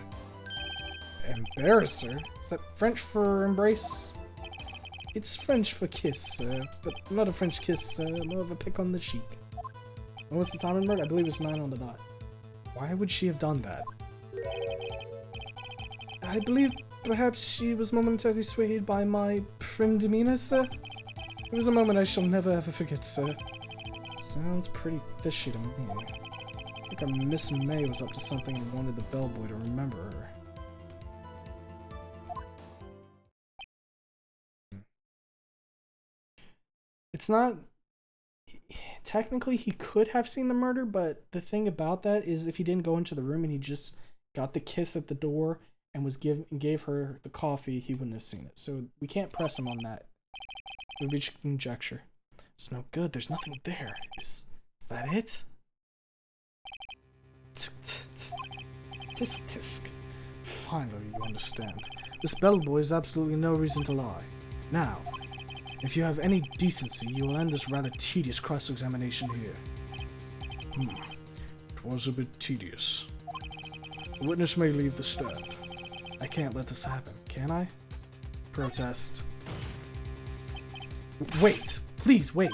Embarrasser? Is that French for embrace? It's French for kiss, but not a French kiss, more of a pick on the cheek. When was the time of murder? I believe it's 9 on the dot. Why would she have done that? I believe perhaps she was momentarily swayed by my prim demeanor, sir. It was a moment I shall never ever forget, sir. Sounds pretty fishy to me. I think our Miss May was up to something and wanted the bellboy to remember her. It's not... Technically, he could have seen the murder, but the thing about that is if he didn't go into the room and he just got the kiss at the door and gave her the coffee, he wouldn't have seen it. So we can't press him on that. It would be conjecture. It's no good. There's nothing there. Is that it? Tisk tisk. Finally, you understand. This bellboy has absolutely no reason to lie. Now, if you have any decency, you will end this rather tedious cross-examination here. It was a bit tedious. The witness may leave the stand. I can't let this happen, can I? Protest. Wait! Please, wait!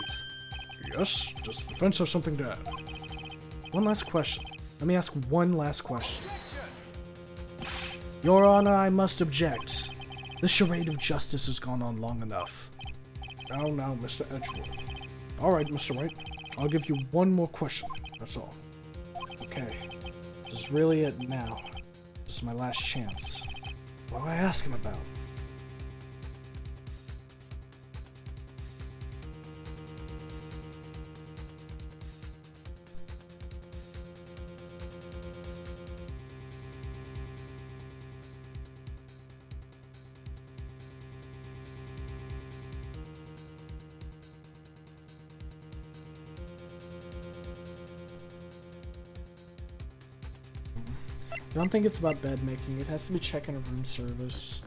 Yes? Does the defense have something to add? One last question. Let me ask one last question. Your Honor, I must object. The charade of justice has gone on long enough. Now, Mr. Edgeworth. Alright, Mr. Wright. I'll give you one more question. That's all. Okay. This is really it now. This is my last chance. What do I ask him about? I don't think it's about bed making. It has to be checking a room service.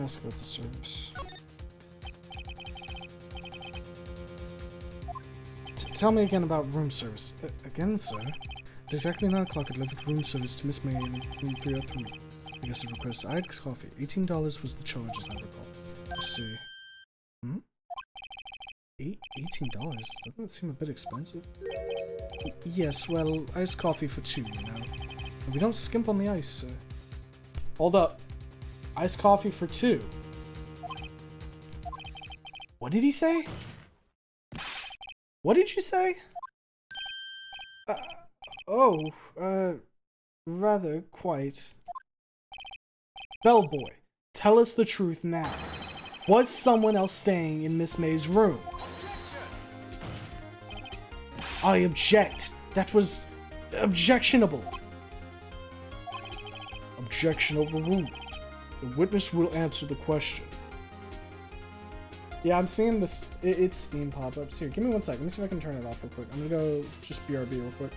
ask about the service. Tell me again about room service. Again, sir? At exactly 9 o'clock, I delivered room service to Miss May in room 303. I guess I requested iced coffee. $18 was the charge, as I recall. I see. Hmm? $18? Doesn't that seem a bit expensive? Yes, well, iced coffee for 2, you know. We don't skimp on the ice, sir. Hold up. Iced coffee for 2. What did he say? What did you say? Rather, quite. Bellboy, tell us the truth now. Was someone else staying in Miss May's room? I object. That was objectionable. Objection overruled. The witness will answer the question. Yeah, I'm seeing this. It's Steam pop-ups. Here, give me 1 second. Let me see if I can turn it off real quick. I'm gonna go just BRB real quick.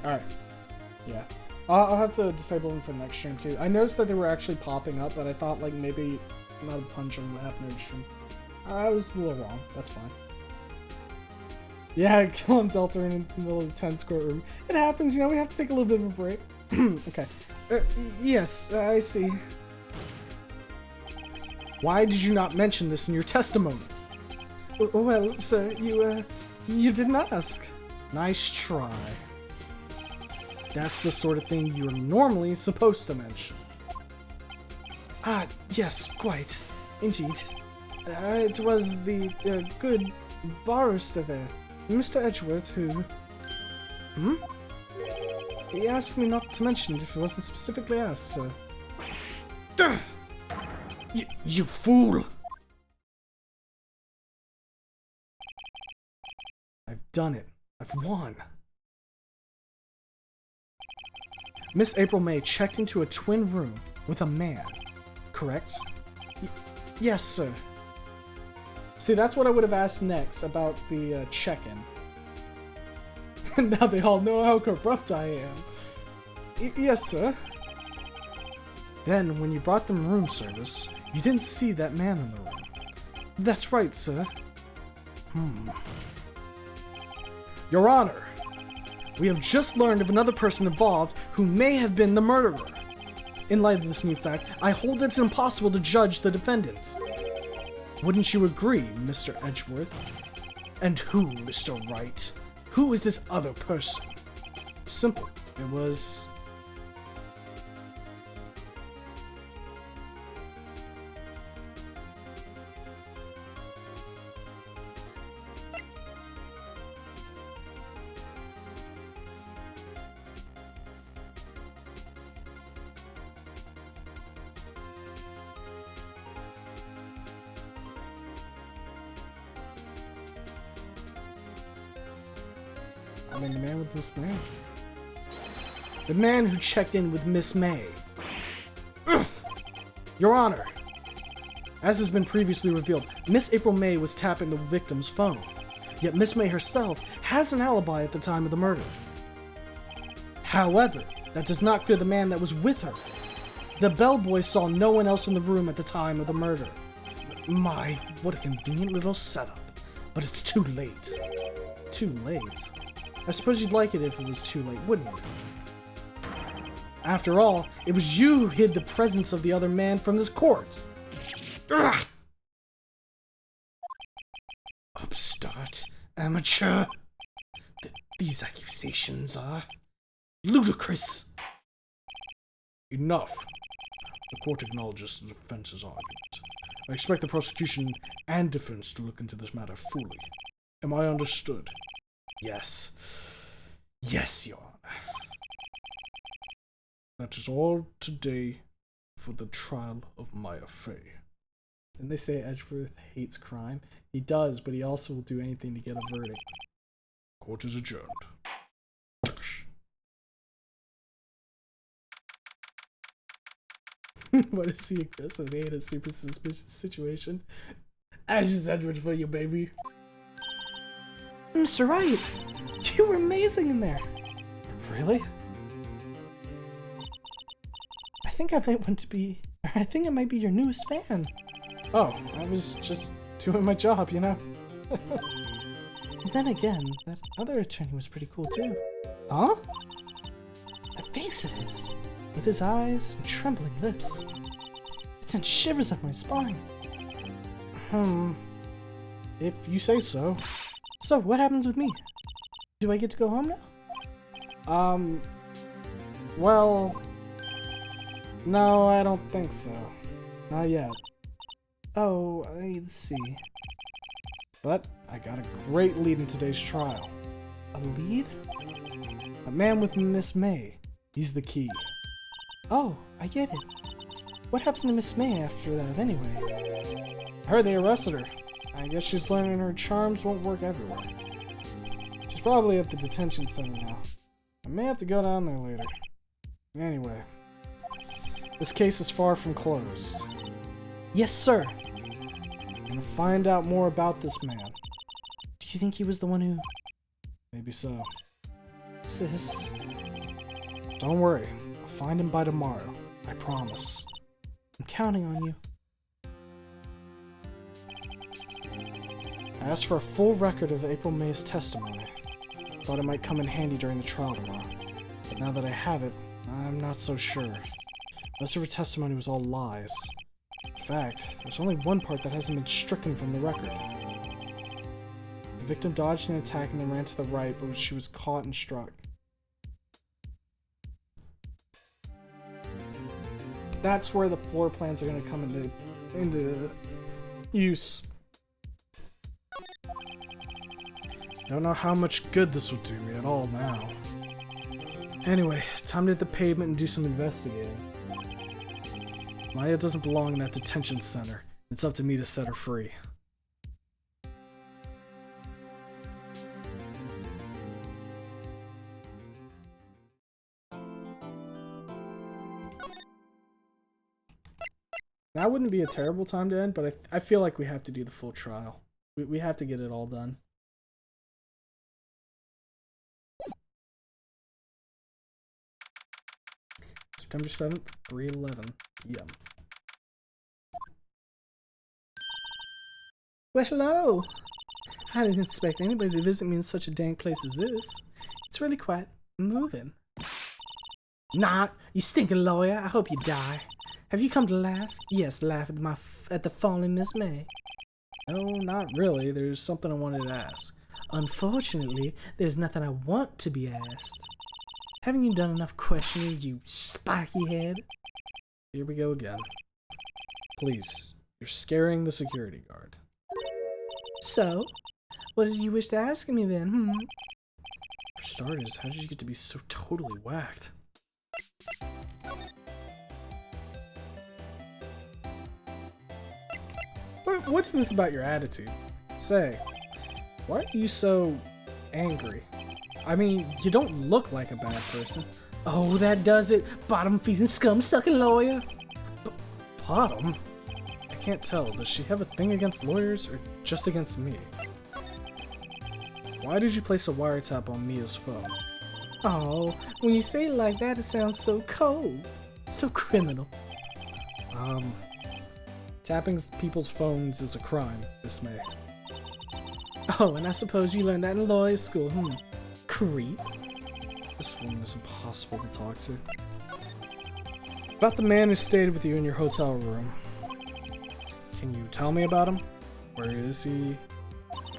Alright. Yeah. I'll have to disable them for the next stream too. I noticed that they were actually popping up, but I thought like maybe not a punch on what happened in the stream. I was a little wrong. That's fine. Yeah, kill him Delta in the middle of the tense courtroom. It happens, you know, we have to take a little bit of a break. Okay. Yes, I see. Why did you not mention this in your testimony? Well, sir, you didn't ask. Nice try. That's the sort of thing you're normally supposed to mention. Ah, yes, quite. Indeed. It was the good barrister there, Mr. Edgeworth, who... Hmm? He asked me not to mention it if it wasn't specifically asked, sir. You fool! I've done it. I've won. Miss April May checked into a twin room with a man, correct? Yes, sir. See, that's what I would have asked next about the check-in. Now they all know how corrupt I am. Yes, sir. Then, when you brought them room service, you didn't see that man in the room. That's right, sir. Your Honor, we have just learned of another person involved who may have been the murderer. In light of this new fact, I hold that it's impossible to judge the defendant. Wouldn't you agree, Mr. Edgeworth? And who, Mr. Wright? Who is this other person? Simple. It was... I mean, the man with Miss May. The man who checked in with Miss May. Your Honor, as has been previously revealed, Miss April May was tapping the victim's phone. Yet Miss May herself has an alibi at the time of the murder. However, that does not clear the man that was with her. The bellboy saw no one else in the room at the time of the murder. My, what a convenient little setup. But it's too late. Too late? I suppose you'd like it if it was too late, wouldn't you? After all, it was you who hid the presence of the other man from this corpse. Ugh! Upstart, amateur. These accusations are ludicrous. Enough. The court acknowledges the defense's argument. I expect the prosecution and defense to look into this matter fully. Am I understood? Yes. Yes, Your Honor. That is all today for the trial of Maya Fey. Didn't they say Edgeworth hates crime? He does, but he also will do anything to get a verdict. Court is adjourned. What is he aggressive? In a super suspicious situation. Ashy sandwich for you, baby. Mr. Wright, you were amazing in there. Really? I think I might be your newest fan. Oh, I was just doing my job, you know? Then again, that other attorney was pretty cool too. Huh? That face of his, with his eyes and trembling lips. It sent shivers up my spine. If you say so. So, what happens with me? Do I get to go home now? Well... No, I don't think so. Not yet. Oh, I see. But I got a great lead in today's trial. A lead? A man with Miss May. He's the key. Oh, I get it. What happened to Miss May after that, anyway? I heard they arrested her. I guess she's learning her charms won't work everywhere. She's probably at the detention center now. I may have to go down there later. Anyway, this case is far from closed. Yes, sir. I'm gonna find out more about this man. Do you think he was the one who... Maybe so. Sis? Don't worry. I'll find him by tomorrow. I promise. I'm counting on you. I asked for a full record of April May's testimony. Thought it might come in handy during the trial tomorrow. But now that I have it, I'm not so sure. Most of her testimony was all lies. In fact, there's only one part that hasn't been stricken from the record. The victim dodged an attack and then ran to the right, but she was caught and struck. That's where the floor plans are going to come into use. Don't know how much good this would do me at all now. Anyway, time to hit the pavement and do some investigating. Maya doesn't belong in that detention center. It's up to me to set her free. That wouldn't be a terrible time to end, but I feel like we have to do the full trial. We have to get it all done. September 7th, 3:11 p.m. Well, hello. I didn't expect anybody to visit me in such a dank place as this. It's really quite moving. Not, you stinking lawyer. I hope you die. Have you come to laugh? Yes, laugh at the fallen Miss May. No, not really. There's something I wanted to ask. Unfortunately, there's nothing I want to be asked. Haven't you done enough questioning, you spiky head? Here we go again. Please, you're scaring the security guard. So, what did you wish to ask me then, For starters, how did you get to be so totally whacked? But what's this about your attitude? Say, why are you so angry? I mean, you don't look like a bad person. Oh, that does it. Bottom-feeding, scum-sucking lawyer. Bottom? I can't tell. Does she have a thing against lawyers or just against me? Why did you place a wiretap on Mia's phone? Oh, when you say it like that, it sounds so cold. So criminal. Tapping people's phones is a crime, Miss May. Oh, and I suppose you learned that in lawyer school, Creep. This woman is impossible to talk to. About the man who stayed with you in your hotel room. Can you tell me about him? Where is he?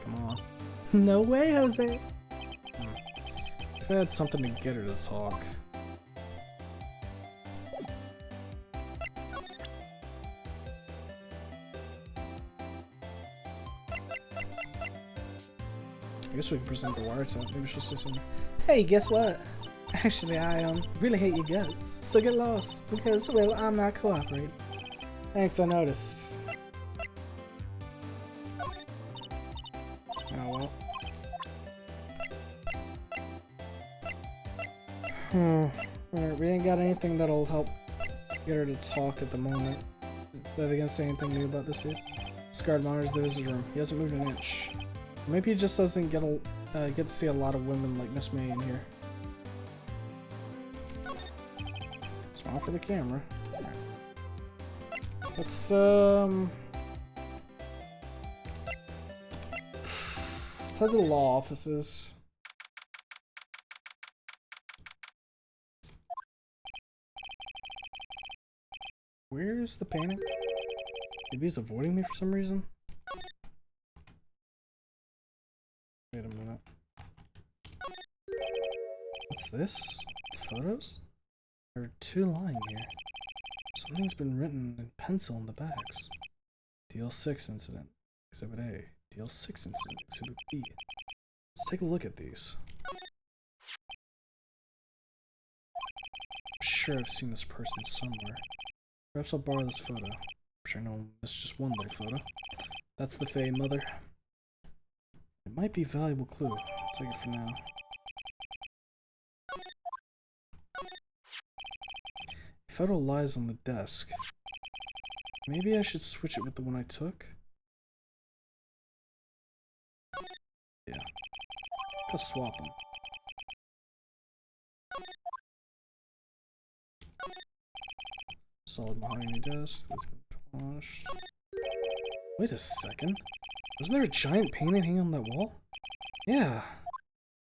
Come on. No way, Jose. If I had something to get her to talk. I guess we can present the wiretap. Maybe she'll say something. Hey, guess what? Actually, I really hate your guts. So get lost, because, well, I'm not cooperating. Thanks, I noticed. Oh well. Alright, we ain't got anything that'll help get her to talk at the moment. Are they gonna say anything new about this yet? This guard monitors the visitor room. He hasn't moved an inch. Maybe he just doesn't get to see a lot of women like Miss May in here. Smile for the camera. Alright. Let's head to the law offices. Where's the painting? Maybe he's avoiding me for some reason? Wait a minute. What's this? Photos? There are two lying here. Something's been written in pencil in the backs. Deal 6 incident. Exhibit A. Deal 6 incident. Exhibit B. Let's take a look at these. I'm sure I've seen this person somewhere. Perhaps I'll borrow this photo. I'm sure I know it's just one little photo. That's the Fae Mother. It might be a valuable clue. I'll take it for now. The photo lies on the desk. Maybe I should switch it with the one I took? Yeah. I'll swap them. Solid mahogany desk. That's been polished. Wait a second. Wasn't there a giant painting hanging on that wall? Yeah.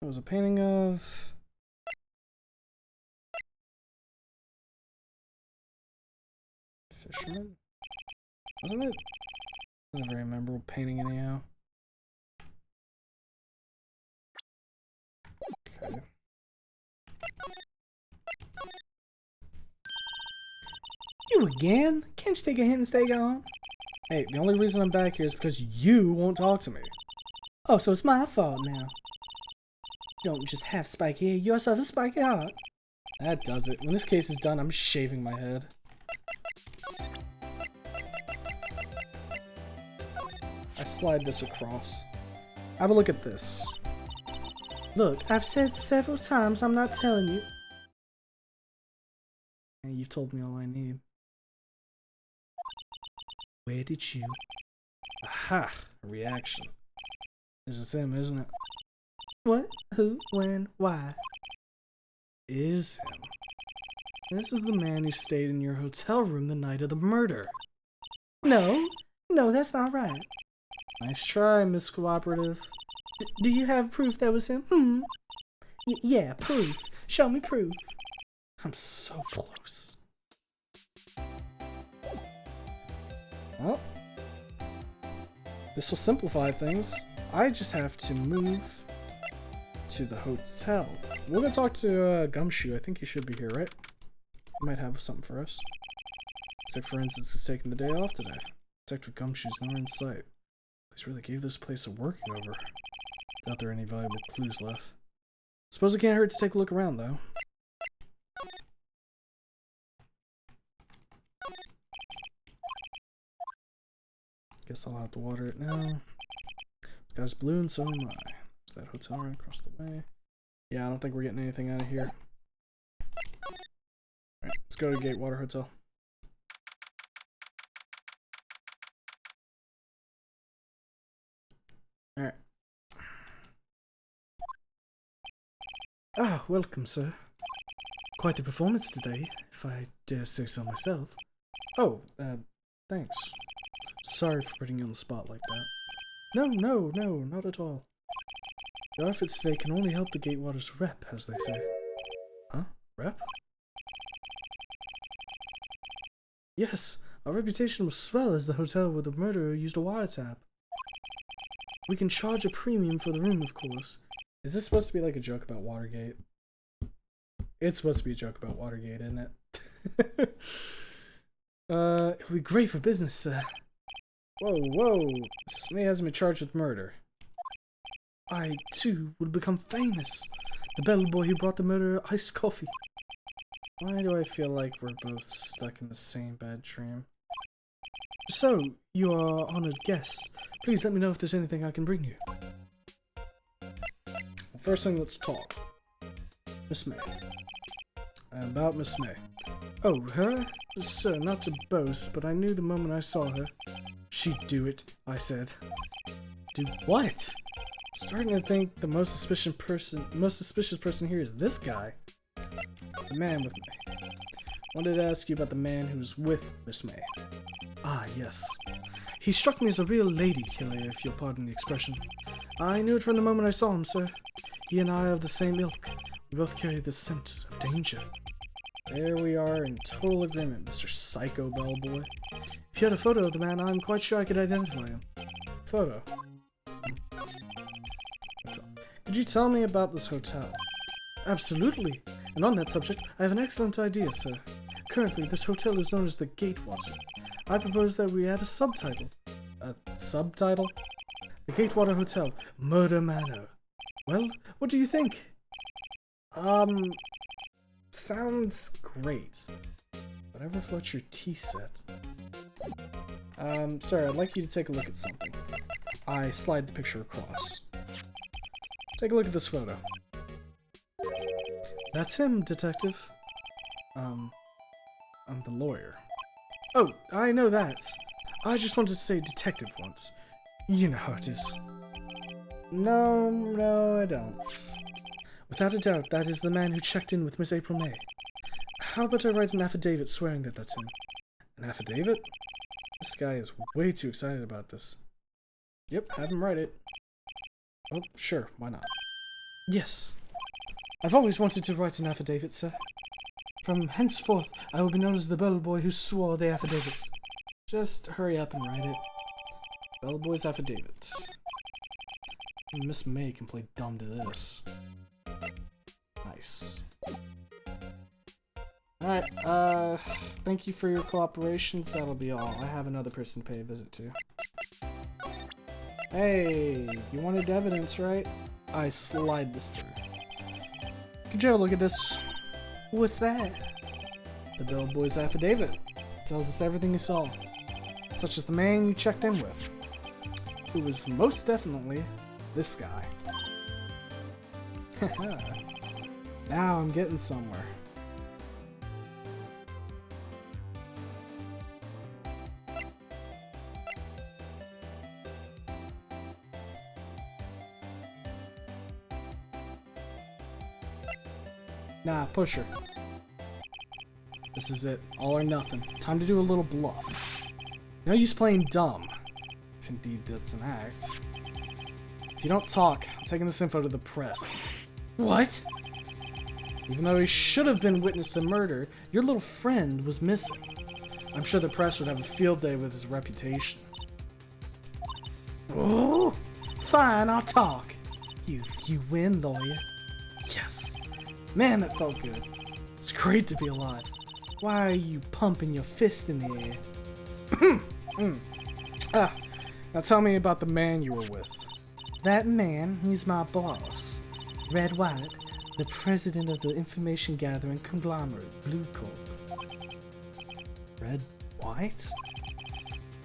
It was a painting of... Fisherman? Wasn't it? It was a very memorable painting anyhow. Okay. You again? Can't you take a hint and stay gone? Hey, the only reason I'm back here is because you won't talk to me. Oh, so it's my fault now. You don't just have spiky hair, you also have a spiky heart. That does it. When this case is done, I'm shaving my head. I slide this across. Have a look at this. Look, I've said several times I'm not telling you. And you've told me all I need. Where did you? Aha! A reaction. This is him, isn't it? What? Who? When? Why? Is him. This is the man who stayed in your hotel room the night of the murder. No. No, that's not right. Nice try, Miss Cooperative. Do you have proof that was him? Yeah, proof. Show me proof. I'm so close. Well, this will simplify things. I just have to move to the hotel. We're gonna talk to Gumshoe. I think he should be here, right? He might have something for us. Looks like Forensics is taking the day off today. Detective Gumshoe's nowhere in sight. Police really gave this place a working over. Doubt there are any valuable clues left. Suppose it can't hurt to take a look around, though. Guess I'll have to water it now. Sky's blue and so am I. There's that hotel right across the way. Yeah, I don't think we're getting anything out of here. Alright, let's go to Gatewater Hotel. Alright. Ah, welcome, sir. Quite the performance today, if I dare say so myself. Oh, thanks. Sorry for putting you on the spot like that. No, not at all. Your outfits today can only help the Gatewater's rep, as they say. Huh? Rep? Yes, our reputation will swell as the hotel where the murderer used a wiretap. We can charge a premium for the room, of course. Is this supposed to be like a joke about Watergate? It's supposed to be a joke about Watergate, isn't it? It would be great for business, sir. Whoa. Smee hasn't been charged with murder. I, too, would become famous. The bellboy who brought the murderer iced coffee. Why do I feel like we're both stuck in the same bad dream? So, you are honored guests. Please let me know if there's anything I can bring you. Well, first thing, let's talk. Miss May. About Miss May. Oh, her? Sir, not to boast, but I knew the moment I saw her. She'd do it, I said. Do what? Starting to think the most suspicious person here is this guy. The man with May. Wanted to ask you about the man who's with Miss May. Ah, yes. He struck me as a real lady killer, if you'll pardon the expression. I knew it from the moment I saw him, sir. He and I are of the same ilk. We both carry the scent of danger. There we are in total agreement, Mr. Psycho Bellboy. If you had a photo of the man, I'm quite sure I could identify him. Photo. Could you tell me about this hotel? Absolutely. And on that subject, I have an excellent idea, sir. Currently, this hotel is known as the Gatewater. I propose that we add a subtitle. A subtitle? The Gatewater Hotel, Murder Manor. Well, what do you think? Sounds great. Whatever floats your tea set. Sir, I'd like you to take a look at something. I slide the picture across. Take a look at this photo. That's him, detective. I'm the lawyer. Oh, I know that. I just wanted to say detective once. You know how it is. No, I don't. Without a doubt, that is the man who checked in with Miss April May. How about I write an affidavit swearing that that's him? An affidavit? This guy is way too excited about this. Yep, have him write it. Oh, sure, why not? Yes. I've always wanted to write an affidavit, sir. From henceforth, I will be known as the bellboy who swore the affidavits. Just hurry up and write it. Bellboy's affidavit. Miss May can play dumb to this. Nice. Alright, thank you for your cooperations. That'll be all. I have another person to pay a visit to. Hey, you wanted evidence, right? I slide this through. Could you have a look at this? What's that? The bellboy's affidavit. Tells us everything you saw. Such as the man you checked in with. Who was most definitely this guy. Now I'm getting somewhere. Nah, push her. This is it. All or nothing. Time to do a little bluff. No use playing dumb. If indeed that's an act. If you don't talk, I'm taking this info to the press. What? Even though he should have been witness to murder, your little friend was missing. I'm sure the press would have a field day with his reputation. Oh, fine, I'll talk. You win, lawyer. Yes. Man, that felt good. It's great to be alive. Why are you pumping your fist in the air? Now tell me about the man you were with. That man, he's my boss. Red White, the president of the information gathering conglomerate, Blue Corp. Red White?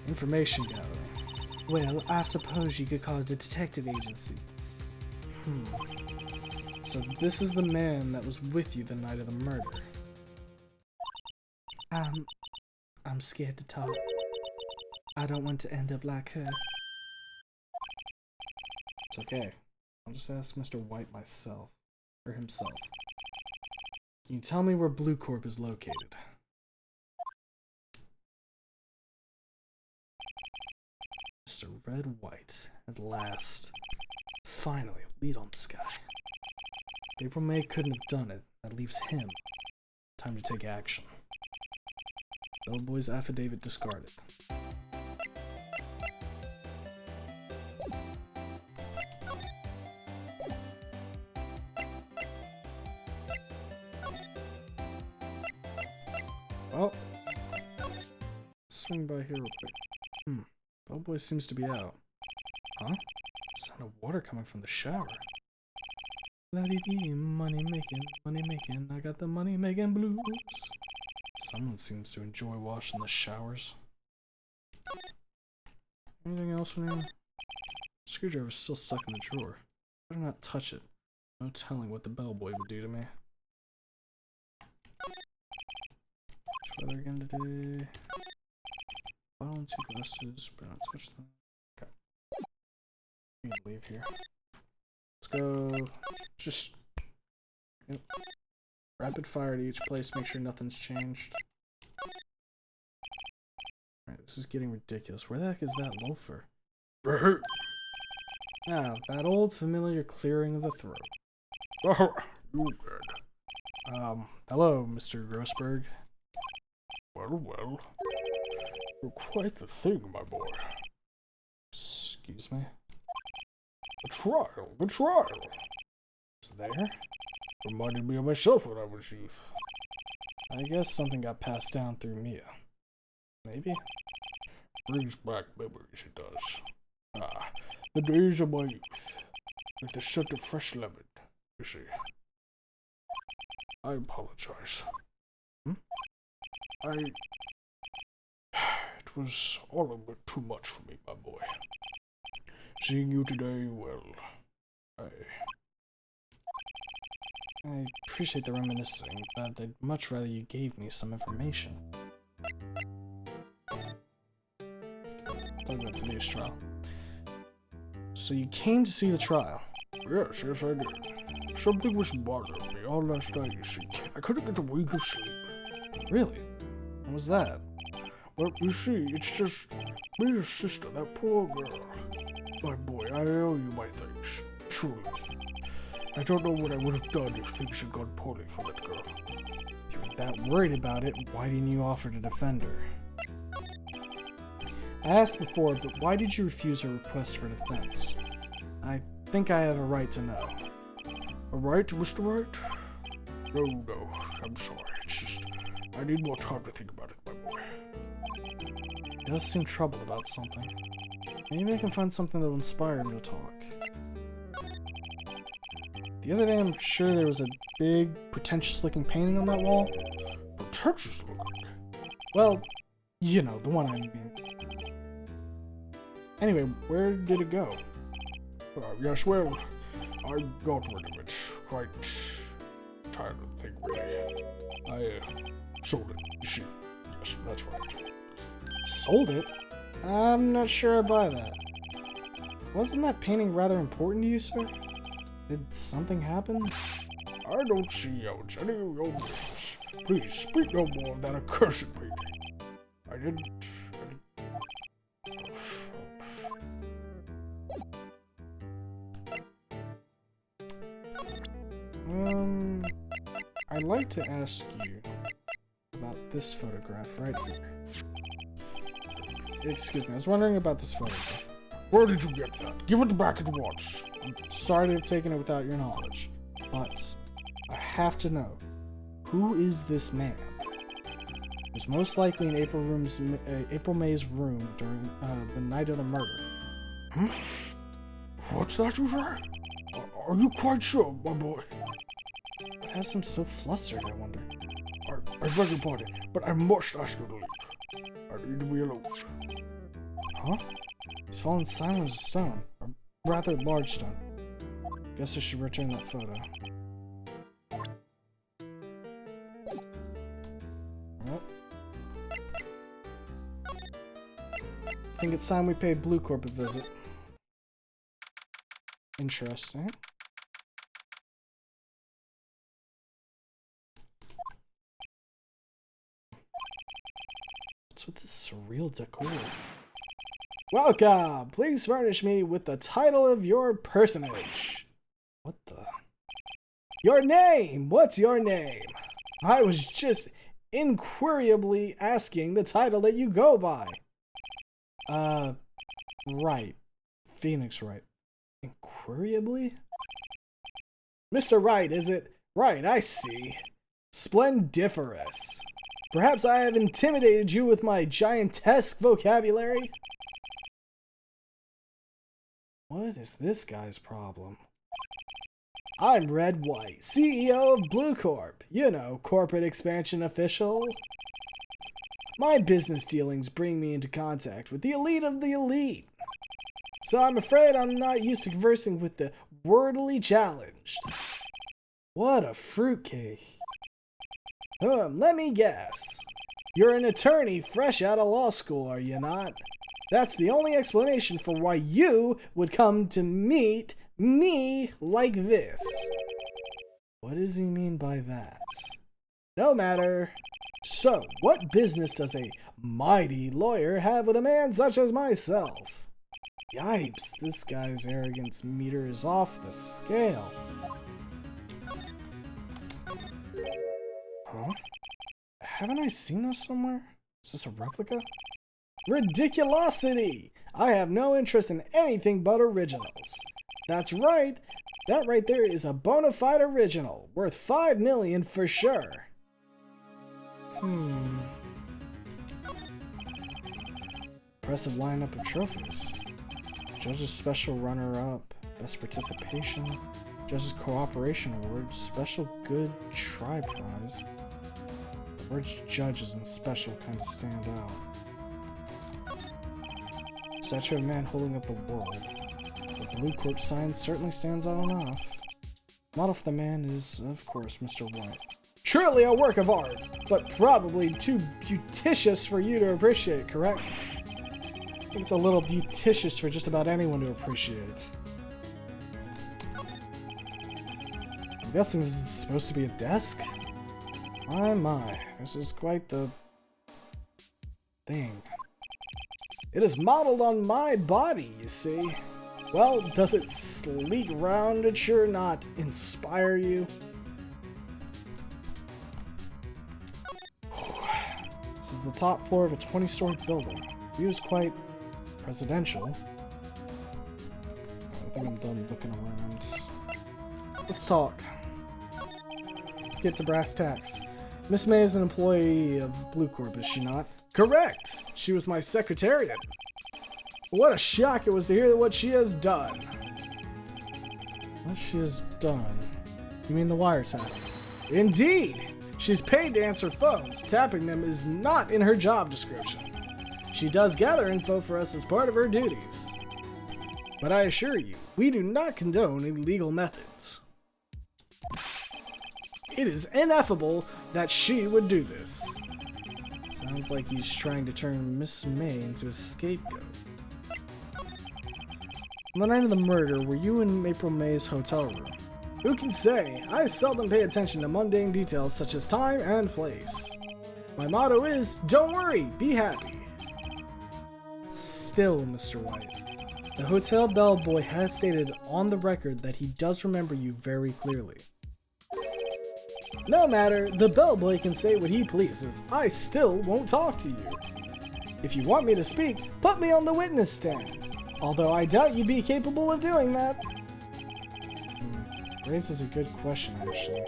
Information gathering. Well, I suppose you could call it a detective agency. So this is the man that was with you the night of the murder. I'm scared to talk. I don't want to end up like her. It's okay. I'll just ask Mr. White myself. Or himself. Can you tell me where Blue Corp is located? Mr. Red White, at last. Finally, lead on this guy. April May couldn't have done it. That leaves him. Time to take action. Bellboy's affidavit discarded. Well, swing by here real quick. Bellboy seems to be out. Huh? Sound of water coming from the shower. La-dee-dee, money making, I got the money making blues. Someone seems to enjoy washing the showers. Anything else from here? Screwdriver's still stuck in the drawer. Better not touch it. No telling what the bellboy would do to me. weather again today. Bottle and 2 glasses, but not touch them. Okay. We can leave here. Let's go. Just. Yep. Rapid fire to each place, make sure nothing's changed. Alright, this is getting ridiculous. Where the heck is that loafer? Ah, that old familiar clearing of the throat. You good? Hello, Mr. Grossberg. Well. You're quite the thing, my boy. Excuse me? The trial. Is there? Reminded me of myself when I was youth. I guess something got passed down through Mia. Maybe? Brings back memories, it does. Ah, the days of my youth. With the scent of fresh lemon, you see. I apologize. It was all a bit too much for me, my boy. Seeing you today, well, I appreciate the reminiscing, but I'd much rather you gave me some information. Talk about today's trial. So you came to see the trial? Yes, I did. Something was bothering me all last night, you see. I couldn't get a wink of sleep. Really? What was that? Well, you see, it's just Mia's sister, that poor girl. My boy, I owe you my thanks. Truly. I don't know what I would have done if things had gone poorly for that girl. If you were that worried about it, why didn't you offer to defend her? I asked before, but why did you refuse her request for defense? I think I have a right to know. A right, Mr. Wright? No, I'm sorry. It's just, I need more time to think about it, my boy. He does seem troubled about something. Maybe I can find something that will inspire him to talk. The other day, I'm sure there was a big, pretentious-looking painting on that wall. Pretentious looking? Well, you know, the one I mean. Anyway, where did it go? Yes, well, I got rid of it. Quite tired of the thing, really. I sold it, you see. Yes, that's right. Sold it? I'm not sure I buy that. Wasn't that painting rather important to you, sir? Did something happen? I don't see how it's any of your business. Please, speak no more of that accursed painting. I didn't... I'd like to ask you about this photograph right here. Excuse me, I was wondering about this photograph. Where did you get that? Give it back at once. I'm sorry to have taken it without your knowledge, but I have to know, who is this man? He was most likely in April May's room during the night of the murder. What's that you say? Are you quite sure, my boy? What has him so flustered, I wonder? I beg your pardon, but I must ask you to leave. I need to be alone. Huh? He's fallen silent as a stone. A rather large stone. Guess I should return that photo. Well, I think it's time we pay Blue Corp a visit. Interesting. What's with this surreal decor? Welcome! Please furnish me with the title of your personage. What the? Your name! What's your name? I was just inquirably asking the title that you go by. Wright. Phoenix Wright. Inquirably? Mr. Wright, is it? Right, I see. Splendiferous. Perhaps I have intimidated you with my giantesque vocabulary? What is this guy's problem? I'm Red White, CEO of Blue Corp. You know, corporate expansion official. My business dealings bring me into contact with the elite of the elite. So I'm afraid I'm not used to conversing with the wordily challenged. What a fruitcake. Let me guess. You're an attorney fresh out of law school, are you not? That's the only explanation for why you would come to meet me like this. What does he mean by that? No matter. So, what business does a mighty lawyer have with a man such as myself? Yipes, this guy's arrogance meter is off the scale. Huh? Haven't I seen this somewhere? Is this a replica? Ridiculosity! I have no interest in anything but originals. That's right. That right there is a bona fide original, worth 5 million for sure. Impressive lineup of trophies. Judge's Special Runner-Up, Best Participation, Judge's Cooperation Award, Special Good Try Prize. The words judges and special kind of stand out. Statue of Man holding up the world. The Blue Corp sign certainly stands out enough. Model for the man is, of course, Mr. White. Truly a work of art, but probably too beauticious for you to appreciate, correct? I think it's a little beauticious for just about anyone to appreciate. I'm guessing this is supposed to be a desk? My, this is quite the thing. It is modeled on my body, you see. Well, does its sleek roundature not inspire you? This is the top floor of a 20-story building. View is quite presidential. I think I'm done looking around. Let's talk. Let's get to brass tacks. Miss May is an employee of Blue Corp, is she not? Correct! She was my secretariat. What a shock it was to hear what she has done. What she has done? You mean the wiretap? Indeed! She's paid to answer phones. Tapping them is not in her job description. She does gather info for us as part of her duties. But I assure you, we do not condone illegal methods. It is ineffable that she would do this. Sounds like he's trying to turn Miss May into a scapegoat. On the night of the murder, were you in April May's hotel room? Who can say? I seldom pay attention to mundane details such as time and place. My motto is, don't worry, be happy. Still, Mr. White, the hotel bellboy has stated on the record that he does remember you very clearly. No matter, the bellboy can say what he pleases. I still won't talk to you. If you want me to speak, put me on the witness stand. Although I doubt you'd be capable of doing that. Raises a good question, actually.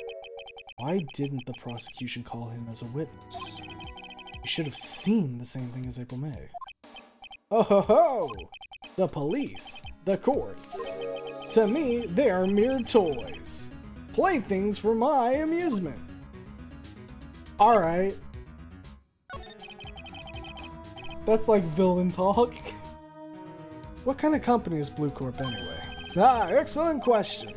Why didn't the prosecution call him as a witness? He should have seen the same thing as April May. Oh ho ho! The police, the courts. To me, they are mere toys. Playthings for my amusement. Alright. That's like villain talk. What kind of company is Blue Corp anyway? Ah, excellent question.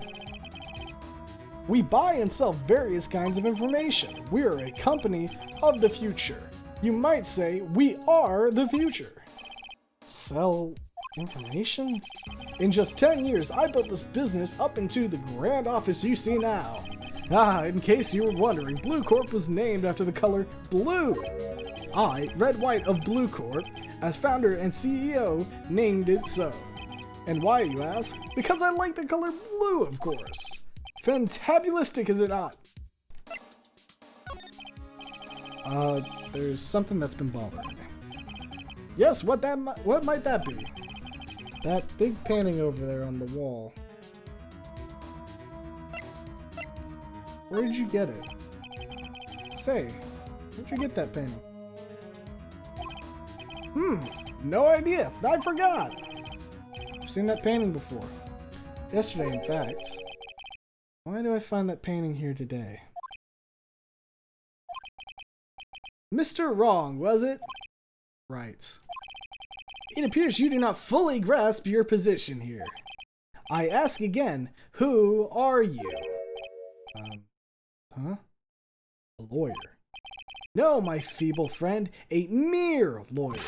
We buy and sell various kinds of information. We are a company of the future. You might say we are the future. Sell information? In just 10 years, I built this business up into the grand office you see now. Ah, in case you were wondering, Blue Corp was named after the color blue. I, Red White of Blue Corp, as founder and CEO, named it so. And why, you ask? Because I like the color blue, of course. Fantabulistic, is it not? There's something that's been bothering me. Yes, what might that be? That big painting over there on the wall. Where did you get it? Say, where'd you get that painting? No idea. I forgot. I've seen that painting before. Yesterday, in fact. Why do I find that painting here today? Mr. Wrong, was it? Right. It appears you do not fully grasp your position here. I ask again, who are you? A lawyer. No, my feeble friend, a mere lawyer.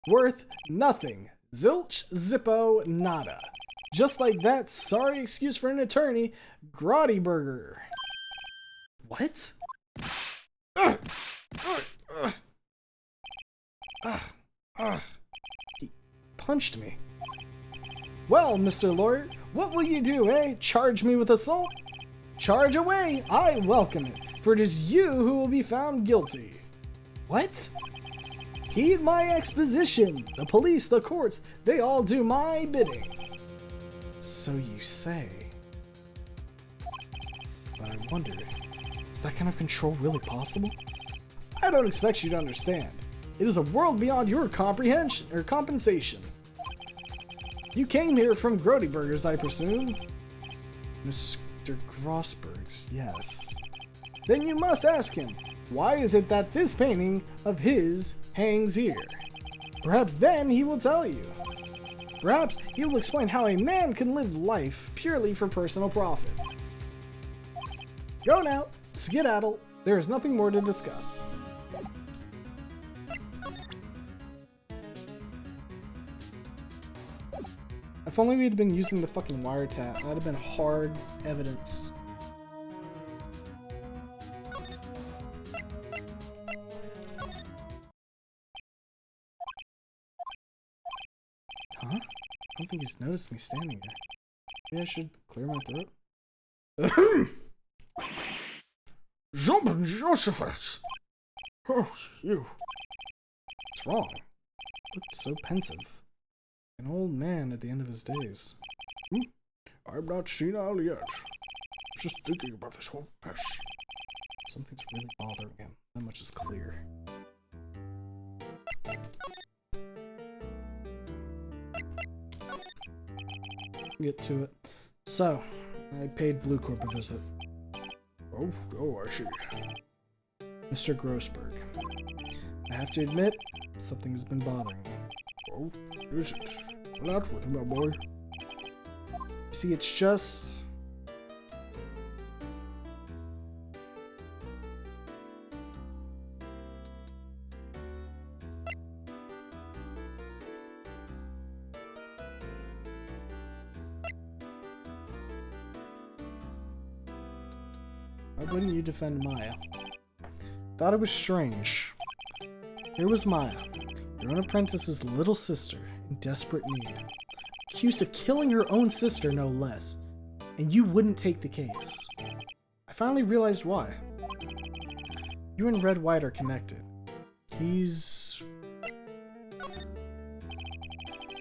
Worth nothing. Zilch, zippo, nada. Just like that sorry excuse for an attorney, Grotty Burger. What? He punched me. Well, Mr. Lawyer, what will you do, eh? Charge me with assault? Charge away! I welcome it, for it is you who will be found guilty. What? Heed my exposition. The police, the courts, they all do my bidding. So you say. But I wonder, is that kind of control really possible? I don't expect you to understand. It is a world beyond your comprehension or compensation. You came here from Grody Burgers, I presume? Mr. Grossberg's, yes. Then you must ask him, why is it that this painting of his hangs here? Perhaps then he will tell you. Perhaps he will explain how a man can live life purely for personal profit. Go now, skedaddle. There is nothing more to discuss. If only we'd been using the fucking wiretap, that'd have been hard evidence. Huh? I don't think he's noticed me standing there. Maybe I should clear my throat. Jumping Josephus! Oh, you. What's wrong? Looked so pensive. An old man at the end of his days. I'm not senile yet. Just thinking about this whole mess. Something's really bothering him. That much is clear. Get to it. So, I paid Blue Corp a visit. Oh, I see. Mr. Grossberg. I have to admit, something has been bothering me. Oh, is it? Well, out with him, my boy. You see, it's just... Why wouldn't you defend Maya? Thought it was strange. Here was Maya, your own apprentice's little sister, in desperate need. Accused of killing her own sister, no less. And you wouldn't take the case. I finally realized why. You and Red White are connected. He's...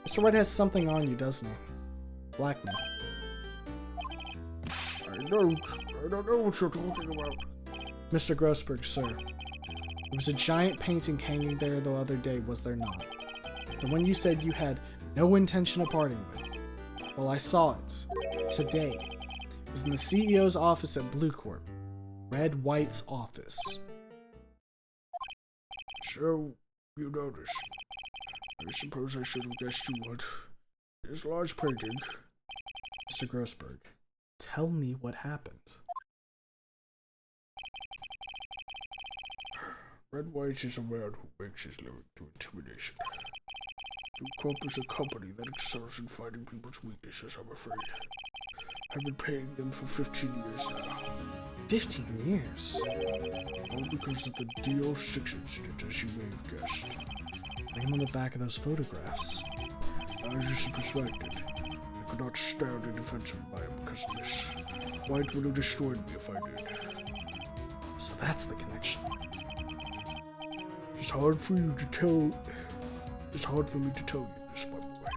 Mr. White has something on you, doesn't he? Blackmail. I don't know what you're talking about. Mr. Grossberg, sir. There was a giant painting hanging there the other day, was there not? The one you said you had no intention of parting with. Well, I saw it. Today. It was in the CEO's office at Blue Corp. Red White's office. So, you noticed. I suppose I should have guessed you would. This large painting. Mr. Grossberg, tell me what happened. Red White is a man who makes his living through intimidation. Blue Corp is a company that excels in finding people's weaknesses, I'm afraid. I've been paying them for 15 years now. 15 years? All because of the DO6 incident, as you may have guessed. Name on the back of those photographs. As you suspected, I could not stand in defense of Maya because of this. White would have destroyed me if I did. So that's the connection. It's hard for you to tell. It's hard for me to tell you this, by the way.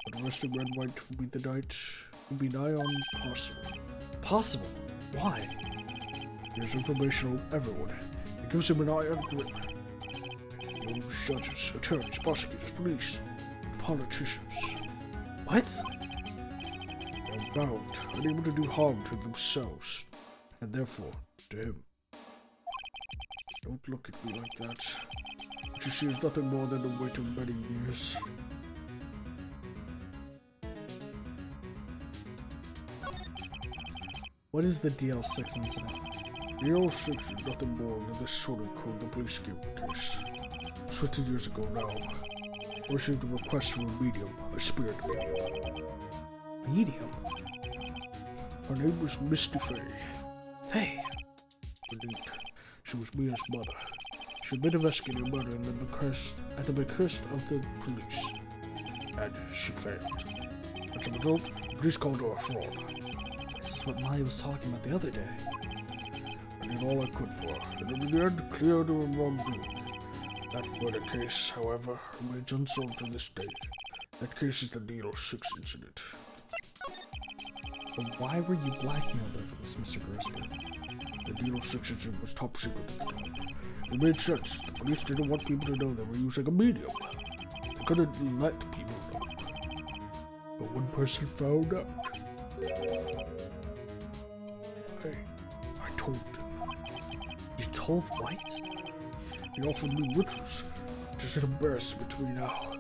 But arresting Red White will be the night. Will be nigh on possible. Possible? Why? There's information on everyone. It gives him an iron grip. Those judges, attorneys, prosecutors, police, politicians. What? They're bound, unable to do harm to themselves, and therefore to him. Don't look at me like that. What you see is nothing more than the weight of many years. What is the DL6 incident? The old six is nothing more than this sort of code the police gave the case. 20 years ago now, I received a request from a medium, a spirit medium. Medium? Her name was Misty Fey. Faye. Indeed, she was Mia's mother. She had been investigating a murder at the behest of the police, and she failed. As a result, the police called her a fraud. This is what Maya was talking about the other day. I did all I could for her, and in the end, cleared her of wrongdoing. That murder case, however, remains unsolved to this day. That case is the Needle 6 incident. But why were you blackmailed over this, Mr. Grossberg? The Needle 6 incident was top secret at the time. It made sense. The police didn't want people to know they were using a medium. They couldn't let people know. But one person found out. I told him. You told White? He offered me riches, which is an embarrassment to me now.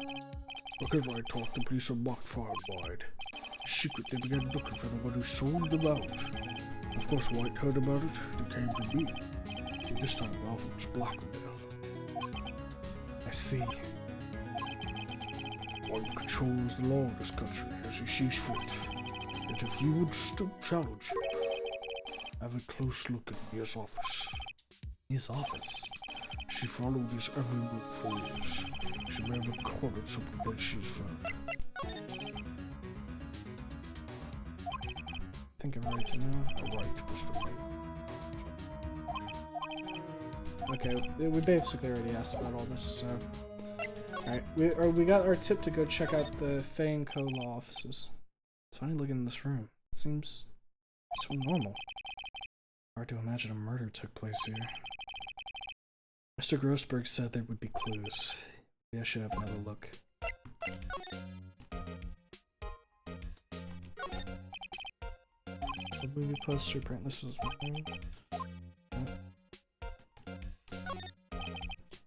Whenever I talked, the police were mocked far and wide. In secret, they began looking for the one who sold them out. Of course, White heard about it, and came to me. And this time, the offer was blackmail. I see. White controls the law of this country as he sees fit. And if you would still challenge, have a close look at Mia's office. His office? She followed his every move for years. She may have recorded something that she's found. I think I'm right to know. Right, Mr. White. Okay, we basically already asked about all this, so... Alright, we got our tip to go check out the Fey and Co. law offices. It's funny looking in this room. It seems so normal. Hard to imagine a murder took place here. Mr. Grossberg said there would be clues. Maybe I should have another look. The movie poster, apparently this was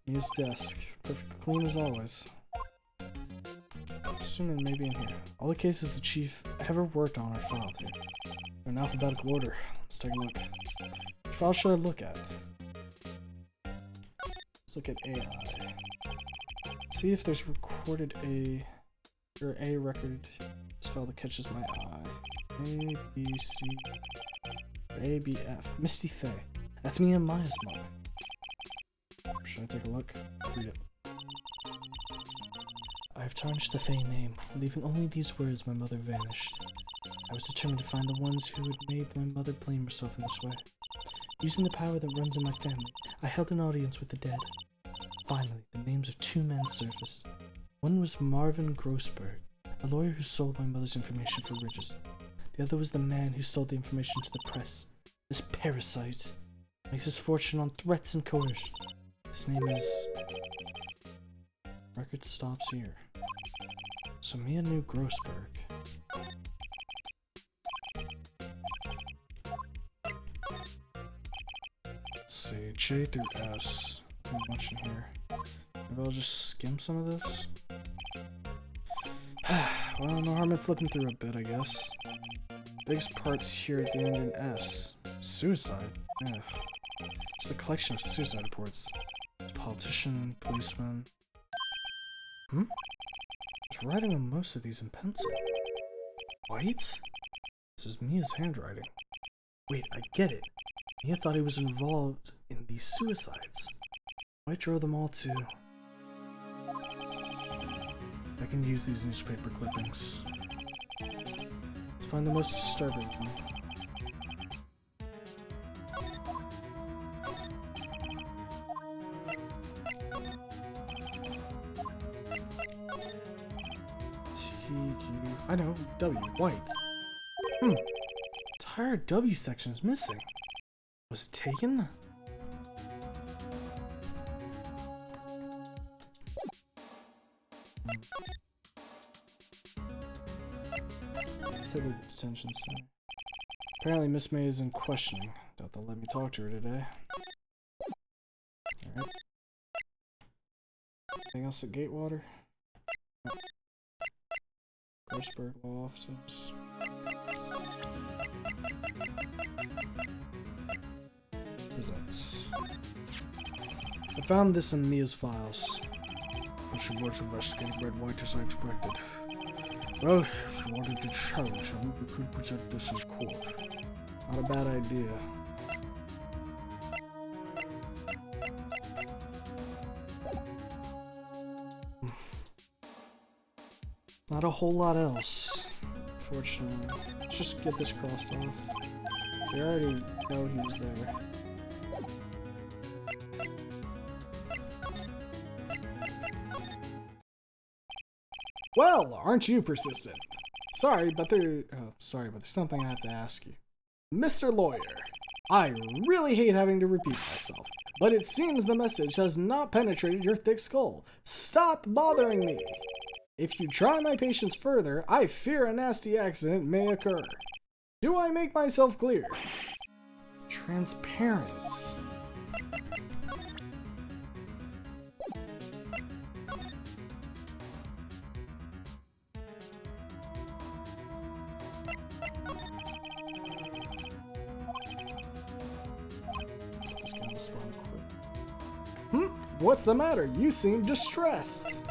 Mia's desk. Perfectly clean as always. Assuming maybe in here. All the cases the chief ever worked on are filed here. They're in alphabetical order. Let's take a look. Which file should I look at? Let's look at AI. Let's see if there's recorded A record. This file that catches my eye. A, B, C, A, B, F. Misty Fey. That's me and Maya's mother. Should I take a look? Read it. I have tarnished the Fey name, leaving only these words: my mother vanished. I was determined to find the ones who had made my mother blame herself in this way. Using the power that runs in my family, I held an audience with the dead. Finally, the names of two men surfaced. One was Marvin Grossberg, a lawyer who sold my mother's information for riches. The other was the man who sold the information to the press. This parasite makes his fortune on threats and coercion. His name is... Record stops here. So Mia knew Grossberg. Let's see, J through S. Not much in here. Maybe I'll just skim some of this. Well, no harm in flipping through a bit, I guess. Biggest parts here at the end in S. Suicide? Ugh. Just a collection of suicide reports. Politician, policeman. There's writing on most of these in pencil. White? This is Mia's handwriting. Wait, I get it. Mia thought he was involved in these suicides. White drew them all to... I can use these newspaper clippings. Let's find the most disturbing one. I know, W, White. Entire W section is missing. Was it taken? Take a detention center. Apparently Miss May is in questioning. Doubt they'll let me talk to her today. Alright. Anything else at Gatewater? Grossberg Law Offices. I found this in Mia's files. Well, she was investigating Red White as I expected. Well, if you wanted to challenge him, we could present this in court. Not a bad idea. Not a whole lot else, fortunately. Let's just get this crossed off. We already know he was there. Well, aren't you persistent? Sorry, but there's something I have to ask you. Mr. Lawyer, I really hate having to repeat myself, but it seems the message has not penetrated your thick skull. Stop bothering me! If you try my patience further, I fear a nasty accident may occur. Do I make myself clear? Transparent. What's the matter? You seem distressed.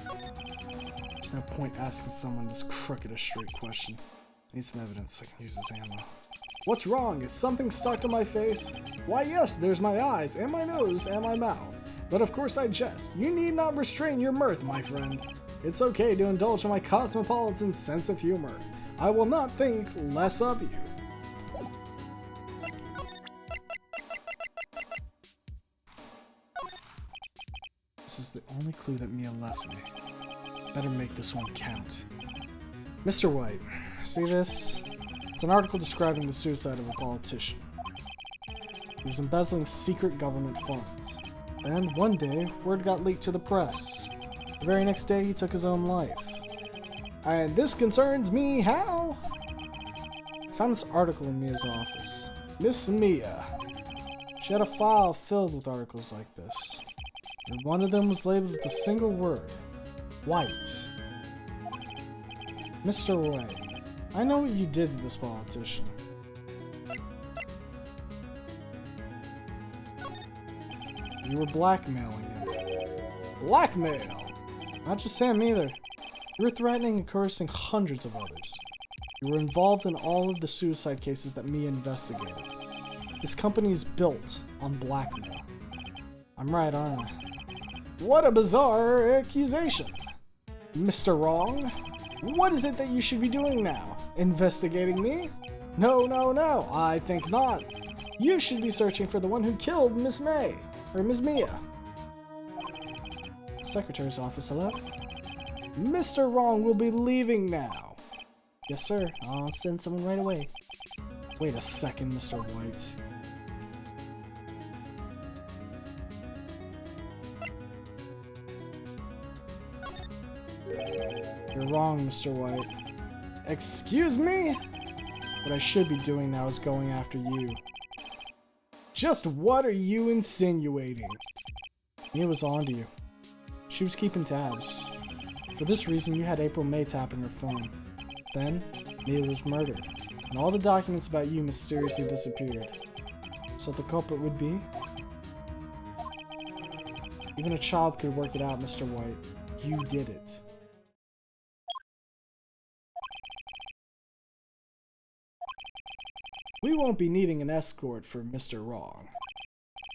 There's no point asking someone this crooked a straight question. I need some evidence so I can use this ammo. What's wrong? Is something stuck to my face? Why yes, there's my eyes, and my nose, and my mouth. But of course I jest. You need not restrain your mirth, my friend. It's okay to indulge in my cosmopolitan sense of humor. I will not think less of you. This is the only clue that Mia left me. Better make this one count. Mr. White, see this? It's an article describing the suicide of a politician. He was embezzling secret government funds. Then, one day, word got leaked to the press. The very next day, he took his own life. And this concerns me how? I found this article in Mia's office. Miss Mia. She had a file filled with articles like this. And one of them was labeled with a single word. White. Mr. White, I know what you did to this politician. You were blackmailing him. Blackmail! Not just him either. You were threatening and coercing hundreds of others. You were involved in all of the suicide cases that Mia investigated. This company is built on blackmail. I'm right, aren't I? What a bizarre accusation! Mr. Wrong? What is it that you should be doing now? Investigating me? No, no, no, I think not. You should be searching for the one who killed Miss May, or Miss Mia. Secretary's office, hello? Mr. Wrong will be leaving now. Yes, sir, I'll send someone right away. Wait a second, Mr. White. You're wrong, Mr. White. Excuse me? What I should be doing now is going after you. Just what are you insinuating? Mia was onto you. She was keeping tabs. For this reason, you had April May tapping her phone. Then, Mia was murdered, and all the documents about you mysteriously disappeared. So the culprit would be? Even a child could work it out, Mr. White. You did it. We won't be needing an escort for Mr. Wrong.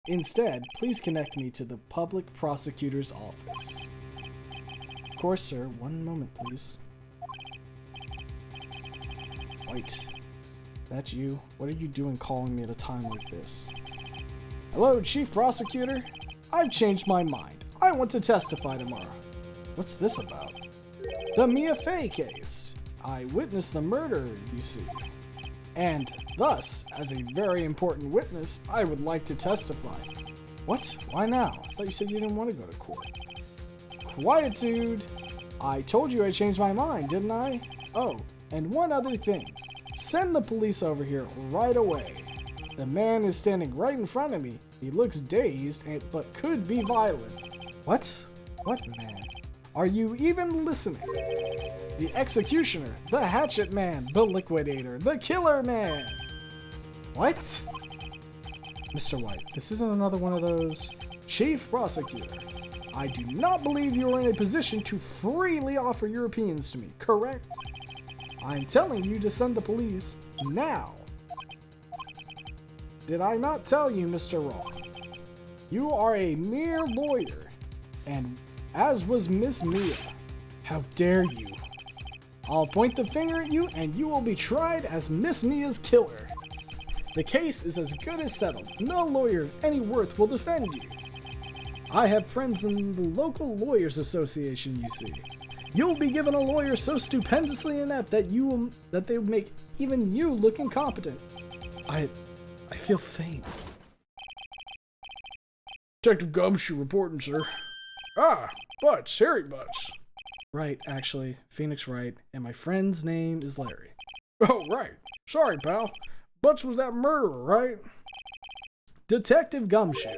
Instead, please connect me to the public prosecutor's office. Of course, sir. One moment, please. White. That's you? What are you doing calling me at a time like this? Hello, Chief Prosecutor? I've changed my mind. I want to testify tomorrow. What's this about? The Mia Fey case. I witnessed the murder, you see. And thus, as a very important witness, I would like to testify. What? Why now? I thought you said you didn't want to go to court. Quietude! I told you I changed my mind, didn't I? Oh, and one other thing. Send the police over here right away. The man is standing right in front of me. He looks dazed, but could be violent. What? What man? Are you even listening? The executioner, the hatchet man, the liquidator, the killer man. What? Mr. White, this isn't another one of those Chief Prosecutor, I do not believe you are in a position to freely offer your opinions to me, correct? I am telling you to send the police now. Did I not tell you, Mr. Wrong? You are a mere lawyer, and as was Miss Mia. How dare you? I'll point the finger at you, and you will be tried as Miss Mia's killer. The case is as good as settled. No lawyer of any worth will defend you. I have friends in the local lawyers association, you see. You'll be given a lawyer so stupendously inept that they will make even you look incompetent. I feel faint. Detective Gumshoe reporting, sir. Ah, Butts, Harry Butts. Right, actually, Phoenix Wright, and my friend's name is Larry. Oh, right. Sorry, pal. Butts was that murderer, right? Detective Gumshoe,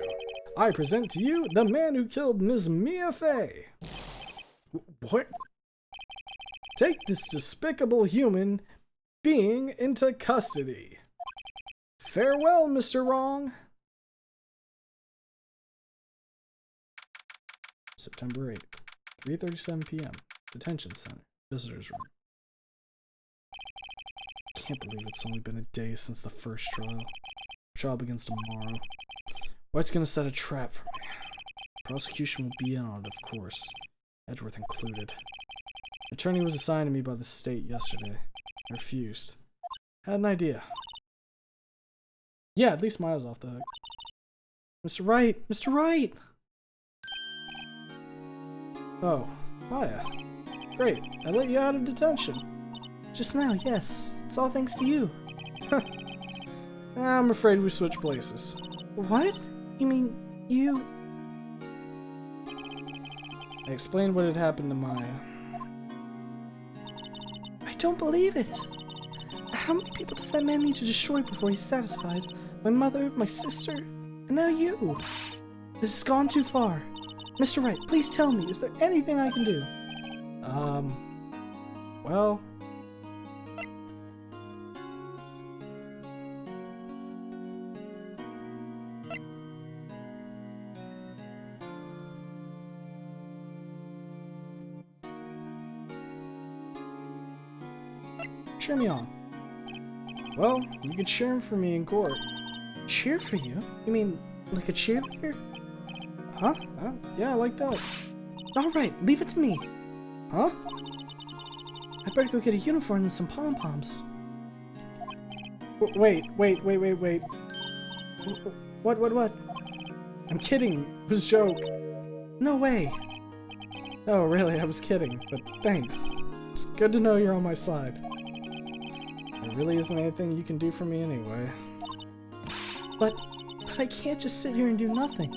I present to you the man who killed Ms. Mia Fey. What? Take this despicable human being into custody. Farewell, Mr. Wrong. September 8th, 3:37 p.m. Detention Center, Visitors Room. Can't believe it's only been a day since the first trial. Trial begins tomorrow. White's gonna set a trap for me. Prosecution will be in on it, of course. Edgeworth included. Attorney was assigned to me by the state yesterday. I refused. Had an idea. Yeah, at least Miles off the hook. Mr. Wright! Mr. Wright! Oh, Maya. Great, I let you out of detention. Just now, yes. It's all thanks to you. I'm afraid we switched places. What? You mean, you... I explained what had happened to Maya. I don't believe it! How many people does that man need to destroy before he's satisfied? My mother, my sister, and now you! This has gone too far. Mr. Wright, please tell me, is there anything I can do? Well... cheer me on. Well, you could cheer for me in court. Cheer for you? You mean, like a cheerleader? Huh? Yeah, I like that. Alright, leave it to me. Huh? I better go get a uniform and some pom-poms. Wait. What? I'm kidding. It was a joke. No way. Oh, really? I was kidding, but thanks. It's good to know you're on my side. There really isn't anything you can do for me anyway. But I can't just sit here and do nothing.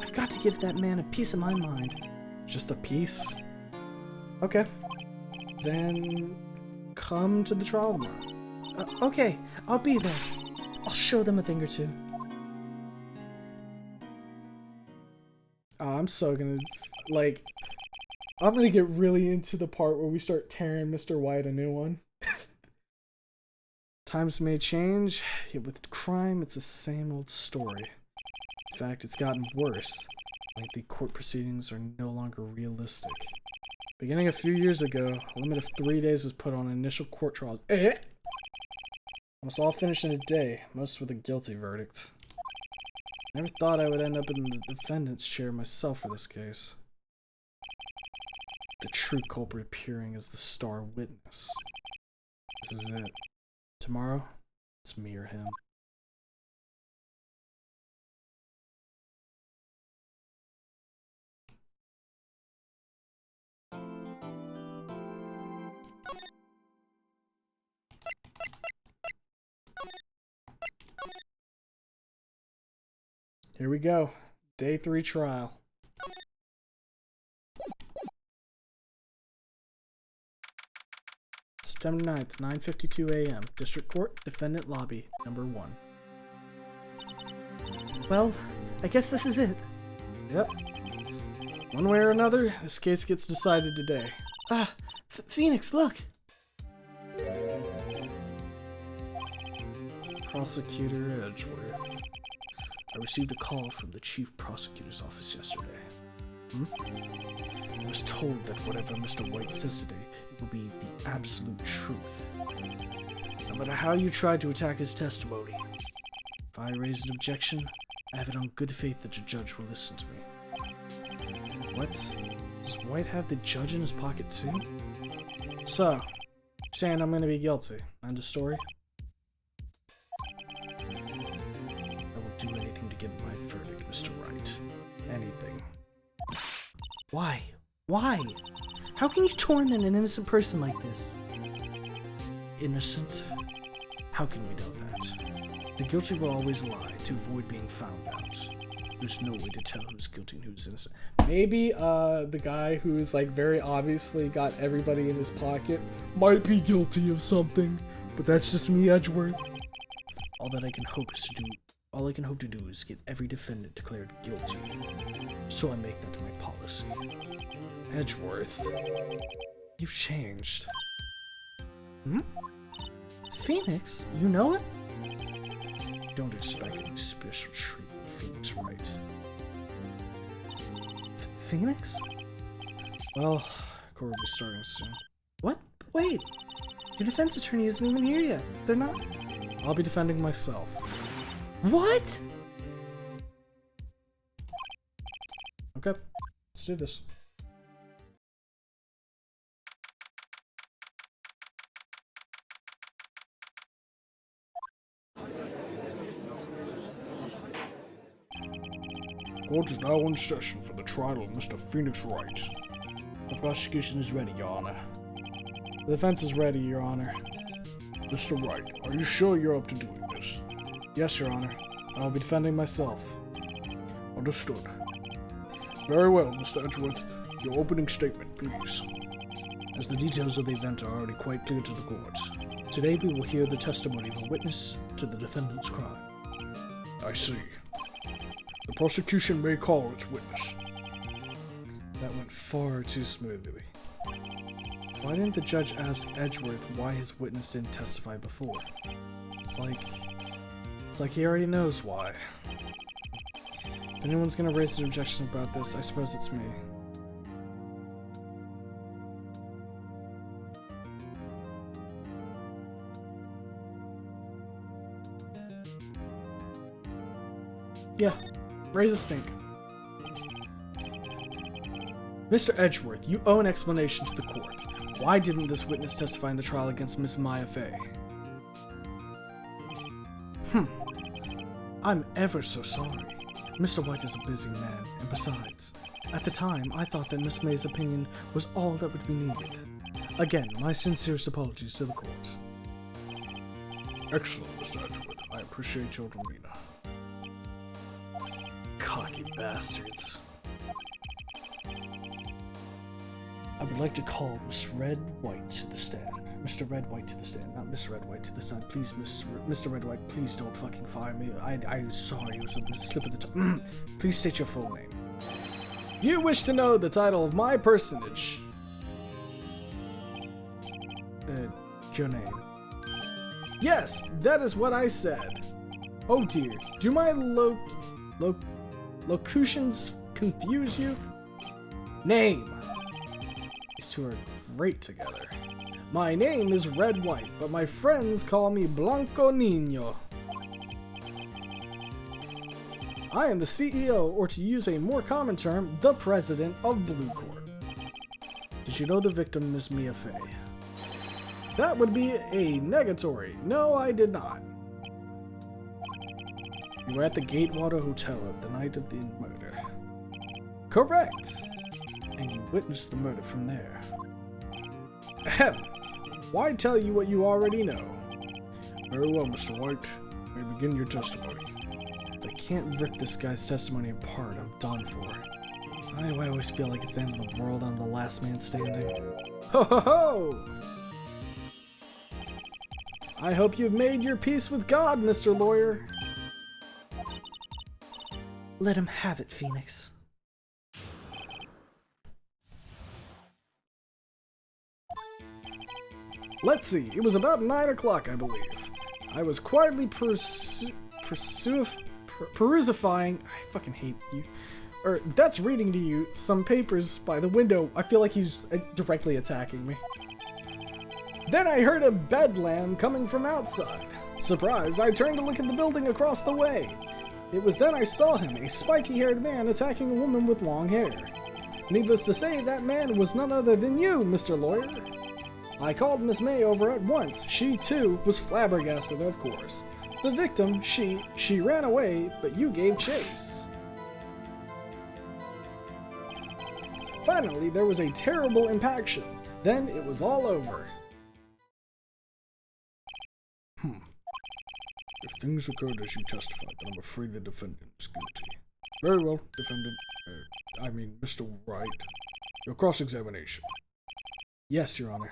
I've got to give that man a piece of my mind. Just a piece? Okay. Then come to the trial tomorrow. Okay, I'll be there. I'll show them a thing or two. Oh, I'm so gonna, like, I'm gonna get really into the part where we start tearing Mr. White a new one. Times may change, yet with crime, it's the same old story. In fact, it's gotten worse. Lengthy court proceedings are no longer realistic. Beginning a few years ago, a limit of 3 days was put on initial court trials. Almost all finished in a day, most with a guilty verdict. Never thought I would end up in the defendant's chair myself for this case. The true culprit appearing as the star witness. This is it. Tomorrow, it's me or him. Here we go. Day 3 trial. September 9th, 9:52 a.m. District Court, Defendant Lobby, number 1. Well, I guess this is it. Yep. One way or another, this case gets decided today. Ah, Phoenix, look! Prosecutor Edgeworth. I received a call from the chief prosecutor's office yesterday. I was told that whatever Mr. White says today, it will be the absolute truth. No matter how you try to attack his testimony, if I raise an objection, I have it on good faith that the judge will listen to me. What? Does White have the judge in his pocket too? So, you're saying I'm gonna be guilty. End of story? I will do anything to get my verdict, Mr. Wright. Anything. Why? Why? How can you torment an innocent person like this? Innocent? How can we know that? The guilty will always lie to avoid being found out. There's no way to tell who's guilty and who's innocent. Maybe the guy who's like very obviously got everybody in his pocket might be guilty of something, but that's just me, Edgeworth. All I can hope to do is get every defendant declared guilty. So I make that my policy. Edgeworth, You've changed. Phoenix, you know it? Don't expect any special treatment, Phoenix Wright. Phoenix? Well, court will be starting soon. What? Wait, your defense attorney isn't even here yet. They're not. I'll be defending myself. What? Okay, let's do this. Court is now in session for the trial of Mr. Phoenix Wright. The prosecution is ready, Your Honor. The defense is ready, Your Honor. Mr. Wright, are you sure you're up to doing this? Yes, Your Honor. I'll be defending myself. Understood. Very well, Mr. Edgeworth. Your opening statement, please. As the details of the event are already quite clear to the court, today we will hear the testimony of a witness to the defendant's crime. I see. The prosecution may call its witness. That went far too smoothly. Why didn't the judge ask Edgeworth why his witness didn't testify before? It's like he already knows why. If anyone's gonna raise an objection about this, I suppose it's me. Yeah, raise a stink. Mr. Edgeworth, you owe an explanation to the court. Why didn't this witness testify in the trial against Miss Maya Fey? I'm ever so sorry. Mr. White is a busy man, and besides, at the time, I thought that Miss May's opinion was all that would be needed. Again, my sincerest apologies to the court. Excellent, Mr. Edgeworth. I appreciate your demeanor. Cocky bastards. I would like to call Miss Red White to the stand. Mr. Red White to the stand, not Miss Red White to the stand. Please, Mr. Red White, please don't fucking fire me. I'm sorry, it was a slip of the tongue. Please state your full name. You wish to know the title of my personage. Your name. Yes, that is what I said. Oh dear, do my locutions confuse you? Name. These two are great together. My name is Red White, but my friends call me Blanco Niño. I am the CEO, or to use a more common term, the president of Blue Court. Did you know the victim, Miss Mia Fey? That would be a negatory. No, I did not. You were at the Gatewater Hotel at the night of the murder. Correct. And you witnessed the murder from there. Ahem. Why tell you what you already know? Very well, Mr. White. You may begin your testimony. If I can't rip this guy's testimony apart, I'm done for. Why do I always feel like at the end of the world I'm the last man standing? Ho ho ho! I hope you've made your peace with God, Mr. Lawyer. Let him have it, Phoenix. Let's see, it was about 9 o'clock, I believe. I was quietly perusifying. I fucking hate you. Or that's reading to you some papers by the window. I feel like he's directly attacking me. Then I heard a bedlam coming from outside. Surprised, I turned to look at the building across the way. It was then I saw him, a spiky-haired man attacking a woman with long hair. Needless to say, that man was none other than you, Mr. Lawyer. I called Miss May over at once. She, too, was flabbergasted, of course. The victim, she ran away, but you gave chase. Finally, there was a terrible impaction. Then it was all over. If things occurred as you testified, then I'm afraid the defendant is guilty. Very well, defendant. Mr. Wright. Your cross-examination. Yes, Your Honor.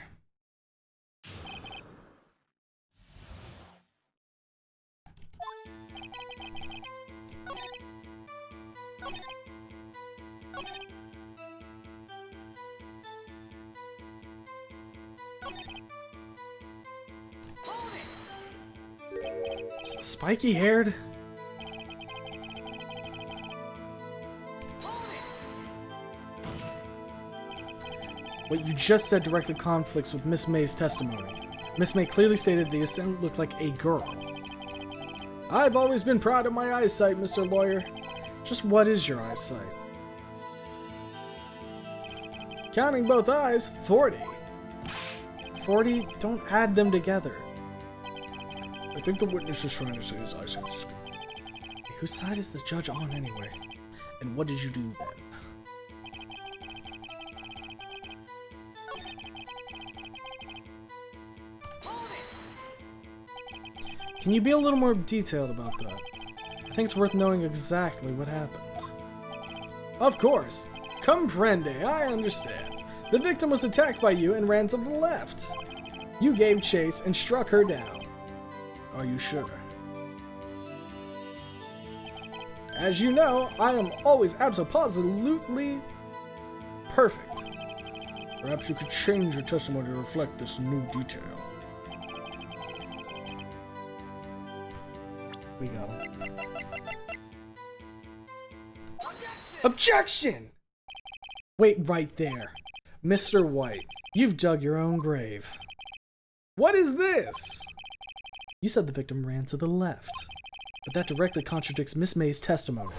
Spiky haired? What you just said directly conflicts with Miss May's testimony. Miss May clearly stated the assailant looked like a girl. I've always been proud of my eyesight, Mr. Lawyer. Just what is your eyesight? Counting both eyes, 40. 40? Don't add them together. I think the witness is trying to say his eyesight is good. Whose side is the judge on anyway? And what did you do then? Can you be a little more detailed about that? I think it's worth knowing exactly what happened. Of course. Comprende, I understand. The victim was attacked by you and ran to the left. You gave chase and struck her down. Are you sure? As you know, I am always absolutely perfect. Perhaps you could change your testimony to reflect this new detail. We got him. Objection! Wait right there. Mr. White, you've dug your own grave. What is this? You said the victim ran to the left, but that directly contradicts Miss May's testimony.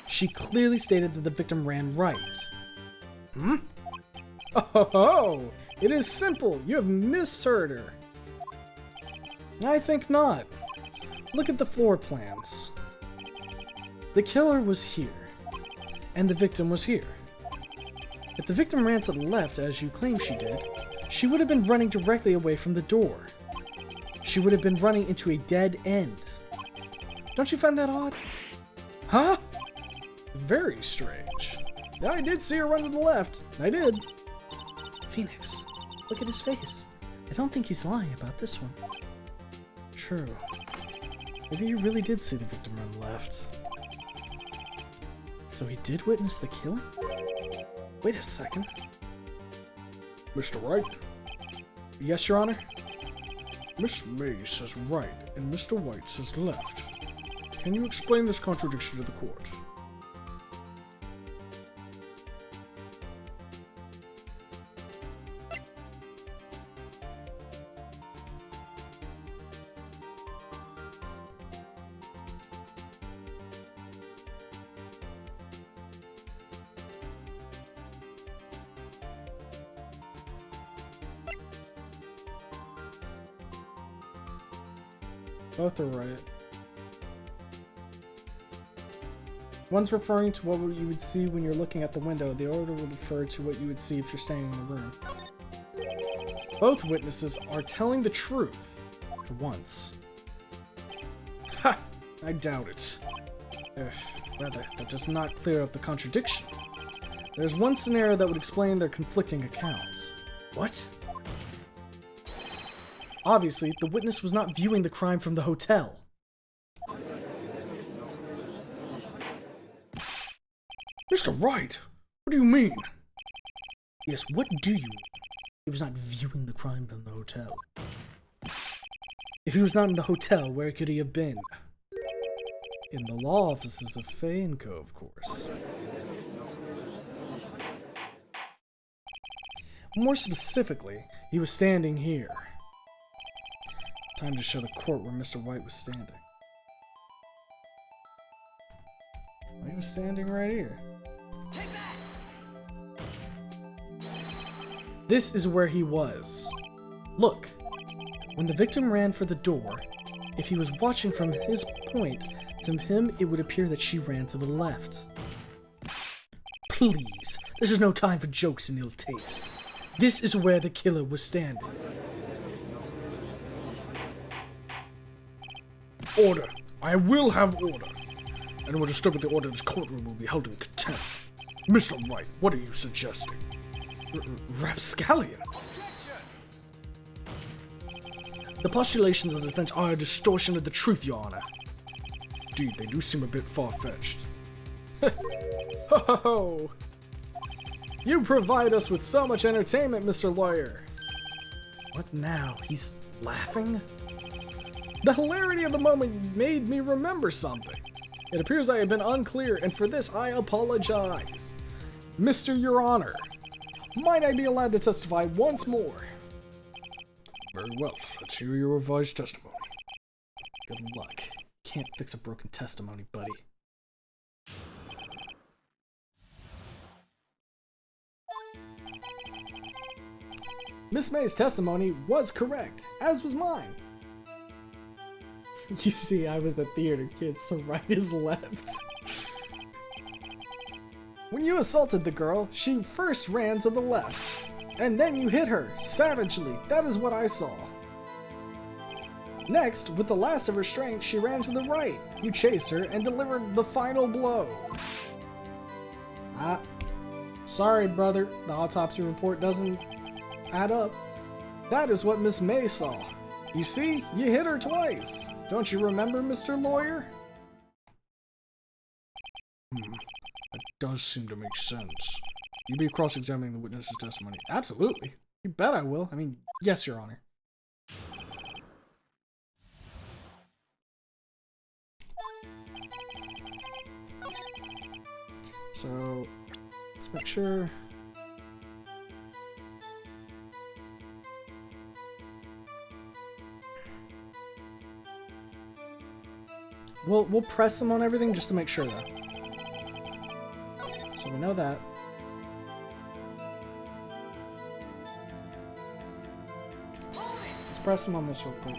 She clearly stated that the victim ran right. Oh, it is simple. You have misheard her. I think not. Look at the floor plans. The killer was here, and the victim was here. If the victim ran to the left, as you claim she did, she would have been running directly away from the door. She would have been running into a dead end. Don't you find that odd? Huh? Very strange. I did see her run to the left. I did. Phoenix, look at his face. I don't think he's lying about this one. True. Maybe you really did see the victim run left. So he did witness the killing? Wait a second. Mr. Wright? Yes, Your Honor? Miss May says right, and Mr. White says left. Can you explain this contradiction to the court? Both are right. One's referring to what you would see when you're looking at the window. The other would refer to what you would see if you're standing in the room. Both witnesses are telling the truth, for once. Ha! I doubt it. Rather, that does not clear up the contradiction. There's one scenario that would explain their conflicting accounts. What? Obviously, the witness was not viewing the crime from the hotel. Mr. Wright, what do you mean? Yes, what do you mean? He was not viewing the crime from the hotel. If he was not in the hotel, where could he have been? In the law offices of Fei & Co., of course. More specifically, he was standing here. Time to show the court where Mr. White was standing. He was standing right here. This is where he was. Look, when the victim ran for the door, if he was watching from his point, to him it would appear that she ran to the left. Please, this is no time for jokes and ill taste. This is where the killer was standing. Order. I will have order. Anyone disturbing the order of this courtroom will be held in contempt. Mr. Wright, what are you suggesting? Rapscallion. The postulations of the defense are a distortion of the truth, Your Honor. Indeed, they do seem a bit far-fetched. Ho ho ho! You provide us with so much entertainment, Mr. Lawyer. What now? He's laughing? The hilarity of the moment made me remember something. It appears I have been unclear, and for this I apologize. Mr. Your Honor, might I be allowed to testify once more? Very well. Let's hear your revised testimony. Good luck. Can't fix a broken testimony, buddy. Miss May's testimony was correct, as was mine. You see, I was the theater kid, so right is left. When you assaulted the girl, she first ran to the left, and then you hit her, savagely. That is what I saw. Next, with the last of her strength, she ran to the right. You chased her and delivered the final blow. Sorry, brother. The autopsy report doesn't add up. That is what Miss May saw. You see, you hit her twice. Don't you remember, Mr. Lawyer? That does seem to make sense. You'll be cross-examining the witness's testimony. Absolutely. You bet I will. I mean, yes, Your Honor. So, let's make sure. We'll press them on everything just to make sure, though. So we know that. Let's press them on this real quick.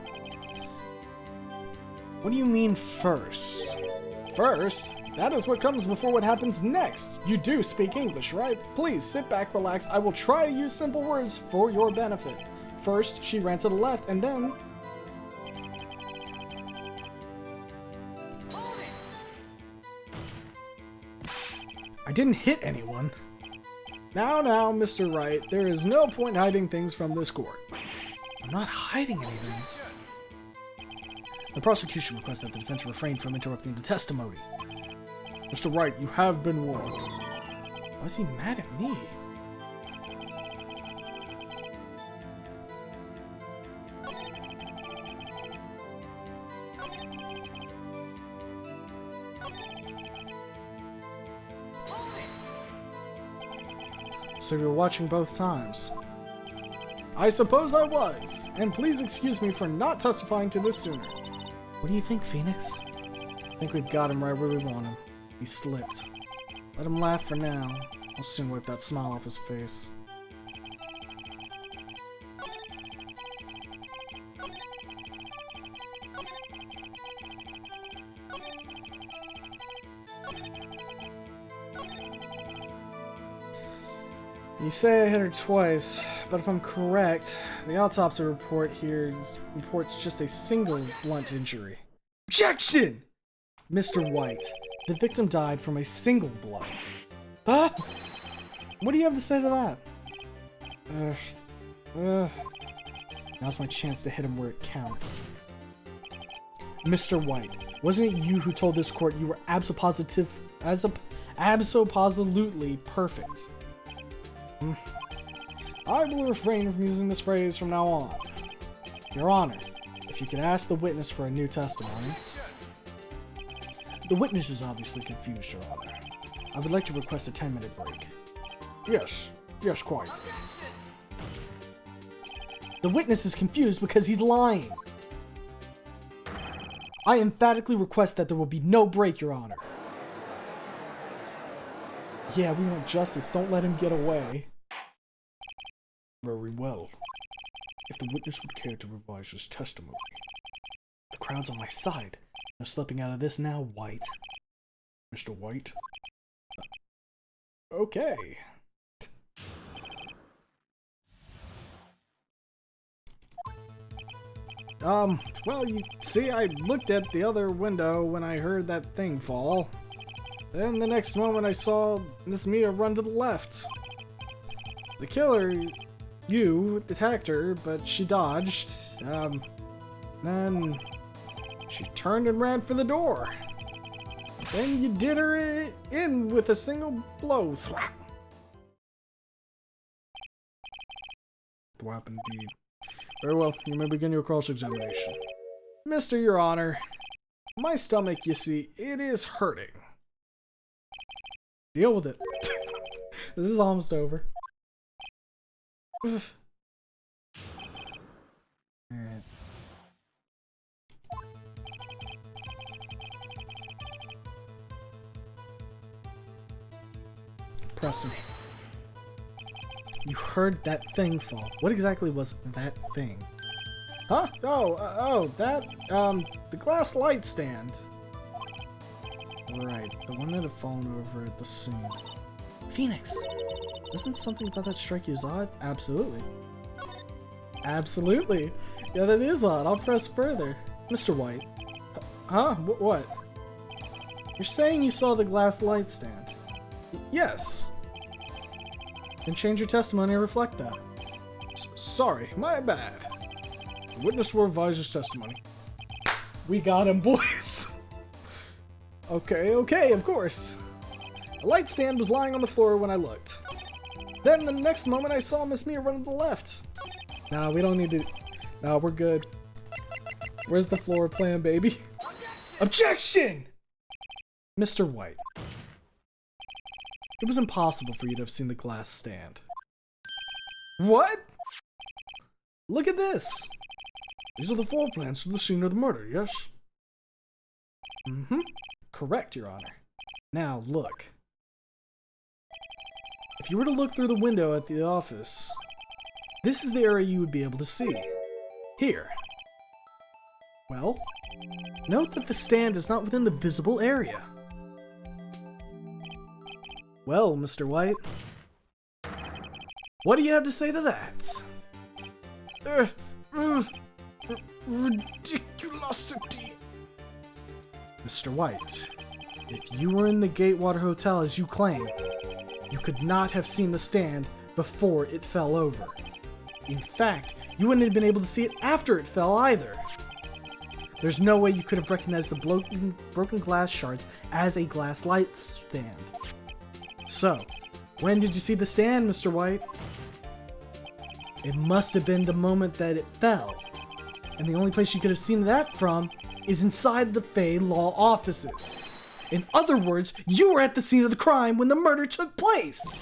What do you mean first? First? That is what comes before what happens next. You do speak English, right? Please sit back, relax. I will try to use simple words for your benefit. First, she ran to the left, and then... I didn't hit anyone. Now, Mr. Wright, there is no point hiding things from this court. I'm not hiding anything. The prosecution requests that the defense refrain from interrupting the testimony. Mr. Wright, you have been warned. Why is he mad at me? So you're watching both times? I suppose I was, and please excuse me for not testifying to this sooner. What do you think, Phoenix? I think we've got him right where we want him. He slipped. Let him laugh for now. I'll soon wipe that smile off his face. You say I hit her twice, but if I'm correct, the autopsy report here reports just a single blunt injury. Objection! Mr. White, the victim died from a single blow. Huh? What do you have to say to that? Now's my chance to hit him where it counts. Mr. White, wasn't it you who told this court you were absolutely perfect? I will refrain from using this phrase from now on. Your Honor, if you could ask the witness for a new testimony. The witness is obviously confused, Your Honor. I would like to request a 10-minute break. Yes, yes, quite. The witness is confused because he's lying. I emphatically request that there will be no break, Your Honor. Yeah, we want justice. Don't let him get away. Very well. If the witness would care to revise his testimony. The crowd's on my side. No slipping out of this now, White. Mr. White? Okay. Well, you see, I looked at the other window when I heard that thing fall. Then the next moment I saw Miss Mia run to the left. The killer, you, attacked her, but she dodged. Then she turned and ran for the door. Then you did her in with a single blow. Thwap indeed. Very well, you may begin your cross-examination. Mr. Your Honor, my stomach, you see, it is hurting. Deal with it. This is almost over. Alright. Preston, you heard that thing fall. What exactly was that thing? Huh? That, the glass light stand. Right, the one that had fallen over at the scene. Phoenix! Doesn't something about that strike you as odd? Absolutely. Absolutely! Yeah, that is odd. I'll press further. Mr. White. Huh? What? You're saying you saw the glass light stand? Yes. Then change your testimony to reflect that. Sorry, my bad. The witness will revise his testimony. We got him, boys! Okay, of course. A light stand was lying on the floor when I looked. Then the next moment I saw Miss Mia run to the left. Nah, we don't need to... Nah, we're good. Where's the floor plan, baby? Objection! Mr. White. It was impossible for you to have seen the glass stand. What? Look at this! These are the floor plans to the scene of the murder, yes? Mm-hmm. Correct, Your Honor. Now, look. If you were to look through the window at the office, this is the area you would be able to see. Here. Well, note that the stand is not within the visible area. Well, Mr. White, what do you have to say to that? Ridiculosity. Mr. White, if you were in the Gatewater Hotel as you claim, you could not have seen the stand before it fell over. In fact, you wouldn't have been able to see it after it fell either. There's no way you could have recognized the broken glass shards as a glass light stand. So, when did you see the stand, Mr. White? It must have been the moment that it fell. And the only place you could have seen that from is inside the Fey Law offices. In other words, you were at the scene of the crime when the murder took place!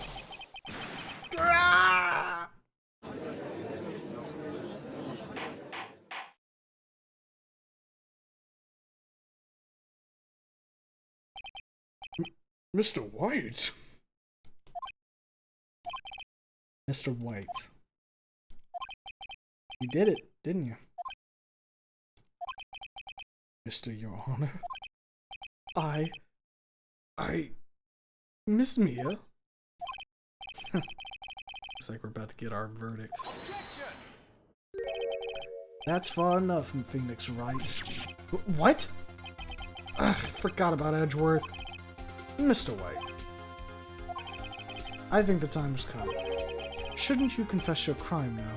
Mr. White? Mr. White. You did it, didn't you? Mr. Your Honor? Miss Mia? Looks like we're about to get our verdict. That's far enough, Phoenix Wright. What? I forgot about Edgeworth. Mr. White. I think the time has come. Shouldn't you confess your crime now?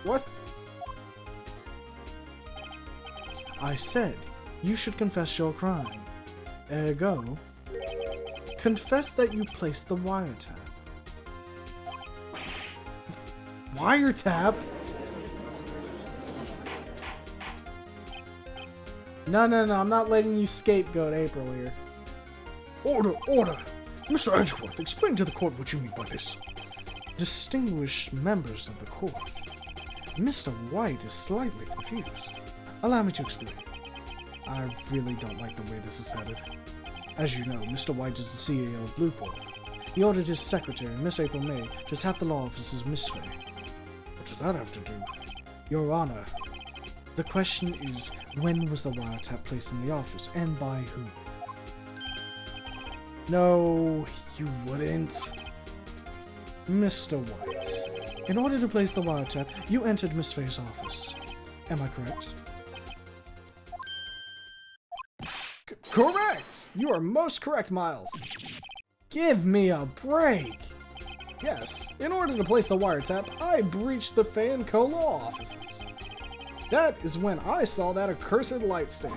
What? I said you should confess your crime. Ergo, confess that you placed the wiretap. Wiretap? No, I'm not letting you scapegoat April here. Order, order! Mr. Edgeworth, explain to the court what you mean by this. Distinguished members of the court, Mr. White is slightly confused. Allow me to explain. I really don't like the way this is headed. As you know, Mr. White is the CEO of Blueport. He ordered his secretary, Miss April May, to tap the law office as Miss Faye. What does that have to do? Your Honor, the question is, when was the wiretap placed in the office, and by who? No, you wouldn't. Mr. White, in order to place the wiretap, you entered Miss Faye's office. Am I correct? Correct! You are most correct, Miles. Give me a break. Yes, in order to place the wiretap, I breached the Faye & Co. law offices. That is when I saw that accursed light stand.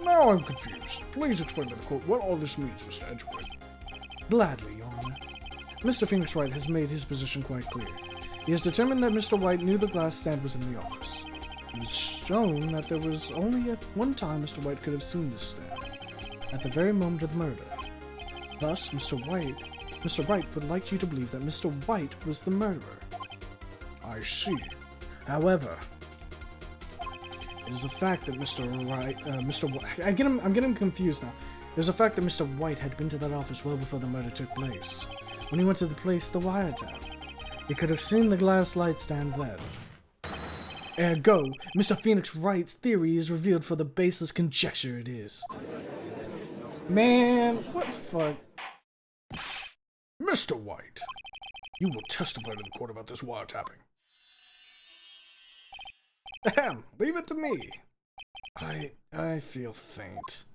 Now I'm confused. Please explain to the court what all this means, Mr. Edgeworth. Gladly, Your Honor. Mr. Phoenix Wright has made his position quite clear. He has determined that Mr. White knew the glass stand was in the office. It was shown that there was only at one time Mr. White could have seen this stand, at the very moment of the murder. Thus, Mr. Wright would like you to believe that Mr. White was the murderer. I see. However, it is a fact that I'm getting confused now. There's a fact that Mr. White had been to that office well before the murder took place. When he went to place the wiretap, he could have seen the glass light stand then. Ergo, Mr. Phoenix Wright's theory is revealed for the baseless conjecture it is. Man, what the fuck? Mr. White, you will testify to the court about this wiretapping. Ahem, leave it to me. I feel faint.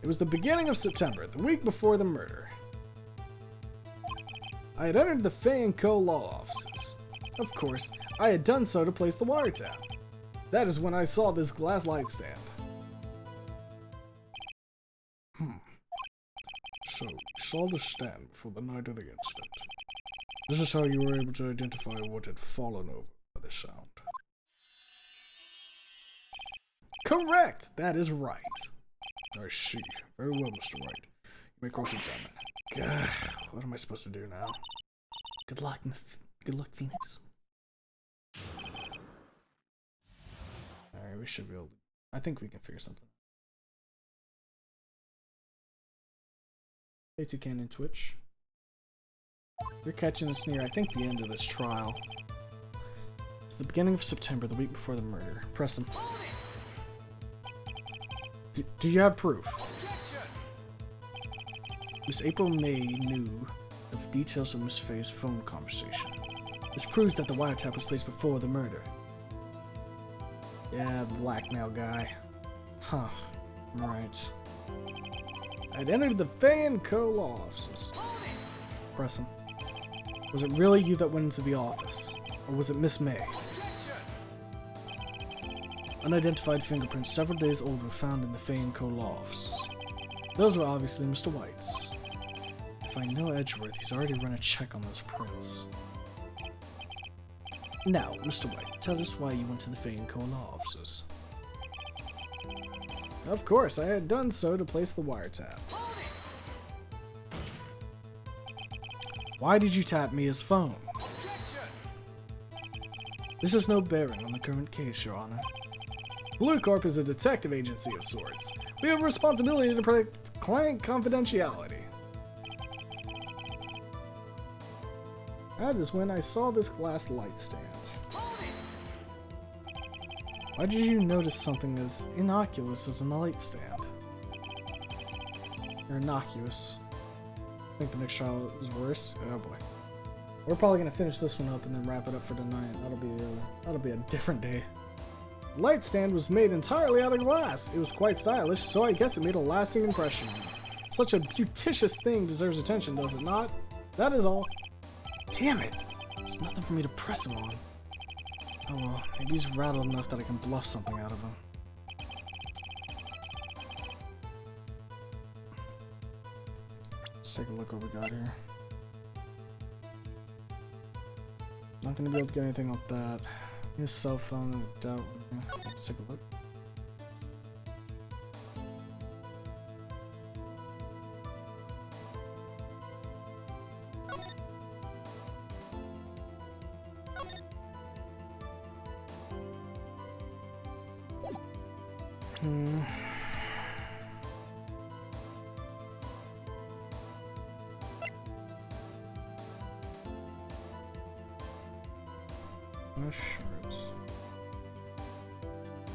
It was the beginning of September, the week before the murder. I had entered the Faye & Co. law offices. Of course, I had done so to place the wiretap. That is when I saw this glass light stand. So, you saw the stand before the night of the incident. This is how you were able to identify what had fallen over by the sound. Correct! That is right. I see. Very well, Mr. Wright. You may cross-examine. Gah, what am I supposed to do now? Good luck, Phoenix. Alright, we should be able to... I think we can figure something. Hey, Toucan and Twitch. You're catching us near, I think, the end of this trial. It's the beginning of September, the week before the murder. Press him. Do you have proof? Miss April May knew of details of Miss Faye's phone conversation. This proves that the wiretap was placed before the murder. Yeah, blackmail guy. Huh. Right. I'd entered the Faye & Co. law offices. Press him. Was it really you that went into the office? Or was it Miss May? Unidentified fingerprints several days old were found in the Faye & Co. law offices. Those were obviously Mr. White's. If I know Edgeworth, he's already run a check on those prints. Now, Mr. White, tell us why you went to the Faye & Co. law offices. Of course, I had done so to place the wiretap. Why did you tap Mia's phone? This has no bearing on the current case, Your Honor. Blue Corp is a detective agency of sorts. We have a responsibility to protect client confidentiality. That is when I saw this glass light stand. Why did you notice something as innocuous as a light stand? Or innocuous. I think the next trial is worse. Oh boy. We're probably gonna finish this one up and then wrap it up for tonight. That'll be a different day. The light stand was made entirely out of glass. It was quite stylish, so I guess it made a lasting impression. Such a beauticious thing deserves attention, does it not? That is all. Damn it! There's nothing for me to press him on. Oh well, maybe he's rattled enough that I can bluff something out of him. take a look what we got here. Not gonna be able to get anything off that. His cell phone, doubt. Yeah, let's take a look. Mushrooms.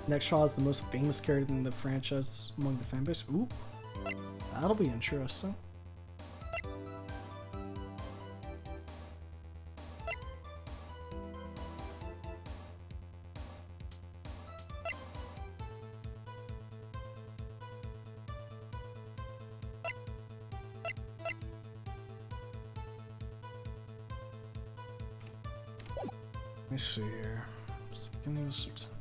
Next Shaw is the most famous character in the franchise among the fanbase. Ooh, that'll be interesting. Let me see here. It's the beginning of September.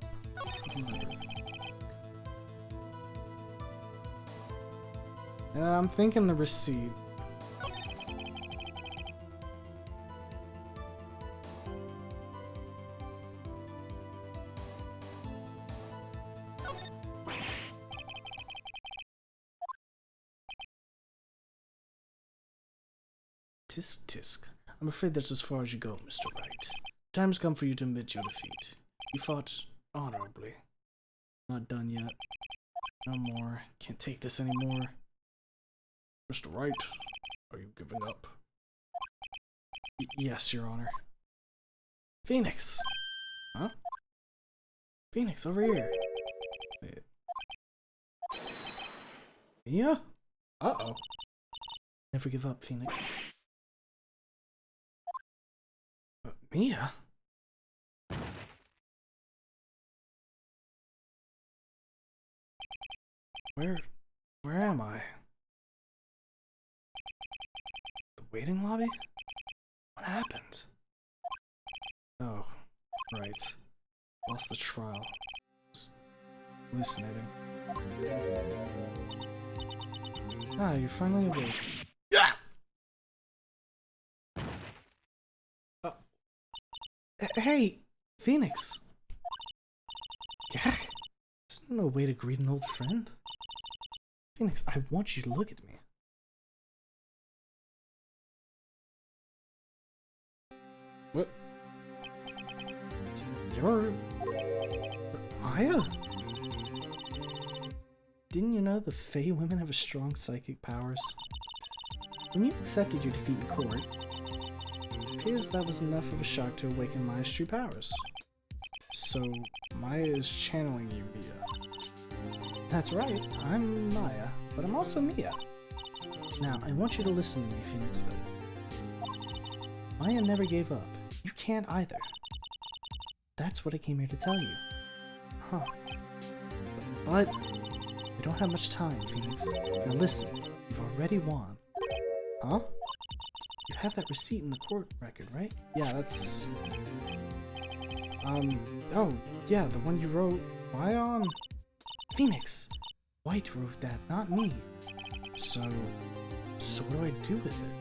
I'm thinking the receipt. Tisk tisk. I'm afraid that's as far as you go, Mr. Wright. Time's come for you to admit your defeat. You fought honorably. Not done yet. No more. Can't take this anymore. Mr. Wright, are you giving up? Yes, Your Honor. Phoenix! Huh? Phoenix, over here. Wait. Mia? Uh-oh. Never give up, Phoenix. Mia? Where am I? The waiting lobby? What happened? Oh, right. Lost the trial. Was hallucinating. Ah, you're finally awake. Hey, Phoenix! Gak? There's no way to greet an old friend. Phoenix, I want you to look at me. What? You're... Aya? Didn't you know the Fey women have a strong psychic powers? When you accepted your defeat in court, it appears that was enough of a shock to awaken Maya's true powers. So, Maya is channeling you, Mia. That's right, I'm Maya, but I'm also Mia. Now, I want you to listen to me, Phoenix. Maya never gave up. You can't either. That's what I came here to tell you. Huh. But we don't have much time, Phoenix. Now listen, you've already won. Huh? You have that receipt in the court record, right? Yeah, that's... Oh, yeah, the one you wrote. Why on? Phoenix! White wrote that, not me. So what do I do with it?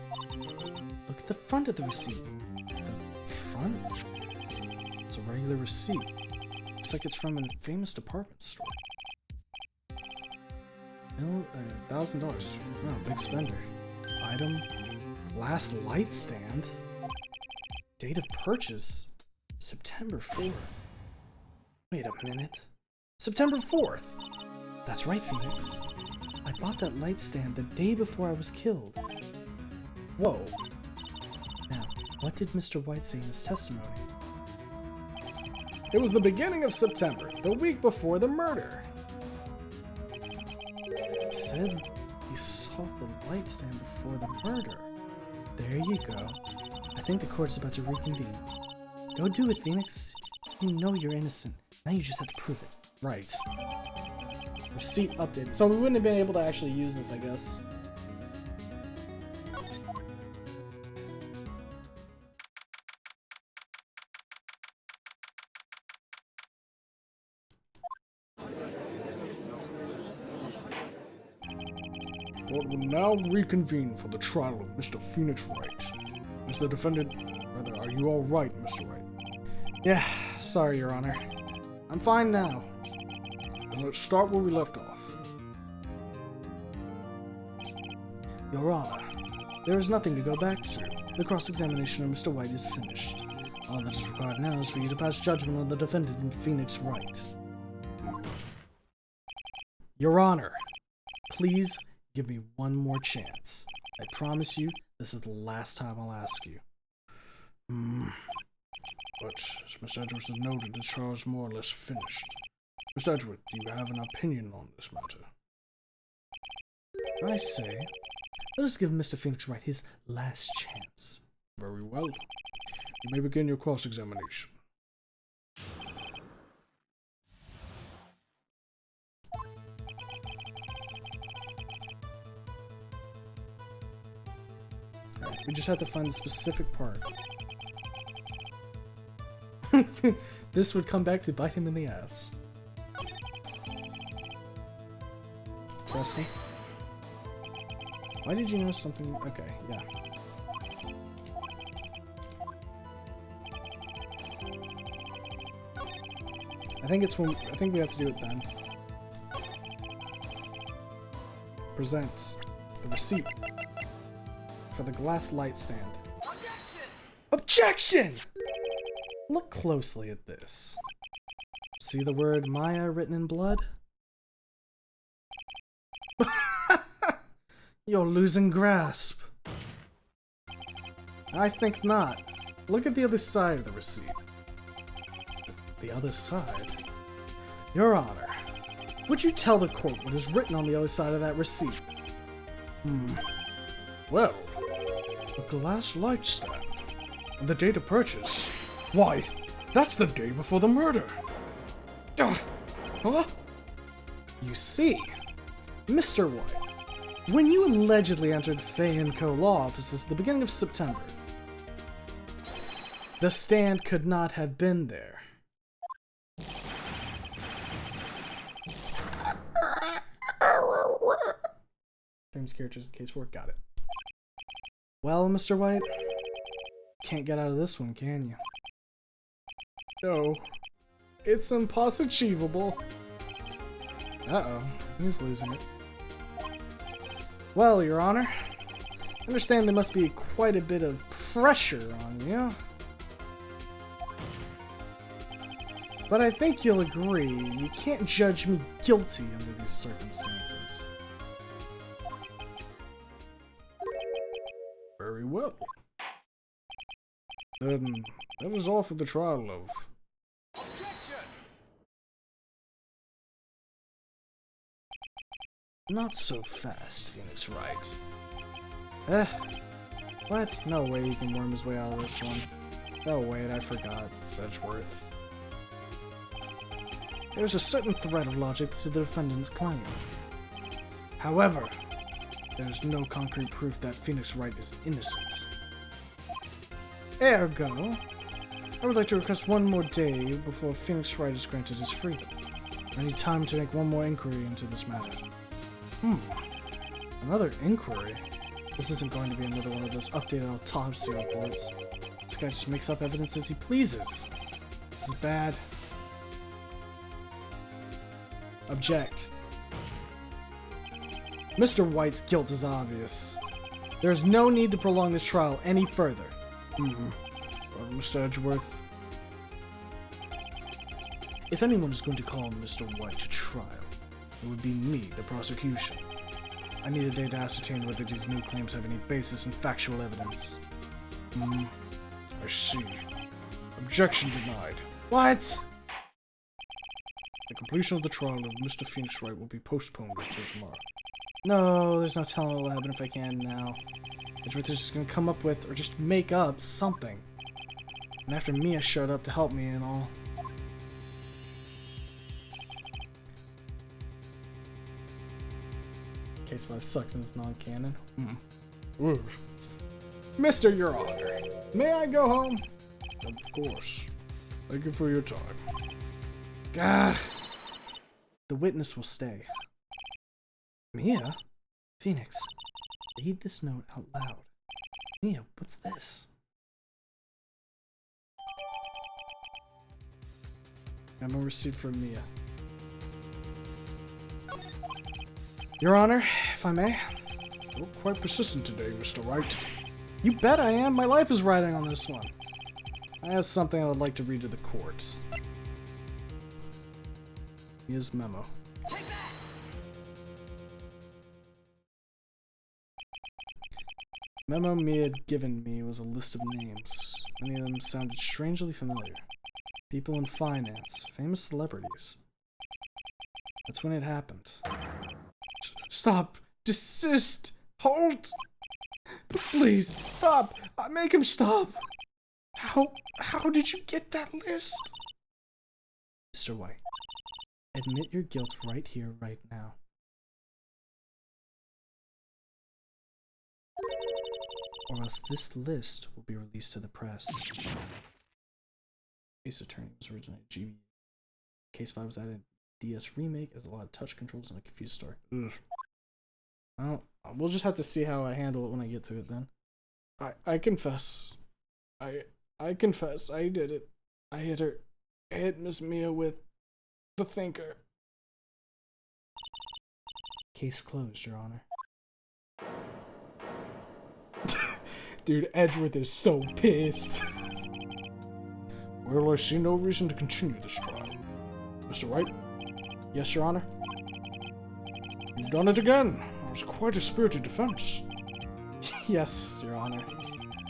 Look at the front of the receipt. The front? It's a regular receipt. Looks like it's from a famous department store. $1,000. Wow, big spender. Item, glass light stand. Date of purchase, September 4th. Wait a minute. September 4th! That's right, Phoenix. I bought that light stand the day before I was killed. Whoa. Now, what did Mr. White say in his testimony? It was the beginning of September, the week before the murder. He said he saw the light stand before the murder. There you go. I think the court is about to reconvene. Go do it, Phoenix. You know you're innocent. Now you just have to prove it. Right. Receipt updated. So we wouldn't have been able to actually use this, I guess. Court will now reconvene for the trial of Mr. Phoenix Wright. Is the defendant... Rather, are you alright, Mr. Wright? Yeah, sorry, Your Honor. I'm fine now. Then let's start where we left off. Your Honor, there is nothing to go back to. The cross-examination of Mr. White is finished. All that is required now is for you to pass judgment on the defendant in Phoenix Wright. Your Honor, please give me one more chance. I promise you, this is the last time I'll ask you. But, as Mr. Edwards has noted, the trial is more or less finished. Mr. Edwards, do you have an opinion on this matter? I say, let us give Mr. Phoenix Wright his last chance. Very well. You may begin your cross-examination. We just have to find the specific part. This would come back to bite him in the ass. Pressing. Why did you know something? Okay, yeah. I think we have to do it then. Present the receipt for the glass light stand. Objection! Look closely at this. See the word Maya written in blood? You're losing grasp. I think not. Look at the other side of the receipt. The other side? Your Honor, would you tell the court what is written on the other side of that receipt? Well, a glass light stand. And the date of purchase. Why, that's the day before the murder. Huh? You see, Mr. White, when you allegedly entered Fay & Co. law offices at the beginning of September, the stand could not have been there. Famous characters in case 4, got it. Well, Mr. White, can't get out of this one, can you? No. It's impossible. Uh-oh, he's losing it. Well, Your Honor, I understand there must be quite a bit of pressure on you. But I think you'll agree, you can't judge me guilty under these circumstances. Very well. Then, that is all for the trial of... Not so fast, Phoenix Wright. What? No way he can worm his way out of this one. Oh wait, I forgot Sedgeworth. There's a certain thread of logic to the defendant's claim. However, there's no concrete proof that Phoenix Wright is innocent. Ergo, I would like to request one more day before Phoenix Wright is granted his freedom. I need time to make one more inquiry into this matter. Another inquiry? This isn't going to be another one of those updated autopsy reports. This guy just makes up evidence as he pleases. This is bad. Object. Mr. White's guilt is obvious. There is no need to prolong this trial any further. Well, Mr. Edgeworth, If anyone is going to call Mr. White to trial, it would be me, the prosecution. I need a day to ascertain whether these new claims have any basis in factual evidence. I see. Objection denied. What? The completion of the trial of Mr. Phoenix Wright will be postponed until tomorrow. No, there's no telling what will happen if I can now. Edgeworth is just gonna come up with, or just make up, something. And after Mia showed up to help me and all. Case 5 sucks and it's non-canon. Mr. Your Honor, may I go home? Of course. Thank you for your time. Gah. The witness will stay. Mia? Phoenix, read this note out loud. Mia, what's this? Memo received from Mia. Your Honor, if I may. You're quite persistent today, Mr. Wright. You bet I am. My life is riding on this one. I have something I would like to read to the court. Mia's memo. Memo Mia had given me was a list of names. Many of them sounded strangely familiar. People in finance, famous celebrities. That's when it happened. Stop! Desist! Halt! Please, stop! Make him stop! How did you get that list? Mr. White, admit your guilt right here, right now. Or else this list will be released to the press. Ace Attorney was originally GB. Case 5 was added DS remake as a lot of touch controls and a confused story. Ugh. Well, we'll just have to see how I handle it when I get to it then. I confess. I confess, I did it. I hit her. I hit Miss Mia with the thinker. Case closed, Your Honor. Dude, Edgeworth is so pissed. Well, I see no reason to continue this trial. Mr. Wright? Yes, Your Honor? You've done it again. That was quite a spirited defense. Yes, Your Honor.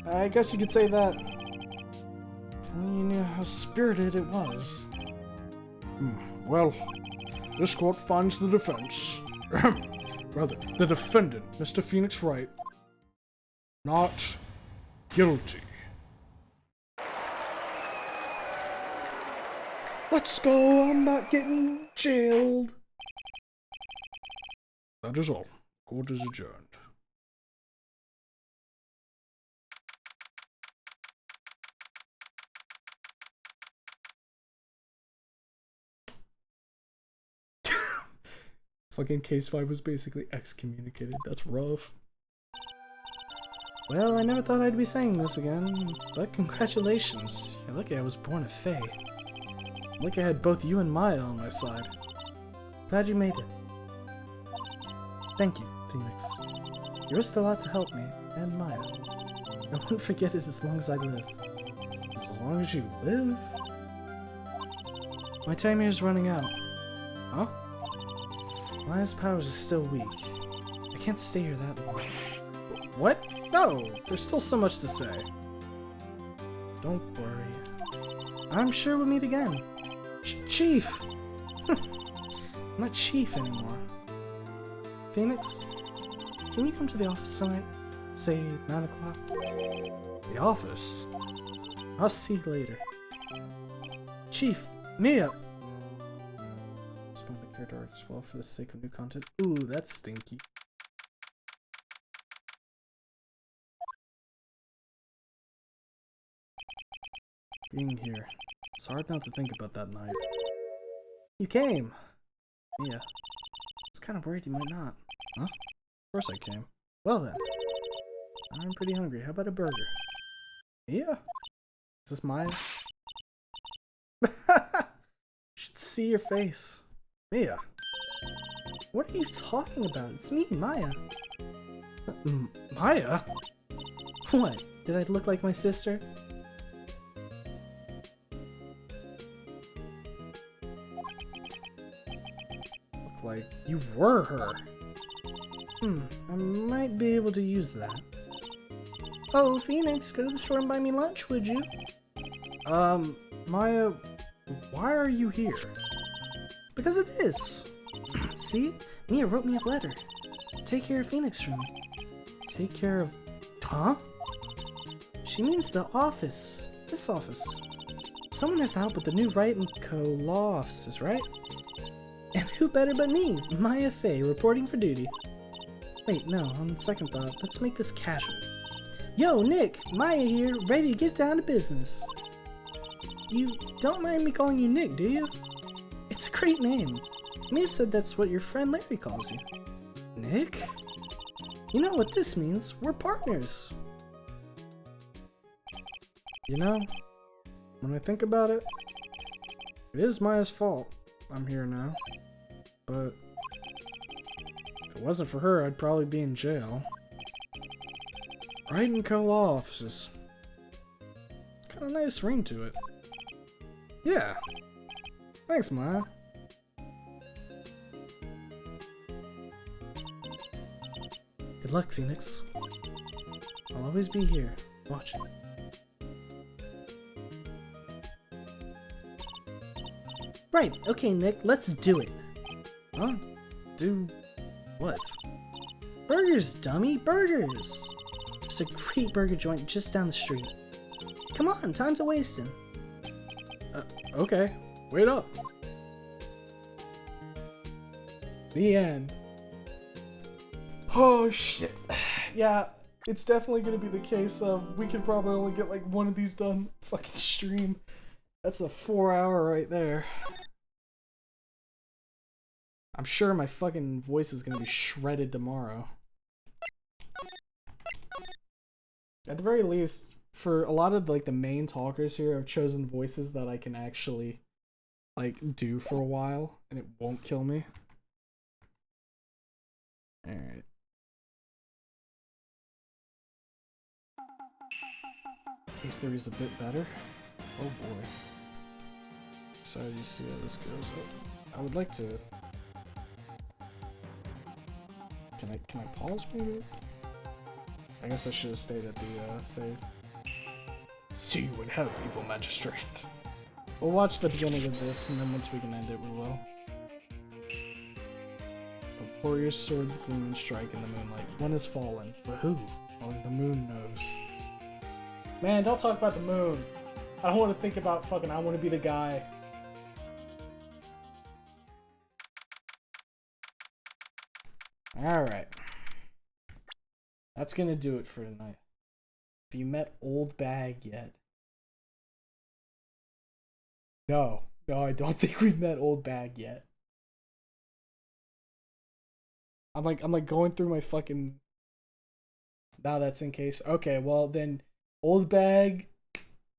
I guess you could say that. You knew how spirited it was. Well, this court finds the defense, rather, the defendant, Mr. Phoenix Wright, not guilty. Let's go, I'm not getting jailed. That is all. Court is adjourned. Fucking Case 5 was basically excommunicated. That's rough. Well, I never thought I'd be saying this again, but congratulations. You're lucky I was born a Fae. Lucky I had both you and Maya on my side. Glad you made it. Thank you, Phoenix. You risked a lot to help me, and Maya. I won't forget it as long as I live. As long as you live? My time here is running out. Huh? Maya's powers are still weak. I can't stay here that long. What? No, there's still so much to say. Don't worry. I'm sure we'll meet again. Chief! I'm not Chief anymore. Phoenix, can you come to the office tonight? Say 9 o'clock? The office? I'll see you later. Chief, Mia! Respond to character arc as well for the sake of new content. Ooh, that's stinky. Being here, it's hard not to think about that night. You came! Mia, I was kind of worried you might not. Huh? Of course I came. Well then, I'm pretty hungry. How about a burger? Mia? Is this Maya? You should see your face. Mia. What are you talking about? It's me, Maya. Maya? What? Did I look like my sister? Look like you were her. I might be able to use that. Oh, Phoenix, go to the store and buy me lunch, would you? Maya, why are you here? Because it is. See? Mia wrote me a letter. Take care of Phoenix for me. Take care of... Huh? She means the office. This office. Someone has to help with the new Wright & Co. law offices, right? And who better but me, Maya Fey, reporting for duty. Wait, no, on second thought, let's make this casual. Yo, Nick! Maya here, ready to get down to business. You don't mind me calling you Nick, do you? It's a great name. Mia said that's what your friend Larry calls you. Nick? You know what this means? We're partners. You know, when I think about it, it is Maya's fault I'm here now. But if it wasn't for her, I'd probably be in jail. Right in co-law offices. Got a nice ring to it. Yeah. Thanks, Maya. Good luck, Phoenix. I'll always be here, watching. Right, okay, Nick, let's do it. Huh? Do what? Burgers, dummy, burgers! There's a great burger joint just down the street. Come on, time's a wasting. Okay, wait up. The end. Oh shit. Yeah, it's definitely gonna be the case of we could probably only get like one of these done fucking stream. That's a 4-hour right there. I'm sure my fucking voice is gonna be shredded tomorrow. At the very least, for a lot of like the main talkers here, I've chosen voices that I can actually like do for a while and it won't kill me. Alright. Case 3 is a bit better. Oh boy. Excited to see how this goes. I would like to. Can I pause maybe? I guess I should have stayed at the save. See you in hell, evil magistrate. We'll watch the beginning of this, and then once we can end it, we will. A warrior's swords gleam and strike in the moonlight. One has fallen, but who? Only the moon knows. Man, don't talk about the moon. I don't want to think about fucking. I want to be the guy. Alright. That's gonna do it for tonight. Have you met Old Bag yet? No, I don't think we've met Old Bag yet. I'm like going through my fucking. Now that's in case. Okay, well then, Old Bag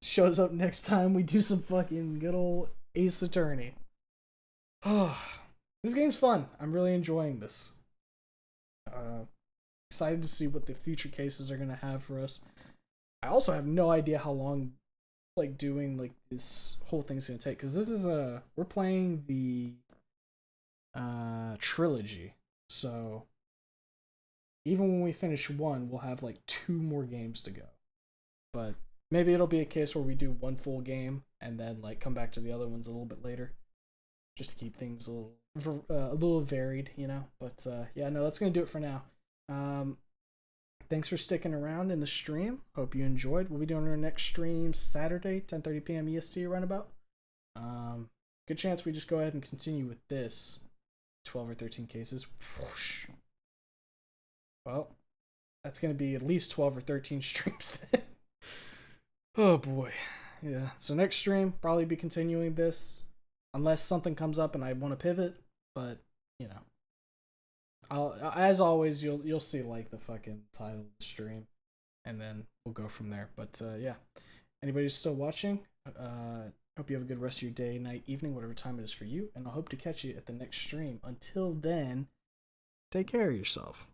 shows up next time we do some fucking good old Ace Attorney. Oh, this game's fun. I'm really enjoying this. Excited to see what the future cases are gonna have for us. I also have no idea how long like doing like this whole thing's gonna take, because this is we're playing the trilogy, so even when we finish one we'll have like 2 more games to go. But maybe it'll be a case where we do one full game and then like come back to the other ones a little bit later, just to keep things a little varied, you know. But yeah, no, that's gonna do it for now. Thanks for sticking around in the stream. Hope you enjoyed. We'll be doing our next stream Saturday, 10:30 p.m. EST runabout. Good chance we just go ahead and continue with this 12 or 13 cases. Whoosh. Well, that's gonna be at least 12 or 13 streams then. Oh boy. Yeah. So next stream, probably be continuing this. Unless something comes up and I want to pivot. But, you know. As always, you'll see like the fucking title of the stream, and then we'll go from there. But yeah, anybody who's still watching, hope you have a good rest of your day, night, evening, whatever time it is for you, and I hope to catch you at the next stream. Until then, take care of yourself.